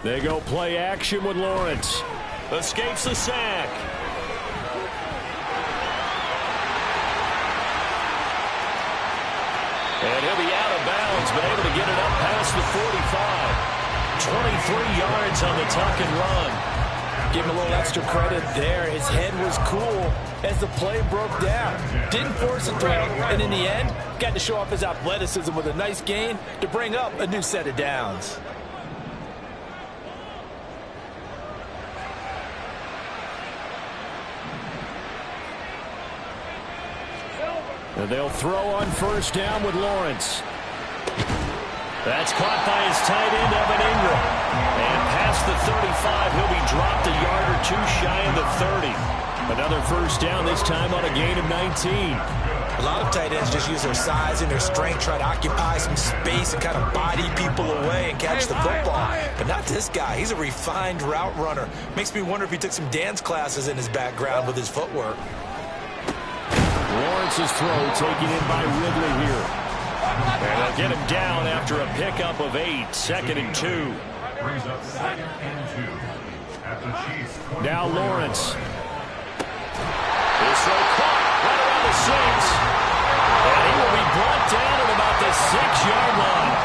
[SPEAKER 7] They go play action with Lawrence.
[SPEAKER 1] Escapes the sack. And he'll be out of bounds, but able to get it up past the 45. 23 yards on the tuck and run.
[SPEAKER 5] Give him a little extra credit there. His head was cool as the play broke down. Didn't force a throw, and in the end, got to show off his athleticism with a nice gain to bring up a new set of downs.
[SPEAKER 7] And they'll throw on first down with Lawrence.
[SPEAKER 1] That's caught by his tight end, Evan Ingram. And past the 35, he'll be dropped a yard or two shy of the 30. Another first down, this time on a gain of 19.
[SPEAKER 4] A lot of tight ends just use their size and their strength, try to occupy some space and kind of body people away and catch the football. But not this guy. He's a refined route runner. Makes me wonder if he took some dance classes in his background with his footwork.
[SPEAKER 7] Lawrence's throw taken in by Ridley here.
[SPEAKER 1] And they'll get him down after a pickup of 8. 2nd and 2.
[SPEAKER 2] Brings up 2nd and 2 at the Chiefs.
[SPEAKER 7] Now Lawrence.
[SPEAKER 1] This throw caught right around the 6. And he will be brought down at about the 6-yard line.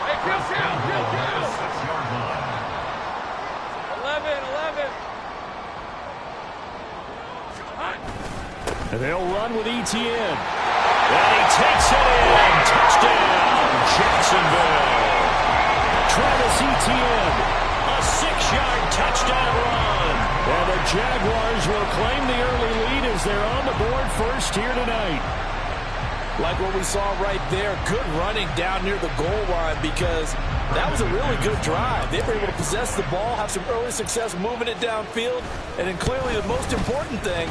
[SPEAKER 3] Hey, kill.
[SPEAKER 2] 6-yard line.
[SPEAKER 3] 11.
[SPEAKER 7] And they'll run with ETN.
[SPEAKER 1] And he takes it in. Touchdown, Jacksonville.
[SPEAKER 7] Jaguars will claim the early lead as they're on the board first here tonight.
[SPEAKER 5] Like what we saw right there, good running down near the goal line because that was a really good drive. They were able to possess the ball, have some early success moving it downfield, and then clearly the most important thing,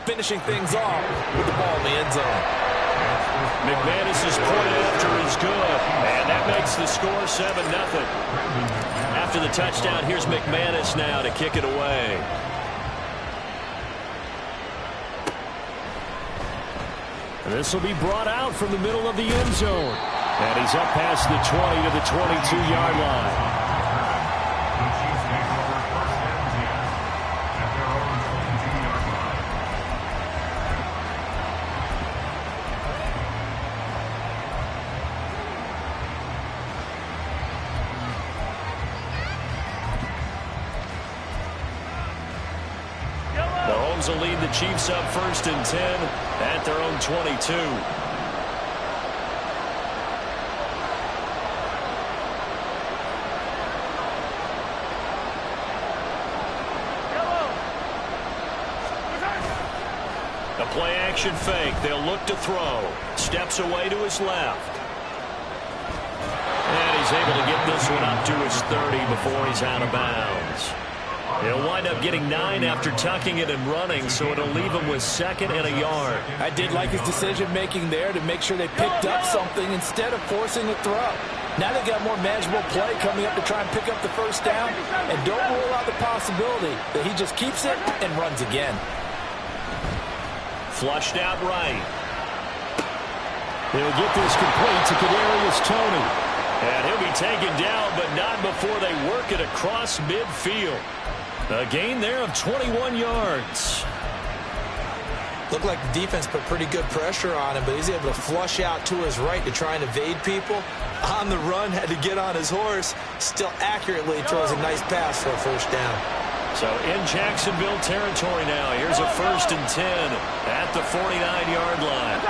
[SPEAKER 5] finishing things off with the ball in the end zone.
[SPEAKER 1] McManus's point after is good, and that makes the score 7-0. After the touchdown, here's McManus now to kick it away.
[SPEAKER 7] This will be brought out from the middle of the end zone. And he's up past the 20 to the 22-yard line.
[SPEAKER 2] The Chiefs take over first and 10 at their own 22-yard line.
[SPEAKER 1] Mahomes will lead the Chiefs up first and 10 at their own 22. A play-action fake. They'll look to throw. Steps away to his left. And he's able to get this one up to his 30 before he's out of bounds. He'll wind up getting 9 after tucking it and running, so it'll leave him with 2nd and a yard.
[SPEAKER 5] I did like his decision-making there to make sure they picked up something instead of forcing a throw. Now they've got more manageable play coming up to try and pick up the first down, and don't rule out the possibility that he just keeps it and runs again.
[SPEAKER 1] Flushed out right.
[SPEAKER 7] He'll get this complete to Kadarius Toney.
[SPEAKER 1] And he'll be taken down, but not before they work it across midfield. A gain there of 21 yards.
[SPEAKER 4] Looked like the defense put pretty good pressure on him, but he's able to flush out to his right to try and evade people. On the run, had to get on his horse. Still accurately throws a nice pass for a first down.
[SPEAKER 1] So in Jacksonville territory now. Here's a first and 10 at the 49-yard line.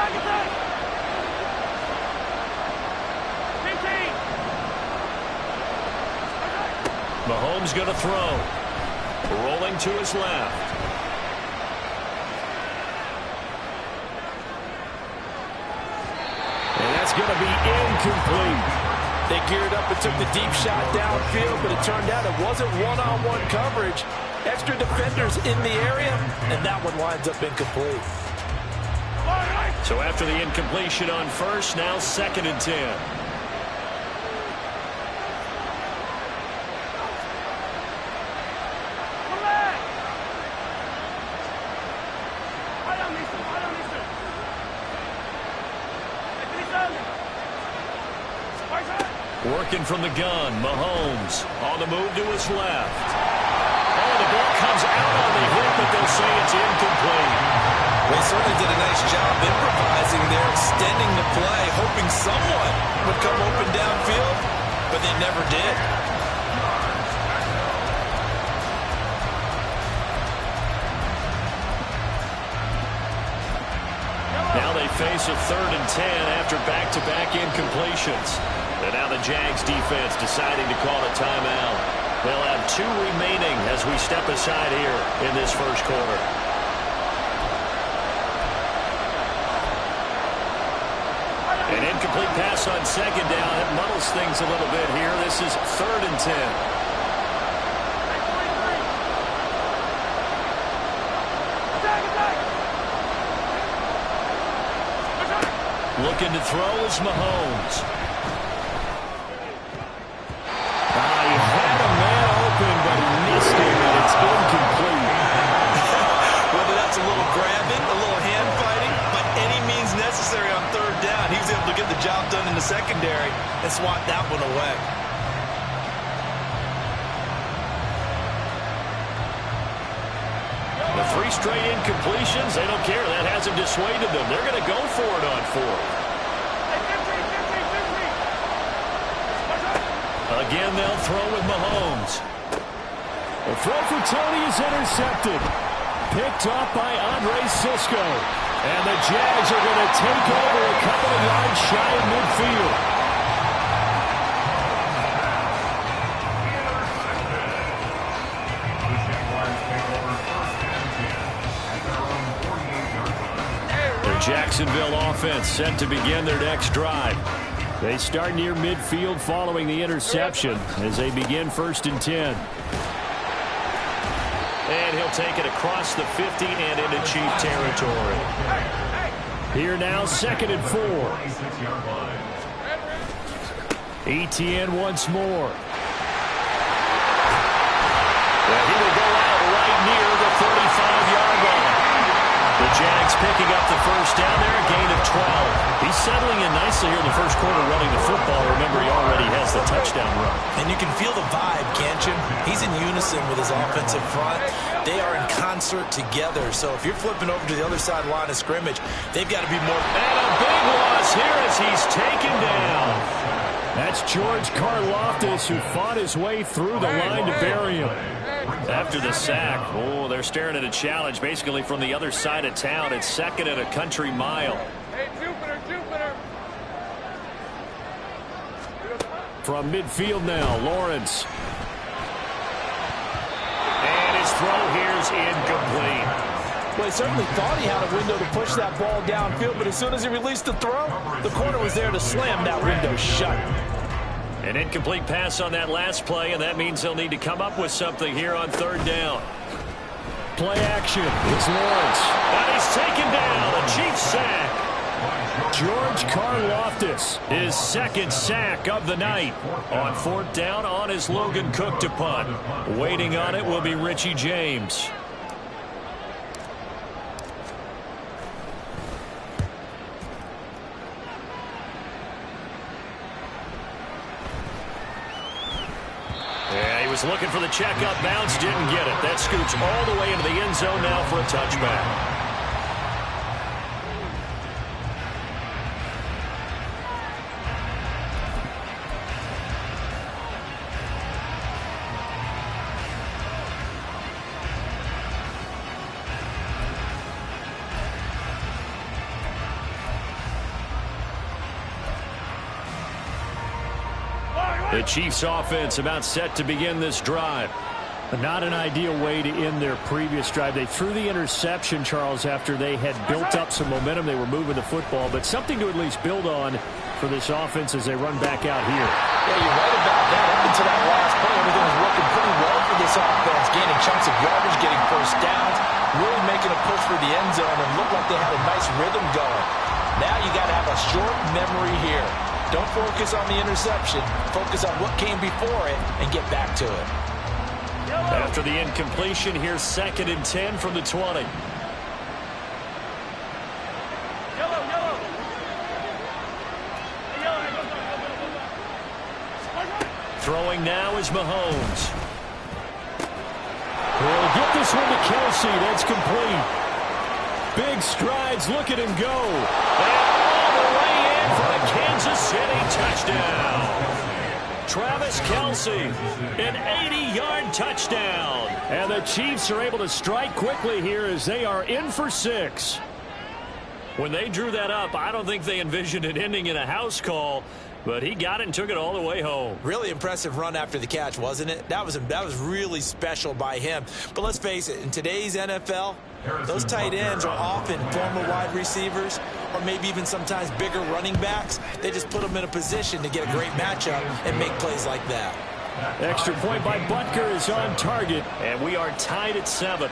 [SPEAKER 1] Mahomes going to throw. Rolling to his left.
[SPEAKER 7] And that's going to be incomplete.
[SPEAKER 5] They geared up and took the deep shot downfield, but it turned out it wasn't one-on-one coverage. Extra defenders in the area, and that one winds up incomplete.
[SPEAKER 1] So after the incompletion on first, now 2nd and 10. Working from the gun, Mahomes on the move to his left. Oh, the ball comes out on the hit, but they'll say it's incomplete.
[SPEAKER 4] They certainly did a nice job improvising there, extending the play, hoping someone would come open downfield, but they never did.
[SPEAKER 1] Now they face a 3rd and 10 after back-to-back incompletions. And now the Jags defense deciding to call a timeout. They'll have 2 remaining as we step aside here in this first quarter. An incomplete pass on 2nd down. It muddles things a little bit here. This is 3rd and 10. Looking to throw is Mahomes.
[SPEAKER 7] He had a man open, but he missed him, and it's incomplete.
[SPEAKER 4] Whether that's a little grabbing, a little hand fighting, by any means necessary on 3rd down, he was able to get the job done in the secondary and swat that one away.
[SPEAKER 1] The 3 straight incompletions, they don't care. That hasn't dissuaded them. They're going to go for it on 4th. Again, they'll throw with Mahomes.
[SPEAKER 7] The throw for Toney is intercepted. Picked up by Andre Cisco. And the Jags are going to take over a couple of yards shy of midfield.
[SPEAKER 2] The Jaguars take over first
[SPEAKER 1] Jacksonville offense set to begin their next drive. They start near midfield following the interception as they begin 1st and 10.
[SPEAKER 7] And he'll take it across the 50 and into Chief territory.
[SPEAKER 1] Here now, 2nd and 4. Etienne once more.
[SPEAKER 7] Well, he will go out right near the 35-yard line. The Jags picking up the first down there, a gain of 12.
[SPEAKER 1] He's settling in nicely here in the first quarter running the football. Remember, he already has the touchdown run.
[SPEAKER 4] And you can feel the vibe, can't you? He's in unison with his offensive front. They are in concert together. So if you're flipping over to the other side line of scrimmage, they've got to be more.
[SPEAKER 1] And a big loss here as he's taken down. That's George Karlaftis, who fought his way through the line to bury him.
[SPEAKER 7] After the sack, oh, they're staring at a challenge basically from the other side of town. It's 2nd and a country mile.
[SPEAKER 3] Hey, Jupiter.
[SPEAKER 1] From midfield now, Lawrence.
[SPEAKER 7] And his throw here's incomplete.
[SPEAKER 5] Well, he certainly thought he had a window to push that ball downfield, but as soon as he released the throw, the corner was there to slam that window shut.
[SPEAKER 7] An incomplete pass on that last play, and that means they'll need to come up with something here on 3rd down.
[SPEAKER 1] Play action. It's Lawrence.
[SPEAKER 7] And he's taken down. A Chiefs sack.
[SPEAKER 1] George Karlaftis, his 2nd sack of the night.
[SPEAKER 7] On 4th down, on is Logan Cook to punt. Waiting on it will be Richie James. Yeah, he was looking for the checkup bounce, didn't get it. That scoots all the way into the end zone now for a touchback. The Chiefs offense about set to begin this drive.
[SPEAKER 1] Not an ideal way to end their previous drive. They threw the interception, Charles, after they had built up some momentum. They were moving the football, but something to at least build on for this offense as they run back out here.
[SPEAKER 5] Yeah, you're right about that. Up until that last play, everything was working pretty well for this offense. Gaining chunks of yardage, getting first downs, really making a push for the end zone, and looked like they had a nice rhythm going. Now you got to have a short memory here. Don't focus on the interception. Focus on what came before it and get back to it.
[SPEAKER 7] After the incompletion, here's 2nd and 10 from the 20. Throwing now is Mahomes.
[SPEAKER 1] He'll get this one to Kelsey. That's complete. Big strides. Look at him go.
[SPEAKER 7] And all the way in for a Kansas City touchdown. Travis Kelce, an 80-yard touchdown.
[SPEAKER 1] And the Chiefs are able to strike quickly here as they are in for 6.
[SPEAKER 7] When they drew that up, I don't think they envisioned it ending in a house call, but he got it and took it all the way home.
[SPEAKER 4] Really impressive run after the catch, wasn't it? That was really special by him. But let's face it, in today's NFL, those tight ends are often former wide receivers or maybe even sometimes bigger running backs. They just put them in a position to get a great matchup and make plays like that.
[SPEAKER 1] Extra point by Butker is on target.
[SPEAKER 7] And we are tied at 7.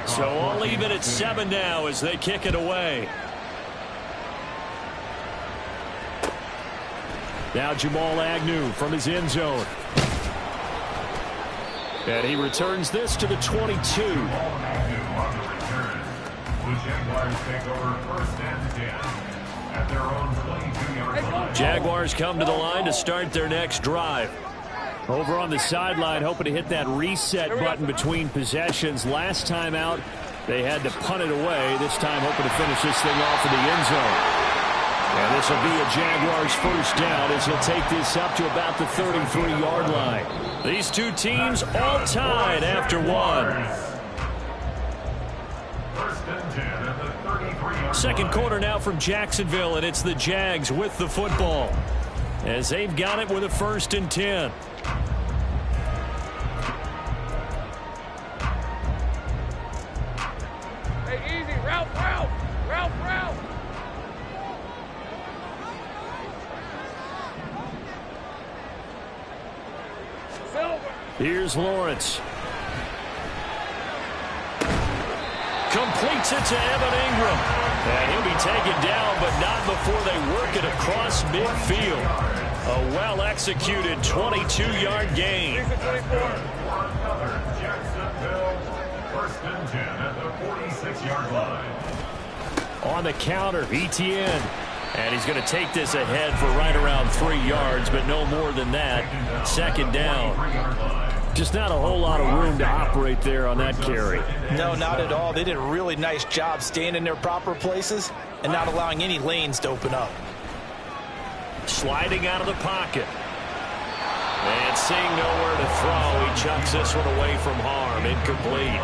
[SPEAKER 7] So all even at 7 now as they kick it away.
[SPEAKER 1] Now Jamal Agnew from his end zone. And he returns this to the 22.
[SPEAKER 2] The Jaguars take over 1st and 10 at their own 22-yard line.
[SPEAKER 7] Jaguars come to the line to start their next drive.
[SPEAKER 1] Over on the sideline, hoping to hit that reset button between possessions. Last time out, they had to punt it away. This time, hoping to finish this thing off in the end zone. And this will be a Jaguars first down as he'll take this up to about the 33-yard line.
[SPEAKER 7] These two teams all tied after 1.
[SPEAKER 2] 1st and 10 at the 33-yard
[SPEAKER 7] Second
[SPEAKER 2] line.
[SPEAKER 7] quarter now from Jacksonville, and it's the Jags with the football as they've got it with a 1st and 10.
[SPEAKER 3] Hey, easy. Route.
[SPEAKER 7] Here's Lawrence. Completes it to Evan Ingram. And he'll be taken down, but not before they work it across midfield. A well-executed 22-yard gain.
[SPEAKER 2] Another Jacksonville 1st and 10 at the 46-yard line.
[SPEAKER 7] On the counter, Etienne. And he's going to take this ahead for right around 3 yards, but no more than that. 2nd down. Just not a whole lot of room to operate there on that carry.
[SPEAKER 5] No, not at all. They did a really nice job staying in their proper places and not allowing any lanes to open up.
[SPEAKER 7] Sliding out of the pocket. And seeing nowhere to throw, he chucks this one away from harm. Incomplete.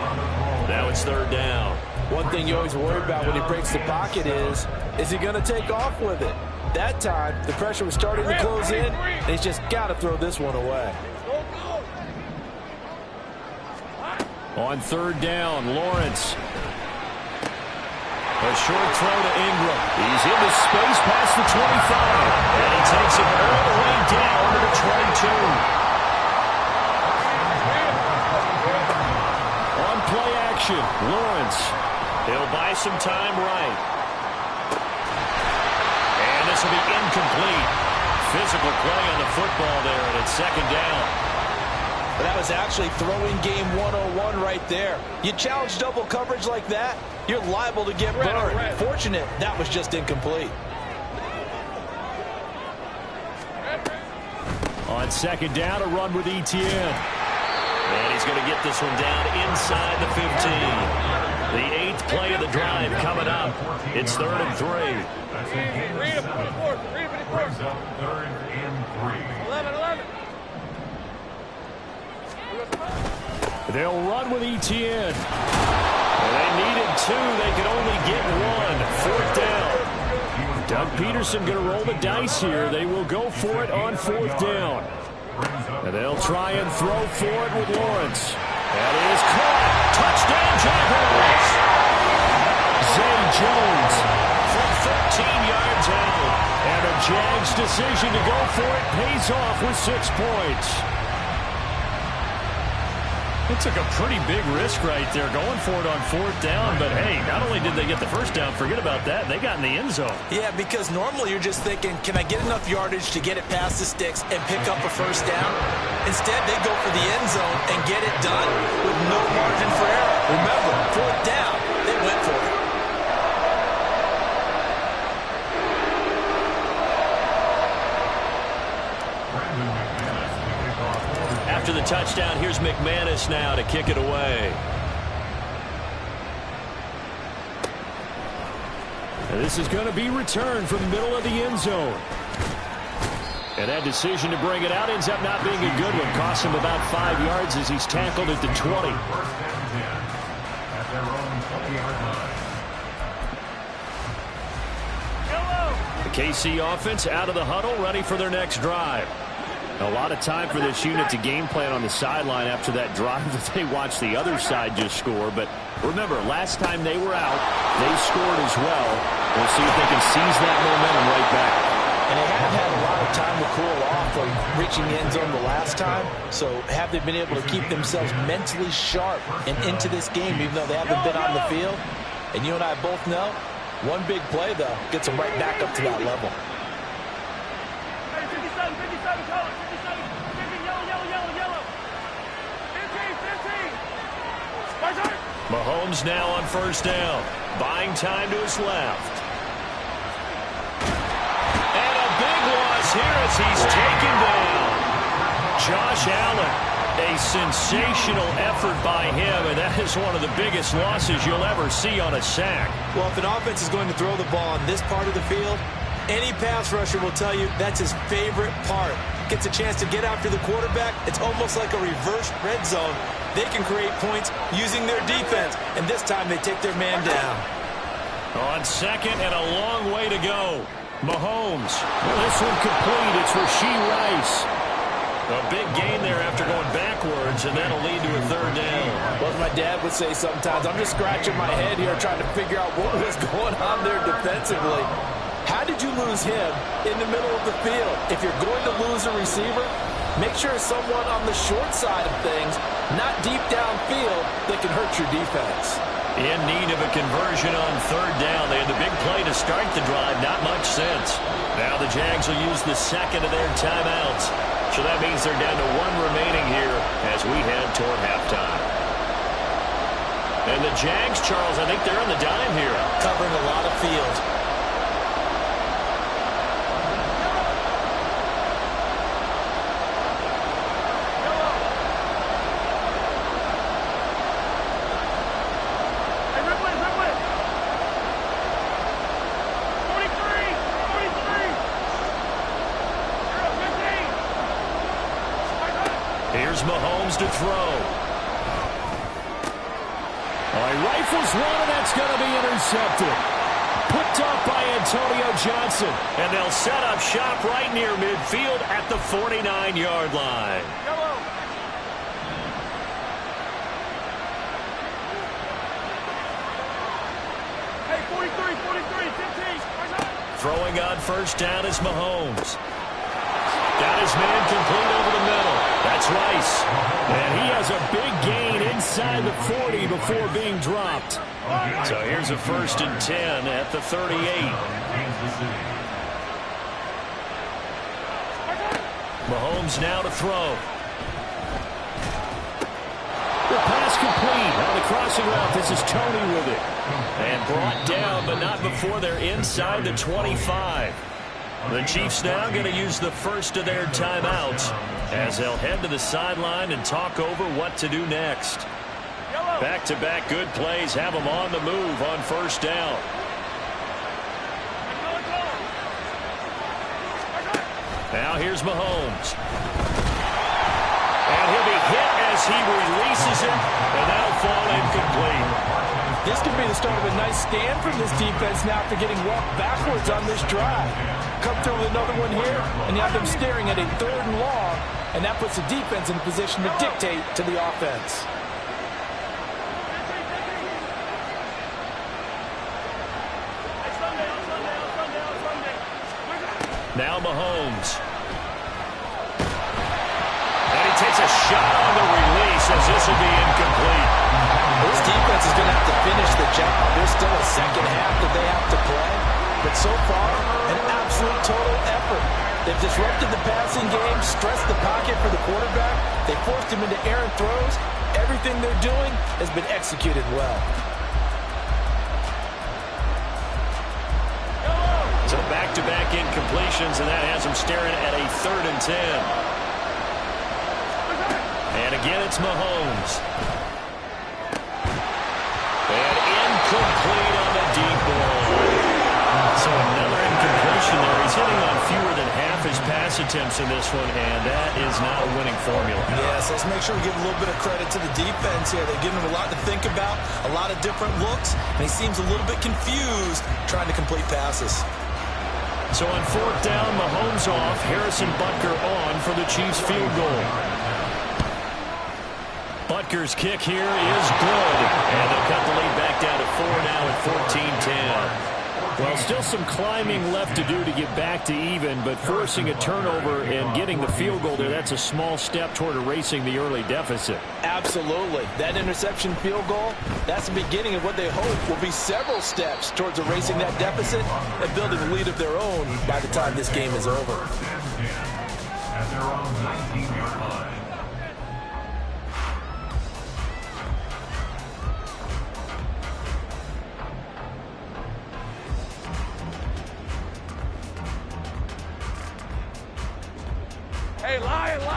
[SPEAKER 7] Now it's 3rd down.
[SPEAKER 5] One thing you always worry about when he breaks the pocket is he going to take off with it? That time, the pressure was starting to close in, and he's just got to throw this one away.
[SPEAKER 7] On 3rd down, Lawrence. A short throw to Ingram. He's into space past the 25. And he takes it all the way down to the 22. On play action, Lawrence. He'll buy some time right. And this will be incomplete. Physical play on the football there, and it's 2nd down.
[SPEAKER 5] But that was actually throwing game 101 right there. You challenge double coverage like that, you're liable to get burned. Fortunate, that was just incomplete.
[SPEAKER 7] On 2nd down, a run with Etienne. And he's going to get this one down inside the 15. The 8th play of the drive coming up. It's 3rd and 3.
[SPEAKER 2] Brings up 3rd and 3.
[SPEAKER 3] 11.
[SPEAKER 7] They'll run with Etienne. Well, they needed 2. They could only get 1. 4th down. Doug Peterson going to roll the dice here. They will go for it on 4th down. And they'll try and throw for it with Lawrence. That is caught. Touchdown, Jaguars. Zay Jones from 13 yards out. And the Jags' decision to go for it pays off with 6 points. It took a pretty big risk right there going for it on 4th down. But, hey, not only did they get the 1st down, forget about that, they got in the end zone.
[SPEAKER 5] Yeah, because normally you're just thinking, can I get enough yardage to get it past the sticks and pick up a 1st down? Instead, they go for the end zone and get it done with no margin for error. Remember, 4th down, they went for it.
[SPEAKER 7] After the touchdown, here's McManus now to kick it away. And this is going to be returned from the middle of the end zone. And that decision to bring it out ends up not being a good one. Costs him about 5 yards as he's tackled at the 20.
[SPEAKER 2] 1st and 10 at their own 20-yard line.
[SPEAKER 7] The KC offense out of the huddle, ready for their next drive. A lot of time for this unit to game plan on the sideline after that drive that they watched the other side just score. But remember, last time they were out, they scored as well. We'll see if they can seize that momentum right back.
[SPEAKER 5] And they have had a lot of time to cool off from reaching the end zone the last time. So have they been able to keep themselves mentally sharp and into this game, even though they haven't been on the field? And you and I both know, one big play, though, gets them right back up to that level.
[SPEAKER 3] Hey, 57, color, 57, 50, yellow. 15.
[SPEAKER 7] Mahomes now on 1st down. Buying time to his left. And a big loss here as he's taken down. Josh Allen. A sensational effort by him, and that is one of the biggest losses you'll ever see on a sack.
[SPEAKER 5] Well, if an offense is going to throw the ball on this part of the field, any pass rusher will tell you that's his favorite part. Gets a chance to get after the quarterback. It's almost like a reverse red zone. They can create points using their defense, and this time they take their man down.
[SPEAKER 7] On 2nd and a long way to go. Mahomes. Well, this one complete. It's Rashee Rice. A big gain there after going backwards, and that'll lead to a 3rd down.
[SPEAKER 5] Well, as my dad would say sometimes, I'm just scratching my head here trying to figure out what was going on there defensively. How did you lose him in the middle of the field? If you're going to lose a receiver, make sure it's someone on the short side of things, not deep downfield, that can hurt your defense.
[SPEAKER 1] In need of a conversion on third down. They had the big play to start the drive. Not much sense. Now the Jags will use the second of their timeouts. So that means they're down to one remaining here as we head toward halftime. And the Jags, Charles, I think they're on the dime here.
[SPEAKER 5] Covering a lot of field.
[SPEAKER 1] Here's Mahomes to throw.
[SPEAKER 7] He rifles one, and that's going to be intercepted. Picked off by Antonio Johnson.
[SPEAKER 1] And they'll set up shop right near midfield at the 49-yard line.
[SPEAKER 3] Hey, 43, 15.
[SPEAKER 1] Throwing on first down is Mahomes. Got his man complete over the middle. That's Rice.
[SPEAKER 7] And he has a big gain inside the 40 before being dropped.
[SPEAKER 1] So here's a 1st and 10 at the 38. Mahomes now to throw.
[SPEAKER 7] The pass complete on the crossing route. This is Tony with it.
[SPEAKER 1] And brought down, but not before they're inside the 25. The Chiefs now going to use the first of their timeouts as they'll head to the sideline and talk over what to do next. Back-to-back good plays have them on the move on first down. Now here's Mahomes. And he'll be hit as he releases it, and that'll fall incomplete.
[SPEAKER 5] This could be the start of a nice stand from this defense now after getting walked backwards on this drive. Come through with another one here, and you have them staring at a 3rd and long, and that puts the defense in a position to dictate to the offense.
[SPEAKER 1] Now Mahomes. And he takes a shot on the release as this will be incomplete.
[SPEAKER 5] This defense is going to have to finish the job. There's still a second half that they have to play. But so far, an absolute total effort. They've disrupted the passing game, stressed the pocket for the quarterback. They forced him into errant throws. Everything they're doing has been executed well.
[SPEAKER 1] So back-to-back incompletions, and that has them staring at a 3rd and 10. And again, it's Mahomes. And incomplete on the deep ball. So another incompletion there. He's hitting on fewer than half his pass attempts in this one, and that is not a winning formula.
[SPEAKER 4] Yes, let's make sure we give a little bit of credit to the defense here. They've given him a lot to think about, a lot of different looks, and he seems a little bit confused trying to complete passes.
[SPEAKER 1] So on 4th down, Mahomes off, Harrison Butker on for the Chiefs field goal. Butker's kick here is good, and they'll cut the lead back down to 4 now at 14-10.
[SPEAKER 7] Well, still some climbing left to do to get back to even, but forcing a turnover and getting the field goal there, that's a small step toward erasing the early deficit.
[SPEAKER 5] Absolutely. That interception field goal, that's the beginning of what they hope will be several steps towards erasing that deficit and building a lead of their own by the time this game is over.
[SPEAKER 2] At their own 19-yard line.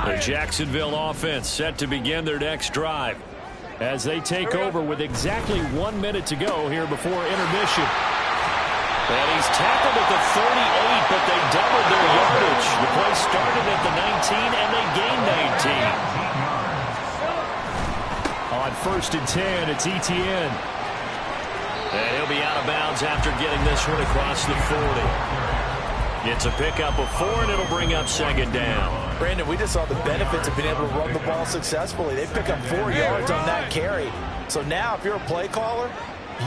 [SPEAKER 1] The Jacksonville offense set to begin their next drive as they take over with exactly 1 minute to go here before intermission. And he's tackled at the 38, but they doubled their yardage. The play started at the 19, and they gained 19. On 1st and 10, it's Etienne. And he'll be out of bounds after getting this one across the 40. It's a pickup of 4, and it'll bring up 2nd down.
[SPEAKER 5] Brandon, we just saw the benefits of being able to run the ball successfully. They pick up 4 yards on that carry. So now, if you're a play caller,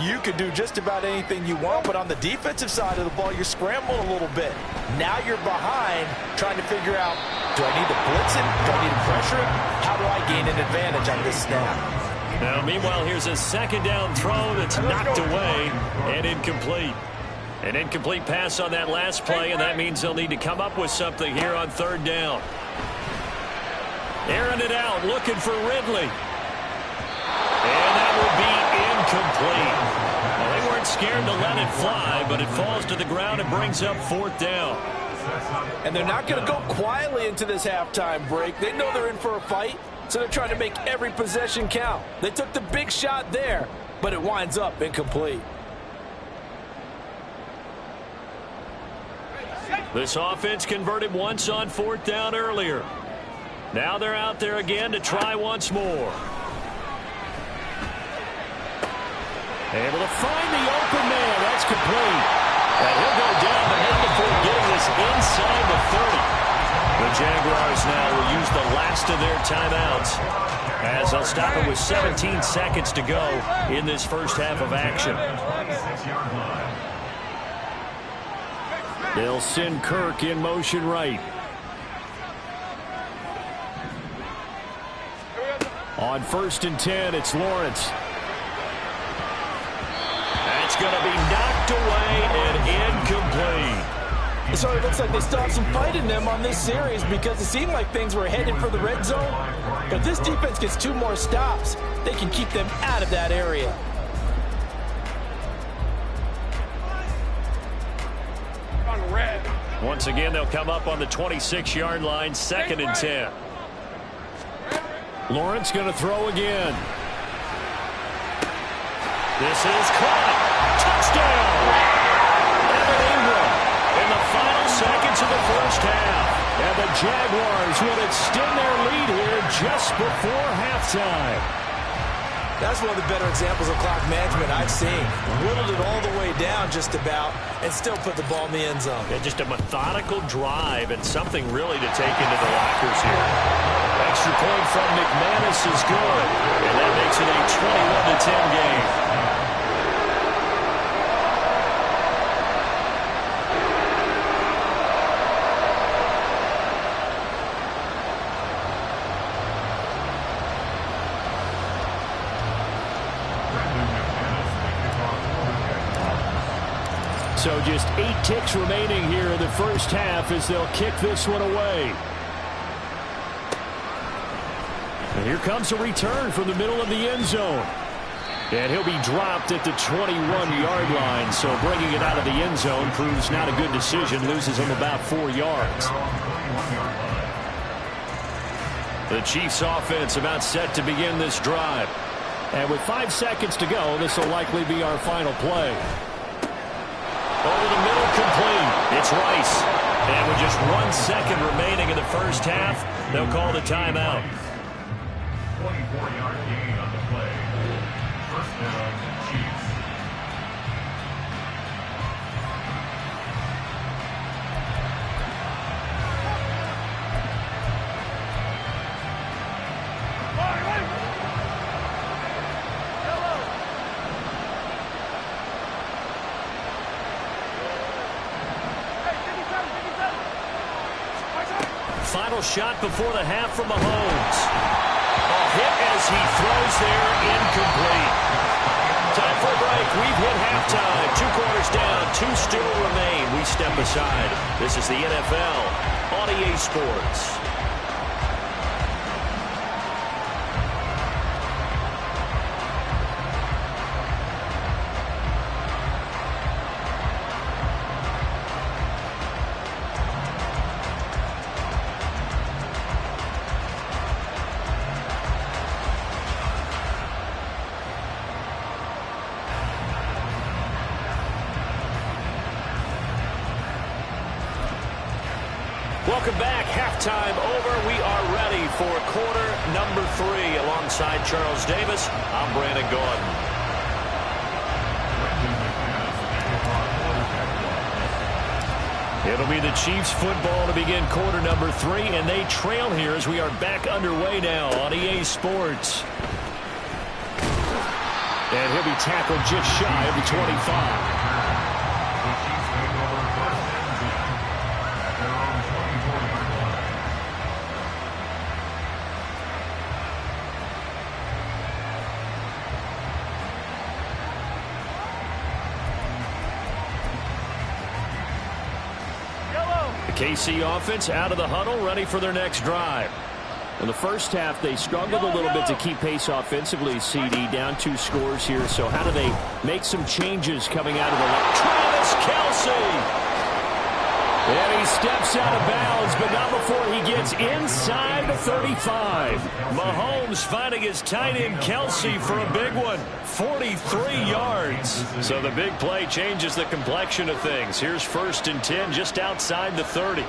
[SPEAKER 5] You can do just about anything you want, but on the defensive side of the ball, you're scrambling a little bit. Now you're behind, trying to figure out, do I need to blitz him? Do I need to pressure him? How do I gain an advantage on this snap?
[SPEAKER 1] Now, meanwhile, here's a second down throw that's knocked away and incomplete. An incomplete pass on that last play, and that means they'll need to come up with something here on third down. Airing it out, looking for Ridley. And that will be incomplete. Well, they weren't scared to let it fly, but it falls to the ground and brings up fourth down.
[SPEAKER 5] And they're not going to go quietly into this halftime break. They know they're in for a fight, so they're trying to make every possession count. They took the big shot there, but it winds up incomplete.
[SPEAKER 1] This offense converted once on fourth down earlier. Now they're out there again to try once more. Able to find the open man. That's complete. And he'll go down the hill before getting this inside the 30. The Jaguars now will use the last of their timeouts as they'll stop it with 17 seconds to go in this first half of action. They'll send Kirk in motion right. On 1st and 10, it's Lawrence. That's going to be knocked away and incomplete.
[SPEAKER 5] So it looks like they still have some fight in them on this series because it seemed like things were headed for the red zone. But if this defense gets 2 more stops, they can keep them out of that area.
[SPEAKER 1] Once again, they'll come up on the 26-yard line, 2nd and 10. Lawrence going to throw again. This is caught. Touchdown! Evan Ingram in the final seconds of the first half. And the Jaguars will extend their lead here just before halftime.
[SPEAKER 4] That's one of the better examples of clock management I've seen. Whittled it all the way down just about and still put the ball in the end zone.
[SPEAKER 1] Yeah, just a methodical drive and something really to take into the lockers here. Extra point from McManus is good. And that makes it a 21-10 game. So just 8 ticks remaining here in the first half as they'll kick this one away. And here comes a return from the middle of the end zone. And he'll be dropped at the 21-yard line. So bringing it out of the end zone proves not a good decision. Loses him about 4 yards. The Chiefs offense about set to begin this drive. And with 5 seconds to go, this will likely be our final play. Over the middle, complete. It's Rice. And with just 1 second remaining in the first half, they'll call the timeout.
[SPEAKER 2] 24-yard gain on the play. First down, Chiefs.
[SPEAKER 1] Final shot before the half from Mahomes. A hit as he throws there, incomplete. Time for a break. We've hit halftime. 2 quarters down, 2 still remain. We step aside. This is the NFL on EA Sports. Welcome back. Halftime over. We are ready for quarter number 3. Alongside Charles Davis, I'm Brandon Gordon. It'll be the Chiefs football to begin quarter number 3, and they trail here as we are back underway now on EA Sports.
[SPEAKER 7] And he'll be tackled just shy of the 25. KC offense out of the huddle, ready for their next drive. In the first half, they struggled a little bit to keep pace offensively, CD, down 2 scores here. So how do they make some changes coming out of the line? Travis Kelce! And he steps out of bounds, but not before he gets inside the 35. Mahomes finding his tight end Kelce for a big one. 43 yards. So the big play changes the complexion of things. Here's 1st and 10 just outside the 30.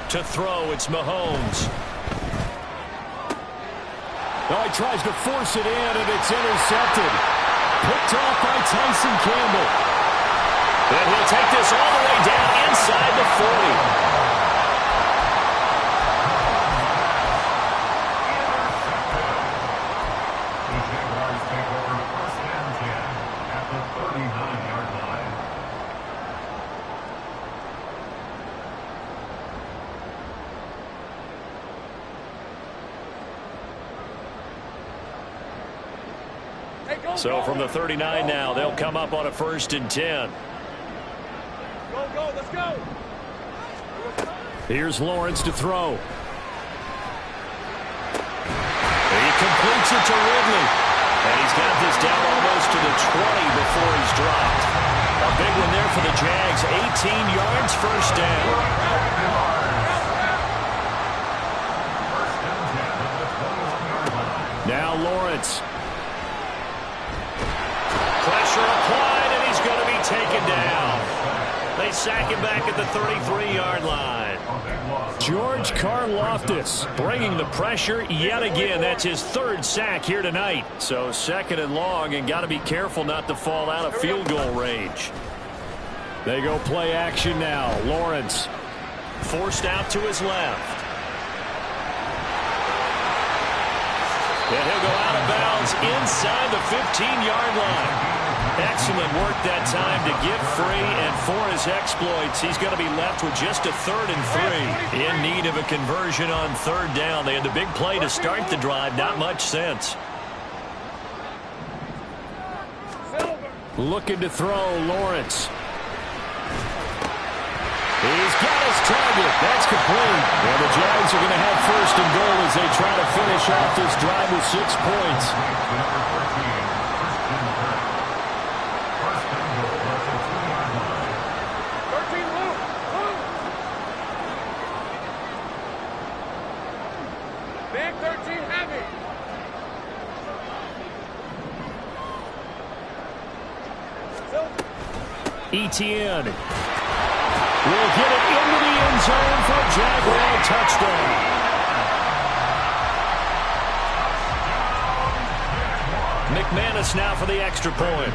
[SPEAKER 7] To throw, it's Mahomes. Oh, he tries to force it in, and it's intercepted. Picked off by Tyson Campbell. And he'll take this all the way down inside the 40.
[SPEAKER 2] The Jaguars take over 1st and 10 at the 39-yard line.
[SPEAKER 1] So from the 39 now, they'll come up on a 1st and 10.
[SPEAKER 3] Go, let's go.
[SPEAKER 7] Here's Lawrence to throw.
[SPEAKER 1] He completes it to Ridley. And he's got this down almost to the 20 before he's dropped. A big one there for the Jags. 18 yards, 1st down.
[SPEAKER 7] Now Lawrence.
[SPEAKER 1] Pressure applied, and he's going to be taken down. They sack him back at the 33-yard line.
[SPEAKER 7] George Karlaftis bringing the pressure yet again. That's his 3rd sack here tonight.
[SPEAKER 1] So 2nd and long, and got to be careful not to fall out of field goal range.
[SPEAKER 7] They go play action now. Lawrence
[SPEAKER 1] forced out to his left. And he'll go out of bounds inside the 15-yard line. Excellent work that time to get free, and for his exploits, he's going to be left with just a 3rd and 3. In need of a conversion on 3rd down. They had the big play to start the drive. Not much sense.
[SPEAKER 7] looking to throw. Lawrence. He's got his target. That's complete. And the Jags are going to have 1st and goal as they try to finish off this drive with 6 points.
[SPEAKER 3] Big 13 heavy.
[SPEAKER 7] Etienne will get it into the end zone for a Jaguar touchdown.
[SPEAKER 1] McManus now for the extra point.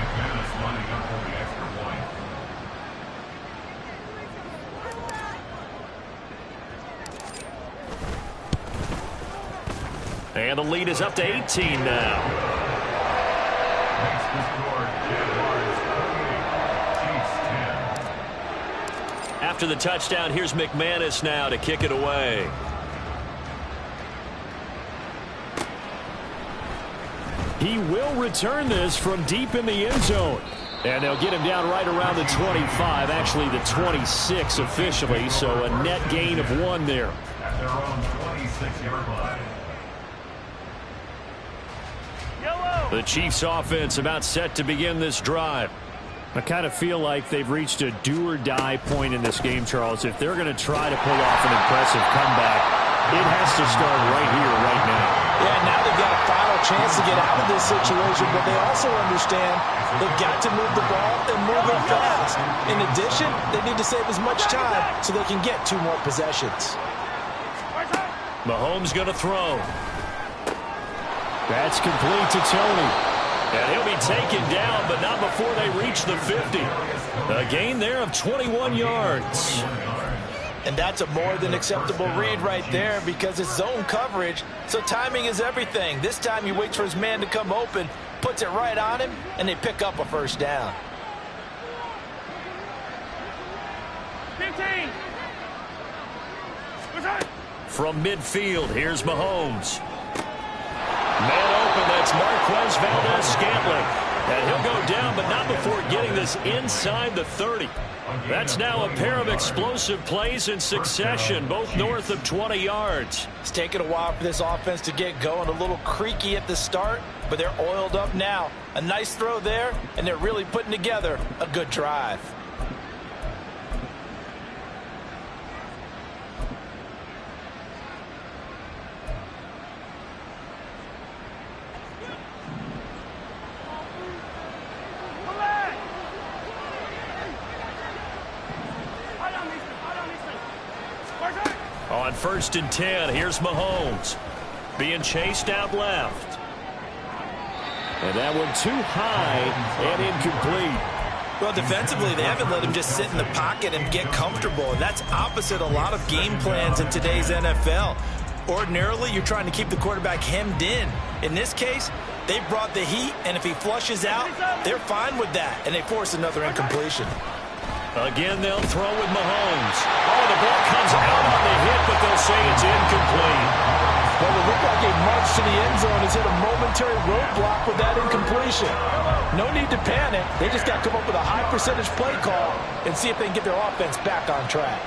[SPEAKER 1] And the lead is up to 18 now. After the touchdown, here's McManus now to kick it away.
[SPEAKER 7] He will return this from deep in the end zone. And they'll get him down right around the 25, actually the 26 officially, so a net gain of 1 there.
[SPEAKER 2] At their own 26-yard line.
[SPEAKER 1] The Chiefs offense about set to begin this drive.
[SPEAKER 7] I kind of feel like they've reached a do-or-die point in this game, Charles. If they're going to try to pull off an impressive comeback, it has to start right here, right now.
[SPEAKER 5] Yeah, now they've got a final chance to get out of this situation, but they also understand they've got to move the ball and move it fast. In addition, they need to save as much time so they can get 2 more possessions.
[SPEAKER 1] Mahomes going to throw.
[SPEAKER 7] That's complete to Tony.
[SPEAKER 1] And he'll be taken down, but not before they reach the 50. A gain there of 21 yards.
[SPEAKER 5] And that's a more than acceptable read right there because it's zone coverage, so timing is everything. This time he waits for his man to come open, puts it right on him, and they pick up a first down.
[SPEAKER 3] 15.
[SPEAKER 1] From midfield, here's Mahomes. Man open, that's Marquez Valdes-Scantling. And he'll go down, but not before getting this inside the 30. That's now a pair of explosive plays in succession, both north of 20 yards.
[SPEAKER 5] It's taken a while for this offense to get going, a little creaky at the start, but they're oiled up now. A nice throw there, and they're really putting together a good drive.
[SPEAKER 1] On 1st and 10, here's Mahomes. Being chased out left. And that one too high and incomplete.
[SPEAKER 4] Well, defensively, they haven't let him just sit in the pocket and get comfortable. And that's opposite a lot of game plans in today's NFL. Ordinarily, you're trying to keep the quarterback hemmed in. In this case, they brought the heat, and if he flushes out, they're fine with that, and they force another incompletion.
[SPEAKER 1] Again, they'll throw with Mahomes. Oh, the ball comes out on the hit, but they'll say it's incomplete.
[SPEAKER 5] Well, it looked like a march to the end zone has hit a momentary roadblock with that incompletion. No need to panic. They just got to come up with a high percentage play call and see if they can get their offense back on track.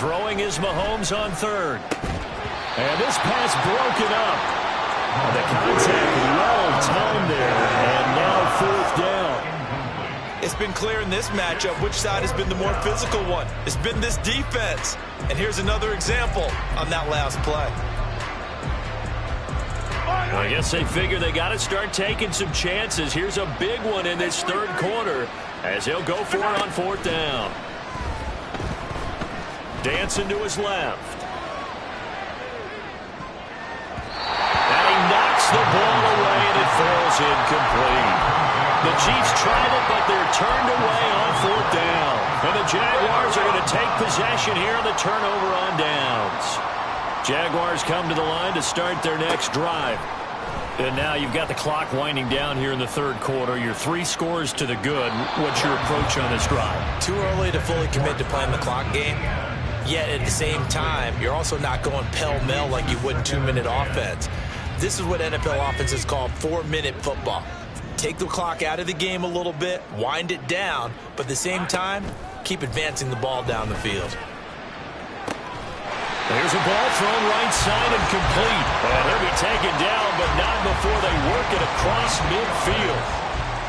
[SPEAKER 1] Throwing is Mahomes on 3rd. And this pass broken up. The contact well timed there, and now 4th down.
[SPEAKER 4] It's been clear in this matchup which side has been the more physical one. It's been this defense. And here's another example on that last play.
[SPEAKER 1] Well, I guess they figure they got to start taking some chances. Here's a big one in this 3rd quarter as he'll go for it on 4th down. Dancing to his left. The ball away, and it falls incomplete. The Chiefs tried it, but they're turned away on 4th down. And the Jaguars are going to take possession here on the turnover on downs. Jaguars come to the line to start their next drive. And now you've got the clock winding down here in the 3rd quarter. You're 3 scores to the good. What's your approach on this drive?
[SPEAKER 4] Too early to fully commit to playing the clock game. Yet at the same time, you're also not going pell-mell like you would in 2-minute offense. This is what NFL offenses call 4-minute football. Take the clock out of the game a little bit, wind it down, but at the same time, keep advancing the ball down the field.
[SPEAKER 1] There's a ball thrown right side and complete. And he'll be taken down, but not before they work it across midfield.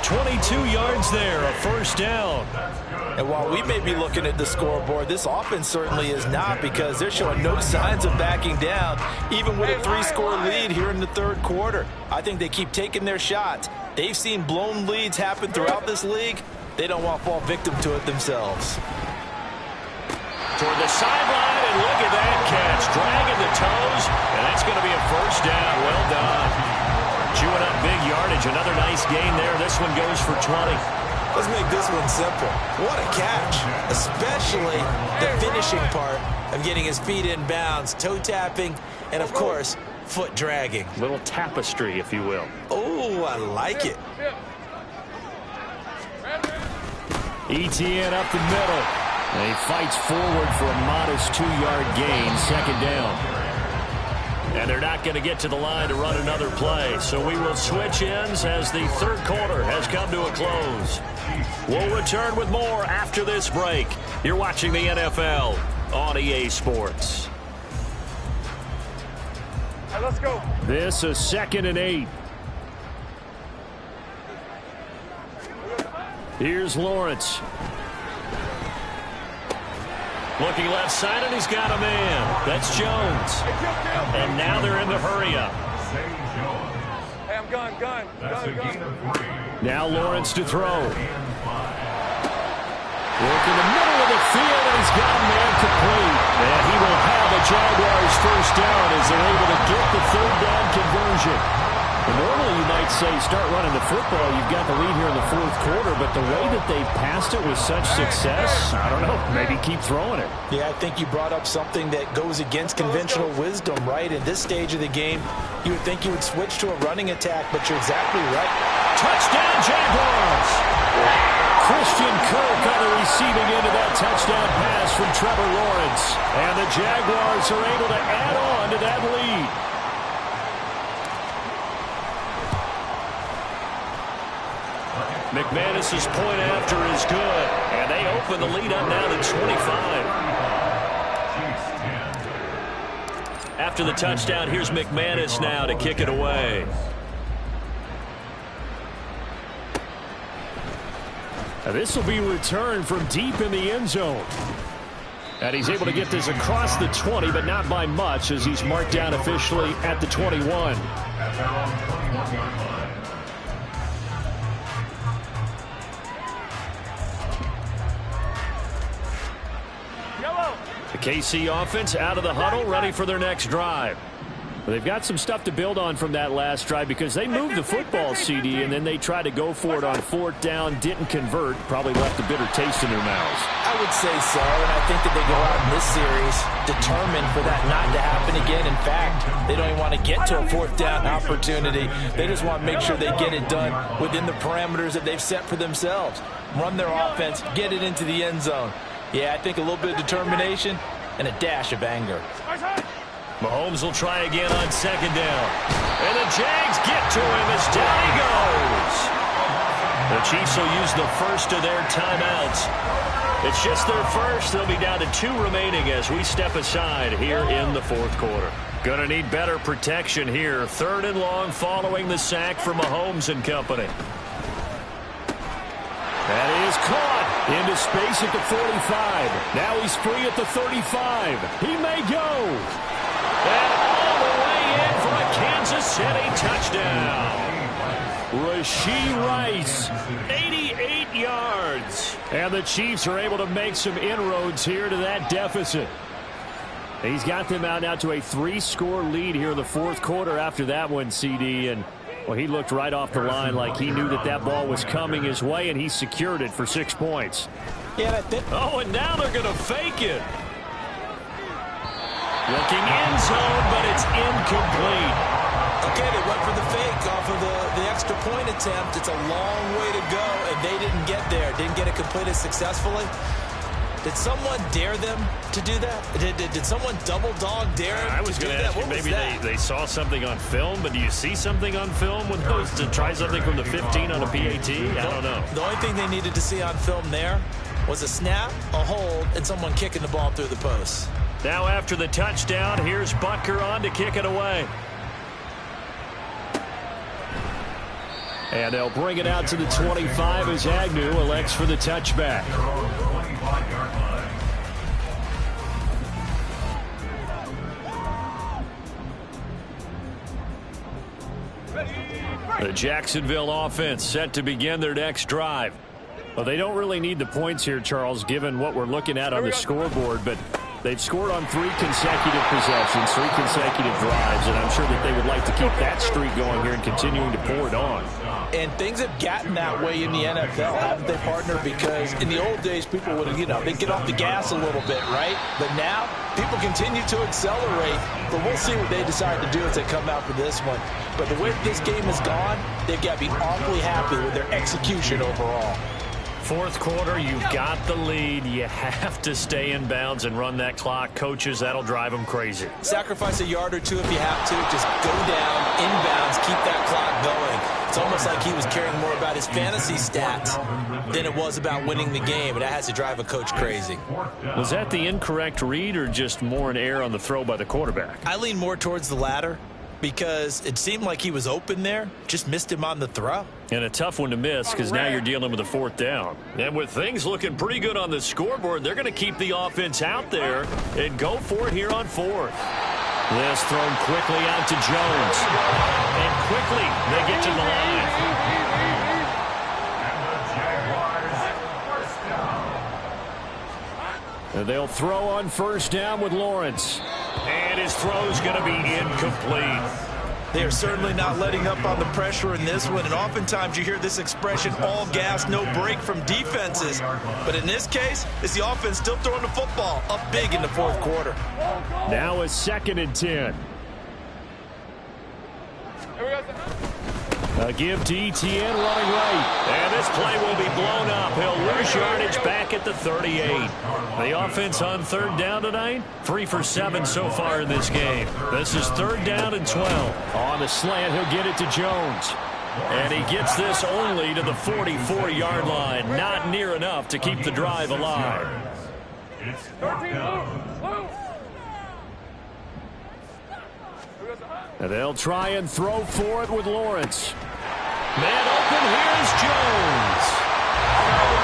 [SPEAKER 1] 22 yards there, a 1st down.
[SPEAKER 5] And while we may be looking at the scoreboard, this offense certainly is not, because they're showing no signs of backing down, even with a 3-score lead here in the 3rd quarter. I think they keep taking their shots. They've seen blown leads happen throughout this league. They don't want to fall victim to it themselves.
[SPEAKER 1] Toward the sideline, and look at that catch. Dragging the toes, and that's going to be a 1st down. Well done. Chewing up big yardage. Another nice gain there. This one goes for 20.
[SPEAKER 4] Let's make this one simple. What a catch, especially the finishing part of getting his feet in bounds, toe tapping, and of course, foot dragging.
[SPEAKER 1] Little tapestry, if you will.
[SPEAKER 4] Oh, I like it.
[SPEAKER 1] Etienne up the middle. And he fights forward for a modest 2-yard gain, 2nd down. And they're not going to get to the line to run another play. So we will switch ends as the 3rd quarter has come to a close. We'll return with more after this break. You're watching the NFL on EA Sports.
[SPEAKER 3] All right, let's go.
[SPEAKER 1] This is 2nd and 8. Here's Lawrence. Looking left side, and he's got a man. That's Jones. And now they're in the hurry-up.
[SPEAKER 3] Hey, I'm gun.
[SPEAKER 1] Now Lawrence to throw. Work in the middle of the field, and he's got a man complete. And he will have a Jaguars 1st down as they're able to get the 3rd down conversion.
[SPEAKER 7] Normally, you might say start running the football. You've got the lead here in the fourth quarter, but the way that they passed it with such success, I don't know, maybe keep throwing it.
[SPEAKER 5] Yeah, I think you brought up something that goes against conventional wisdom, right? At this stage of the game, you would think you would switch to a running attack, but you're exactly right.
[SPEAKER 7] Touchdown, Jaguars! Christian Kirk on the receiving end of that touchdown pass from Trevor Lawrence. And the Jaguars are able to add on to that lead. McManus's point after is good, and they open the lead up now to 25. After the touchdown, here's McManus now to kick it away. Now this will be returned from deep in the end zone. And he's able to get this across the 20, but not by much, as he's marked down officially at the 21. The KC offense out of the huddle, ready for their next drive. Well, they've got some stuff to build on from that last drive because they moved the football, CD, and then they tried to go for it on fourth down, didn't convert, probably left a bitter taste in their mouths.
[SPEAKER 5] I would say so, and I think that they go out in this series determined for that not to happen again. In fact, they don't even want to get to a fourth down opportunity. They just want to make sure they get it done within the parameters that they've set for themselves. Run their offense, get it into the end zone. Yeah, I think a little bit of determination and a dash of anger.
[SPEAKER 7] Mahomes will try again on second down. And the Jags get to him as down he goes. The Chiefs will use the first of their timeouts. It's just their first. They'll be down to 2 remaining as we step aside here in the fourth quarter. Going to need better protection here. 3rd and long following the sack from Mahomes and company. That is caught into space at the 45. Now he's free at the 35. He may go. And all the way in for a Kansas City touchdown. Rashee Rice, 88 yards. And the Chiefs are able to make some inroads here to that deficit. He's got them out now to a 3-score lead here in the fourth quarter after that one, CD. And well, he looked right off the line like he knew that that ball was coming his way, and he secured it for 6 points.
[SPEAKER 5] Yeah,
[SPEAKER 7] oh, and now they're going to fake it. Looking end zone, but it's incomplete.
[SPEAKER 4] Okay, they went for the fake off of the extra point attempt. It's a long way to go, and they didn't get there. Didn't get it completed successfully. Did someone dare them to do that? Did someone double dog dare them?
[SPEAKER 7] I was going to ask you, maybe they saw something on film, but do you see something on film with those to try something from the 15 on a PAT? I don't know.
[SPEAKER 4] The only thing they needed to see on film there was a snap, a hold, and someone kicking the ball through the post.
[SPEAKER 7] Now after the touchdown, here's Butker on to kick it away. And they'll bring it out to the 25 as Agnew elects for the touchback. The Jacksonville offense set to begin their next drive. Well, they don't really need the points here, Charles, given what we're looking at on the scoreboard, but they've scored on 3 consecutive possessions, 3 consecutive drives, and I'm sure that they would like to keep that streak going here and continuing to pour it on.
[SPEAKER 5] And things have gotten that way in the NFL, haven't they, partner? Because in the old days, people would, they'd get off the gas a little bit, right? But now, people continue to accelerate. But we'll see what they decide to do as they come out for this one. But the way this game has gone, they've got to be awfully happy with their execution overall.
[SPEAKER 7] Fourth quarter, you've got the lead. You have to stay in bounds and run that clock. Coaches, that'll drive them crazy.
[SPEAKER 4] Sacrifice a yard or 2 if you have to. Just go down, inbounds, keep that clock going. It's almost like he was caring more about his fantasy stats than it was about winning the game, and that has to drive a coach crazy.
[SPEAKER 7] Was that the incorrect read or just more an error on the throw by the quarterback?
[SPEAKER 4] I lean more towards the latter because it seemed like he was open there, just missed him on the throw.
[SPEAKER 7] And a tough one to miss because now you're dealing with a 4th down. And with things looking pretty good on the scoreboard, they're going to keep the offense out there and go for it here on 4th. This thrown quickly out to Jones. And quickly they get to the line. And they'll throw on 1st down with Lawrence. And his throw's going to be incomplete.
[SPEAKER 5] They are certainly not letting up on the pressure in this one, and oftentimes you hear this expression, all gas, no break from defenses. But in this case, it's the offense still throwing the football up big in the fourth quarter.
[SPEAKER 7] Now a 2nd and 10. A give to Etienne running right.
[SPEAKER 1] And this play will be blown up. He'll lose yardage back at the 38. The offense on 3rd down tonight, 3 for 7 so far in this game. This is 3rd down and 12.
[SPEAKER 7] On the slant, he'll get it to Jones.
[SPEAKER 1] And he gets this only to the 44-yard line. Not near enough to keep the drive alive.
[SPEAKER 7] And they'll try and throw for it with Lawrence.
[SPEAKER 1] Man open, here's Jones.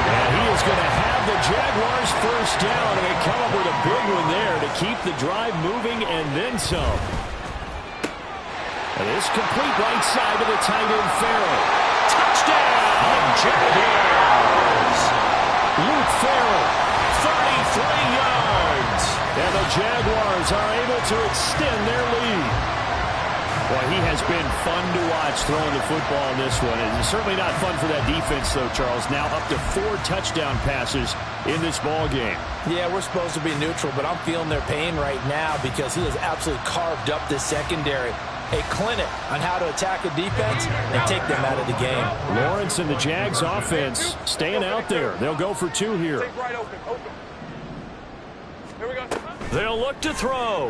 [SPEAKER 7] And he is going to have the Jaguars first down, and they come up with a big one there to keep the drive moving and then some. And it's complete right side to the tight end Farrell.
[SPEAKER 1] Touchdown, Jaguars.
[SPEAKER 7] Luke Farrell, 33 yards. And the Jaguars are able to extend their lead. Well, he has been fun to watch throwing the football in this one. It's certainly not fun for that defense, though, Charles. Now up to 4 touchdown passes in this ball game.
[SPEAKER 5] Yeah, we're supposed to be neutral, but I'm feeling their pain right now because he has absolutely carved up this secondary. A clinic on how to attack a defense and take them out of the game.
[SPEAKER 7] Lawrence and the Jags offense staying out there. They'll go for 2 here.
[SPEAKER 1] They'll look to throw.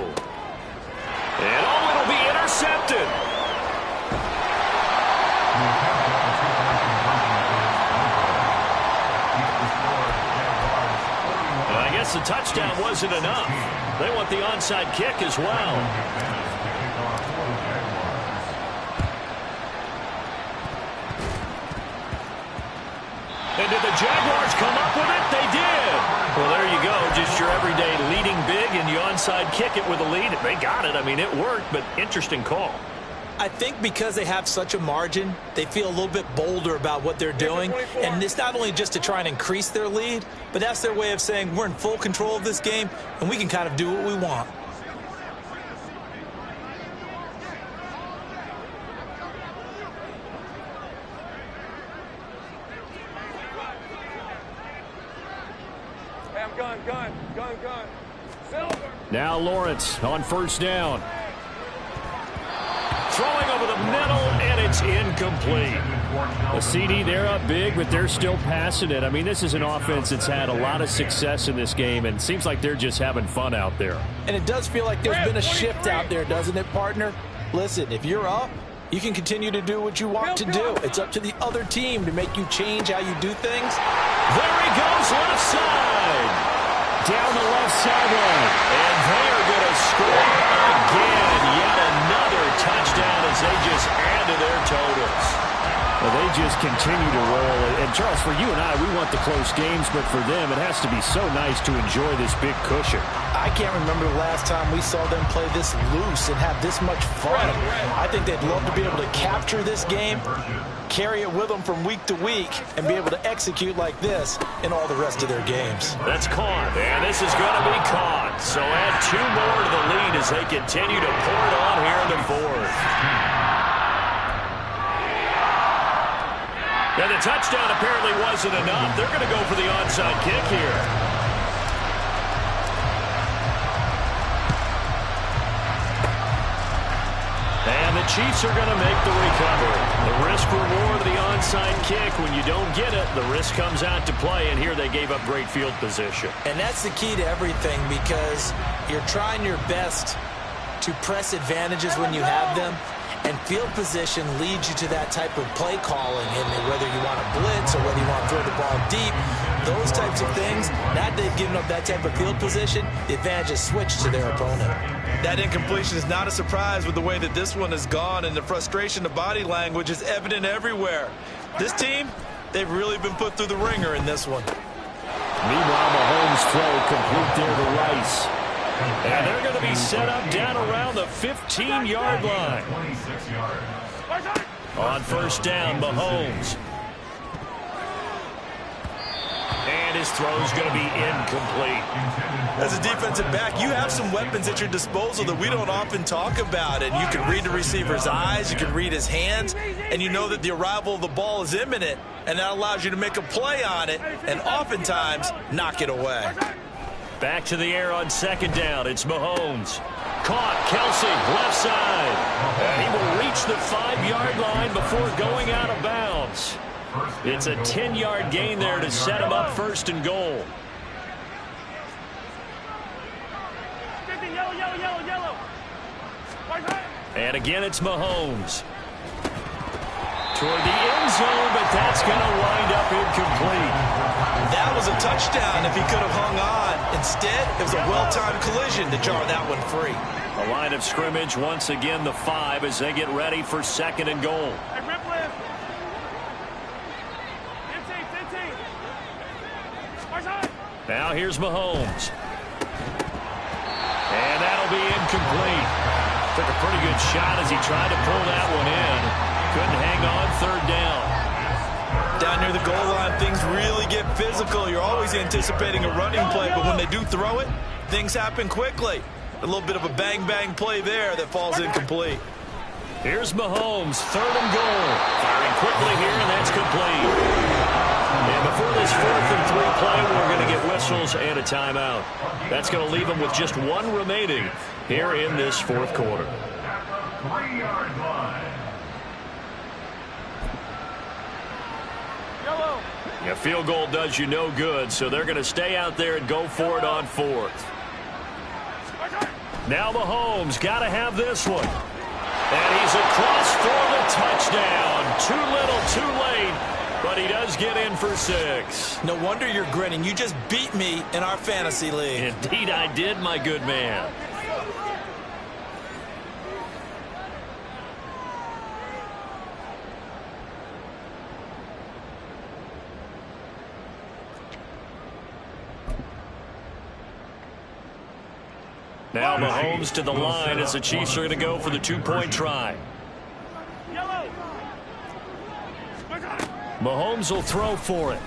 [SPEAKER 1] And it'll be intercepted. And I guess the touchdown wasn't enough. They want the onside kick as well. And did the Jaguars come up with it? They did. Well, there you go. Just your everyday leading big, and you onside kick it with a lead. They got it. I mean, it worked, but interesting call.
[SPEAKER 5] I think because they have such a margin, they feel a little bit bolder about what they're doing. And it's not only just to try and increase their lead, but that's their way of saying we're in full control of this game, and we can kind of do what we want.
[SPEAKER 3] Gun.
[SPEAKER 7] Now Lawrence on 1st down.
[SPEAKER 1] Throwing over the middle, and it's incomplete.
[SPEAKER 7] A CD, they're up big, but they're still passing it. I mean, this is an offense that's had a lot of success in this game, and it seems like they're just having fun out there.
[SPEAKER 5] And it does feel like there's been a shift out there, doesn't it, partner? Listen, if you're up, you can continue to do what you want to do. It's up to the other team to make you change how you do things.
[SPEAKER 1] There he goes, left side.
[SPEAKER 7] Down the left sideline.
[SPEAKER 1] And they are going to score again. Yet another touchdown as they just add to their totals.
[SPEAKER 7] Well, they just continue to roll. And, Charles, for you and I, we want the close games, but for them, it has to be so nice to enjoy this big cushion.
[SPEAKER 5] I can't remember the last time we saw them play this loose and have this much fun. I think they'd love to be able to capture this game, carry it with them from week to week, and be able to execute like this in all the rest of their games.
[SPEAKER 1] That's caught, and this is going to be caught. So add 2 more to the lead as they continue to pour it on here in the 4th. And the touchdown apparently wasn't enough. They're going to go for the onside kick here. And the Chiefs are going to make the recovery. The risk-reward of the onside kick. When you don't get it, the risk comes out to play, and here they gave up great field position.
[SPEAKER 5] And that's the key to everything, because you're trying your best to press advantages when you have them, and field position leads you to that type of play calling, and whether you want to blitz or whether you want to throw the ball deep, those types of things, now that they've given up that type of field position, the advantage is switched to their opponent.
[SPEAKER 4] That incompletion is not a surprise with the way that this one has gone, and the frustration of body language is evident everywhere. This team, they've really been put through the ringer in this one.
[SPEAKER 7] Meanwhile, Mahomes throw complete there to Rice.
[SPEAKER 1] And they're going to be set up down around the 15-yard line. On 1st down, Mahomes. And and his throw is going to be incomplete.
[SPEAKER 5] As a defensive back, you have some weapons at your disposal that we don't often talk about. And you can read the receiver's eyes, you can read his hands, and you know that the arrival of the ball is imminent, and that allows you to make a play on it and oftentimes knock it away.
[SPEAKER 1] Back to the air on second down. It's Mahomes. Caught. Kelsey, left side. And he will reach the 5-yard line before going out of bounds. It's a 10-yard gain there to set him up first and goal. And again, it's Mahomes. Toward the end zone, but that's going to wind up incomplete.
[SPEAKER 5] That was a touchdown if he could have hung on. Instead, it was a well-timed collision to jar that one free.
[SPEAKER 1] A line of scrimmage, once again, the 5 as they get ready for second and goal. Now here's Mahomes. And that'll be incomplete. Took a pretty good shot as he tried to pull that one in. Couldn't hang on third down.
[SPEAKER 5] Down near the goal line, things really get physical. You're always anticipating a running play, but when they do throw it, things happen quickly. A little bit of a bang-bang play there that falls incomplete.
[SPEAKER 1] Here's Mahomes, third and goal. Firing quickly here, and that's complete. And before this 4th and 3 play, we're going to get whistles and a timeout. That's going to leave them with just 1 remaining here in this 4th quarter.
[SPEAKER 2] 3-yard line.
[SPEAKER 1] A field goal does you no good, so they're going to stay out there and go for it on 4th. Now Mahomes got to have this one. And he's across for the touchdown. Too little, too late, but he does get in for 6.
[SPEAKER 5] No wonder you're grinning. You just beat me in our fantasy league.
[SPEAKER 1] Indeed I did, my good man. Now Mahomes to the line as the Chiefs are going to go for the 2-point try. Mahomes will throw for it.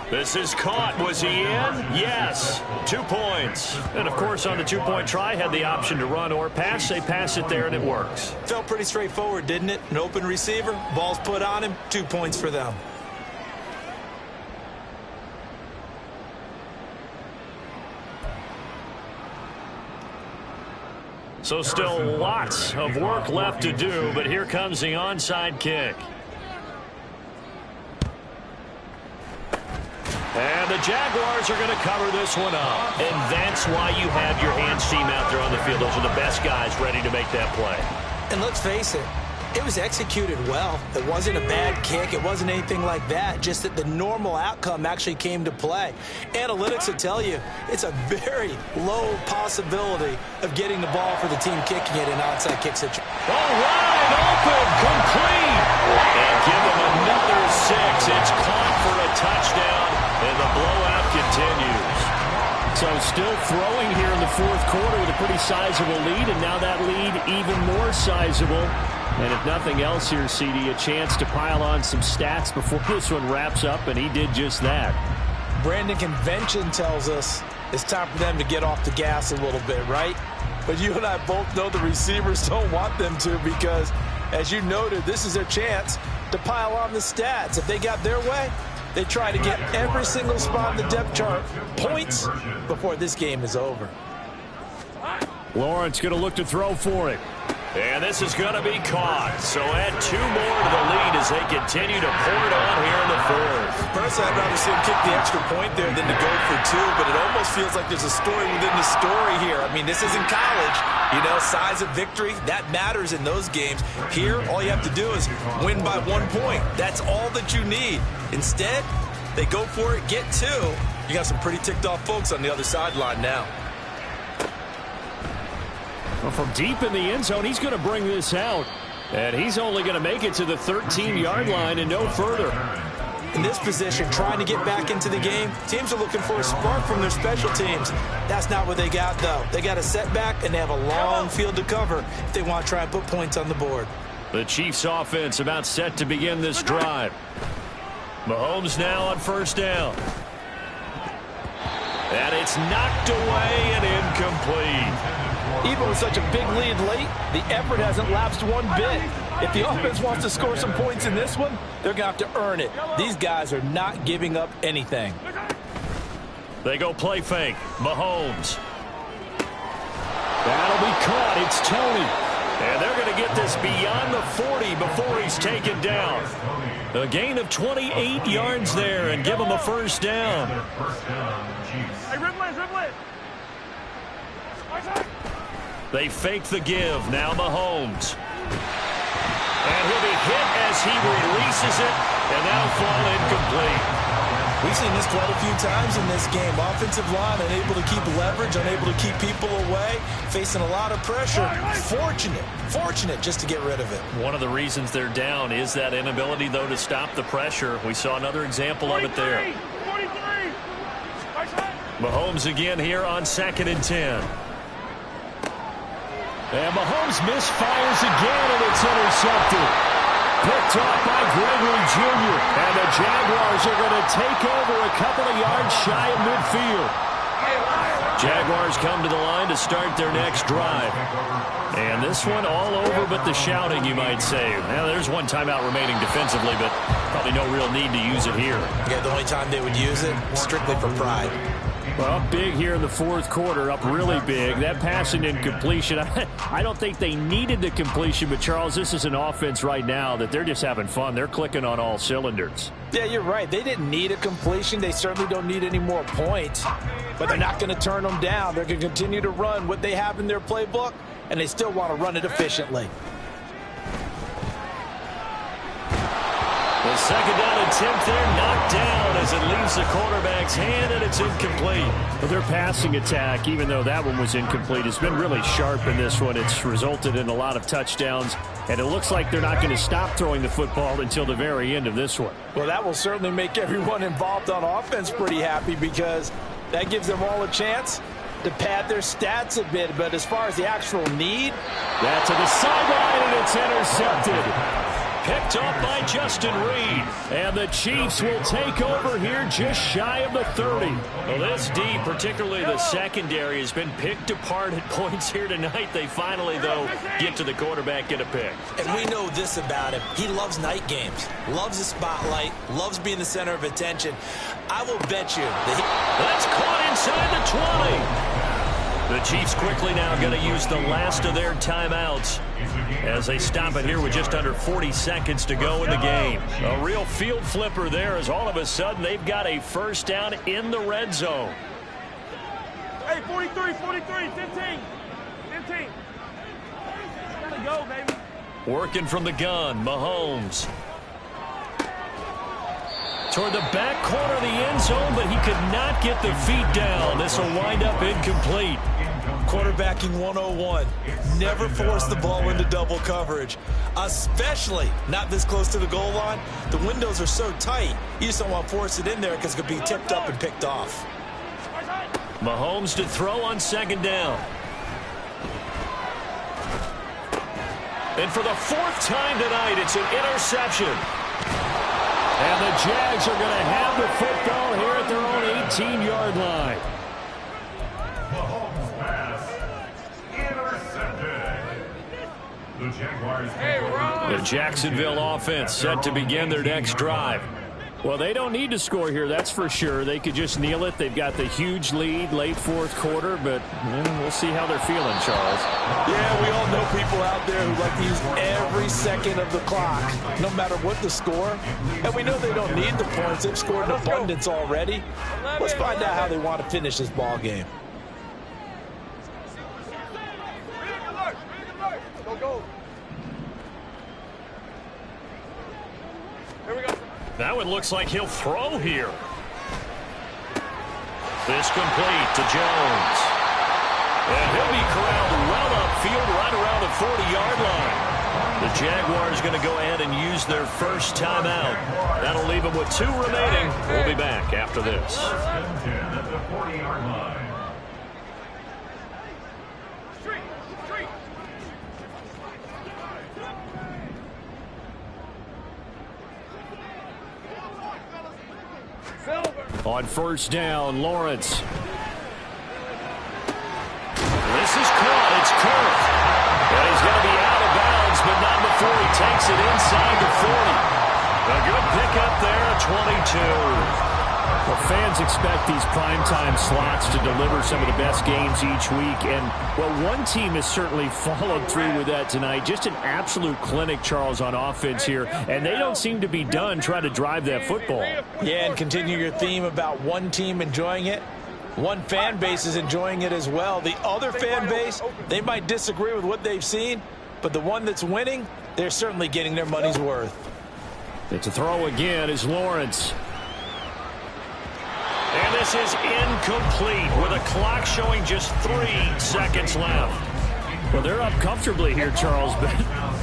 [SPEAKER 1] This is caught. Was he in? Yes. 2 points. And, of course, on the 2-point try, had the option to run or pass. They pass it there, and it works.
[SPEAKER 5] Felt pretty straightforward, didn't it? An open receiver, ball's put on him, 2 points for them.
[SPEAKER 1] So still lots of work left to do, but here comes the onside kick. And the Jaguars are going to cover this one up. And that's why you have your hands team out there on the field. Those are the best guys ready to make that play.
[SPEAKER 5] And let's face it, it was executed well. It wasn't a bad kick. It wasn't anything like that. Just that the normal outcome actually came to play. Analytics will tell you it's a very low possibility of getting the ball for the team kicking it in onside kick situation.
[SPEAKER 1] Oh, wide open, complete. And give them another 6. It's caught for a touchdown, and the blowout continues. So still throwing here in the 4th quarter with a pretty sizable lead, and now that lead even more sizable. And if nothing else here, CD, a chance to pile on some stats before this one wraps up, and he did just that.
[SPEAKER 5] Brandon, convention tells us it's time for them to get off the gas a little bit, right? But you and I both know the receivers don't want them to because, as you noted, this is their chance to pile on the stats. If they got their way, they try to get every single spot in the depth chart points before this game is over.
[SPEAKER 1] Lawrence going to look to throw for it. And this is going to be caught. So add 2 more to the lead as they continue to pour it on here in the 4th.
[SPEAKER 5] Personally, I'd rather see him kick the extra point there than to go for 2, but it almost feels like there's a story within the story here. I mean, this isn't college. You know, size of victory, that matters in those games. Here, all you have to do is win by 1 point. That's all that you need. Instead, they go for it, get 2. You got some pretty ticked off folks on the other sideline now.
[SPEAKER 1] Well, from deep in the end zone, he's going to bring this out. And he's only going to make it to the 13-yard line and no further.
[SPEAKER 5] In this position, trying to get back into the game, teams are looking for a spark from their special teams. That's not what they got, though. They got a setback, and they have a long field to cover if they want to try and put points on the board.
[SPEAKER 1] The Chiefs offense about set to begin this drive. Mahomes now on 1st down. And it's knocked away and incomplete.
[SPEAKER 5] Even with such a big lead late, the effort hasn't lapsed one bit. If the offense wants to score some points in this one, they're going to have to earn it. These guys are not giving up anything.
[SPEAKER 1] They go play fake. Mahomes. That'll be caught. It's Tony. And they're going to get this beyond the 40 before he's taken down. A gain of 28 yards there and give him a first down.
[SPEAKER 3] Hey, Ripley.
[SPEAKER 1] They fake the give. Now Mahomes. And he'll be hit as he releases it, and that'll fall incomplete.
[SPEAKER 4] We've seen this quite a few times in this game. Offensive line unable to keep leverage, unable to keep people away, facing a lot of pressure. Fortunate just to get rid of it.
[SPEAKER 1] One of the reasons they're down is that inability, though, to stop the pressure. We saw another example of it there.
[SPEAKER 3] 43.
[SPEAKER 1] Mahomes again here on 2nd and 10. And Mahomes misfires again, and it's intercepted. Picked off by Gregory Jr. And the Jaguars are going to take over a couple of yards shy of midfield. Jaguars come to the line to start their next drive. And this one all over but the shouting, you might say. Now, there's one timeout remaining defensively, but probably no real need to use it here.
[SPEAKER 4] Yeah, the only time they would use it, strictly for pride.
[SPEAKER 7] Well, up big here in the fourth quarter, up really big. That passing incompletion, I don't think they needed the completion, but, Charles, this is an offense right now that they're just having fun. They're clicking on all cylinders.
[SPEAKER 5] Yeah, you're right. They didn't need a completion. They certainly don't need any more points, but they're not going to turn them down. They're going to continue to run what they have in their playbook, and they still want to run it efficiently.
[SPEAKER 1] The second down attempt there knocked down as it leaves the quarterback's hand, and it's incomplete.
[SPEAKER 7] Well, their passing attack, even though that one was incomplete, has been really sharp in this one. It's resulted in a lot of touchdowns, and it looks like they're not going to stop throwing the football until the very end of this one.
[SPEAKER 5] Well, that will certainly make everyone involved on offense pretty happy because that gives them all a chance to pad their stats a bit. But as far as the actual need,
[SPEAKER 7] that's to the sideline, and it's intercepted.
[SPEAKER 1] Picked off by Justin Reed.
[SPEAKER 7] And the Chiefs will take over here just shy of the 30.
[SPEAKER 1] Well, this D, particularly the secondary, has been picked apart at points here tonight. They finally, though, get to the quarterback, get a pick.
[SPEAKER 4] And we know this about him. He loves night games, loves the spotlight, loves being the center of attention. I will bet you that
[SPEAKER 1] that's caught inside the 20. The Chiefs quickly now going to use the last of their timeouts as they stop it here with just under 40 seconds to go in the game. A real field flipper there as all of a sudden they've got a first down in the red zone.
[SPEAKER 3] Hey, 43, 15. Gotta go, baby.
[SPEAKER 1] Working from the gun, Mahomes. Toward the back corner of the end zone, but he could not get the feet down. This will wind up incomplete.
[SPEAKER 4] Quarterbacking 101. Never force the ball into double coverage, especially not this close to the goal line. The windows are so tight, you just don't want to force it in there because it could be tipped up and picked off.
[SPEAKER 1] Mahomes to throw on second down. And for the fourth time tonight, it's an interception.
[SPEAKER 7] And the Jags are going to have the football here at their own 18-yard line.
[SPEAKER 2] Mahomes pass intercepted. The Jaguars.
[SPEAKER 1] The Jacksonville offense set to begin their next drive.
[SPEAKER 7] Well, they don't need to score here, that's for sure. They could just kneel it. They've got the huge lead late fourth quarter, but we'll see how they're feeling, Charles.
[SPEAKER 5] Yeah, we all know people out there who like to use every second of the clock, no matter what the score. And we know they don't need the points. They've scored in abundance already. Let's find out how they want to finish this ball game.
[SPEAKER 3] Go. Here we go.
[SPEAKER 1] That one looks like he'll throw here. This complete to Jones. And he'll be corralled well upfield right around the 40-yard line. The Jaguars going to go ahead and use their first timeout. That'll leave them with 2 remaining. We'll be back after this.
[SPEAKER 2] At the 40-yard line.
[SPEAKER 7] On first down, Lawrence.
[SPEAKER 1] It's Kirk. And he's going to be out of bounds, but not before he takes it inside the 40. A good pickup there, 22.
[SPEAKER 7] Well, fans expect these primetime slots to deliver some of the best games each week. And, well, one team has certainly followed through with that tonight. Just an absolute clinic, Charles, on offense here. And they don't seem to be done trying to drive that football.
[SPEAKER 5] Yeah, and continue your theme about one team enjoying it. One fan base is enjoying it as well. The other fan base, they might disagree with what they've seen, but the one that's winning, they're certainly getting their money's worth.
[SPEAKER 7] It's a throw again is Lawrence.
[SPEAKER 1] And this is incomplete with a clock showing just 3 seconds left.
[SPEAKER 7] Well, they're up comfortably here, Charles, but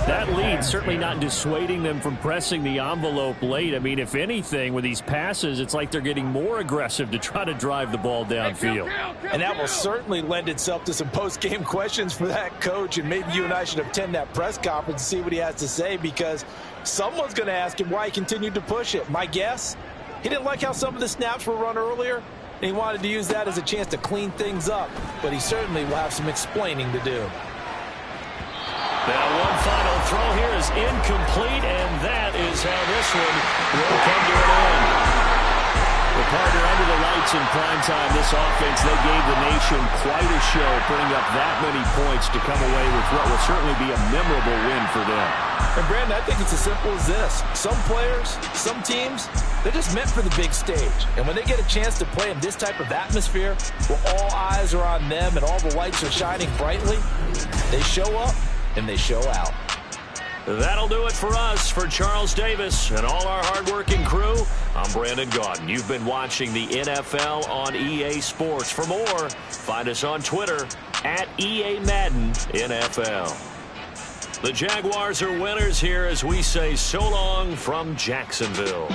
[SPEAKER 7] that lead certainly not dissuading them from pressing the envelope late. I mean, if anything, with these passes, it's like they're getting more aggressive to try to drive the ball downfield.
[SPEAKER 5] And that will certainly lend itself to some post-game questions for that coach, and maybe you and I should attend that press conference and see what he has to say, because someone's going to ask him why he continued to push it. My guess? He didn't like how some of the snaps were run earlier, and he wanted to use that as a chance to clean things up. But he certainly will have some explaining to do.
[SPEAKER 1] Now one final throw here is incomplete, and that is how this one will come to an end. The partner under the lights in primetime, this offense, they gave the nation quite a show, putting up that many points to come away with what will certainly be a memorable win for them.
[SPEAKER 5] And Brandon, I think it's as simple as this. Some players, some teams, they're just meant for the big stage. And when they get a chance to play in this type of atmosphere, where all eyes are on them and all the lights are shining brightly, they show up and they show out.
[SPEAKER 1] That'll do it for us. For Charles Davis and all our hardworking crew, I'm Brandon Gaudin. You've been watching the NFL on EA Sports. For more, find us on Twitter at EA Madden NFL. The Jaguars are winners here as we say so long from Jacksonville.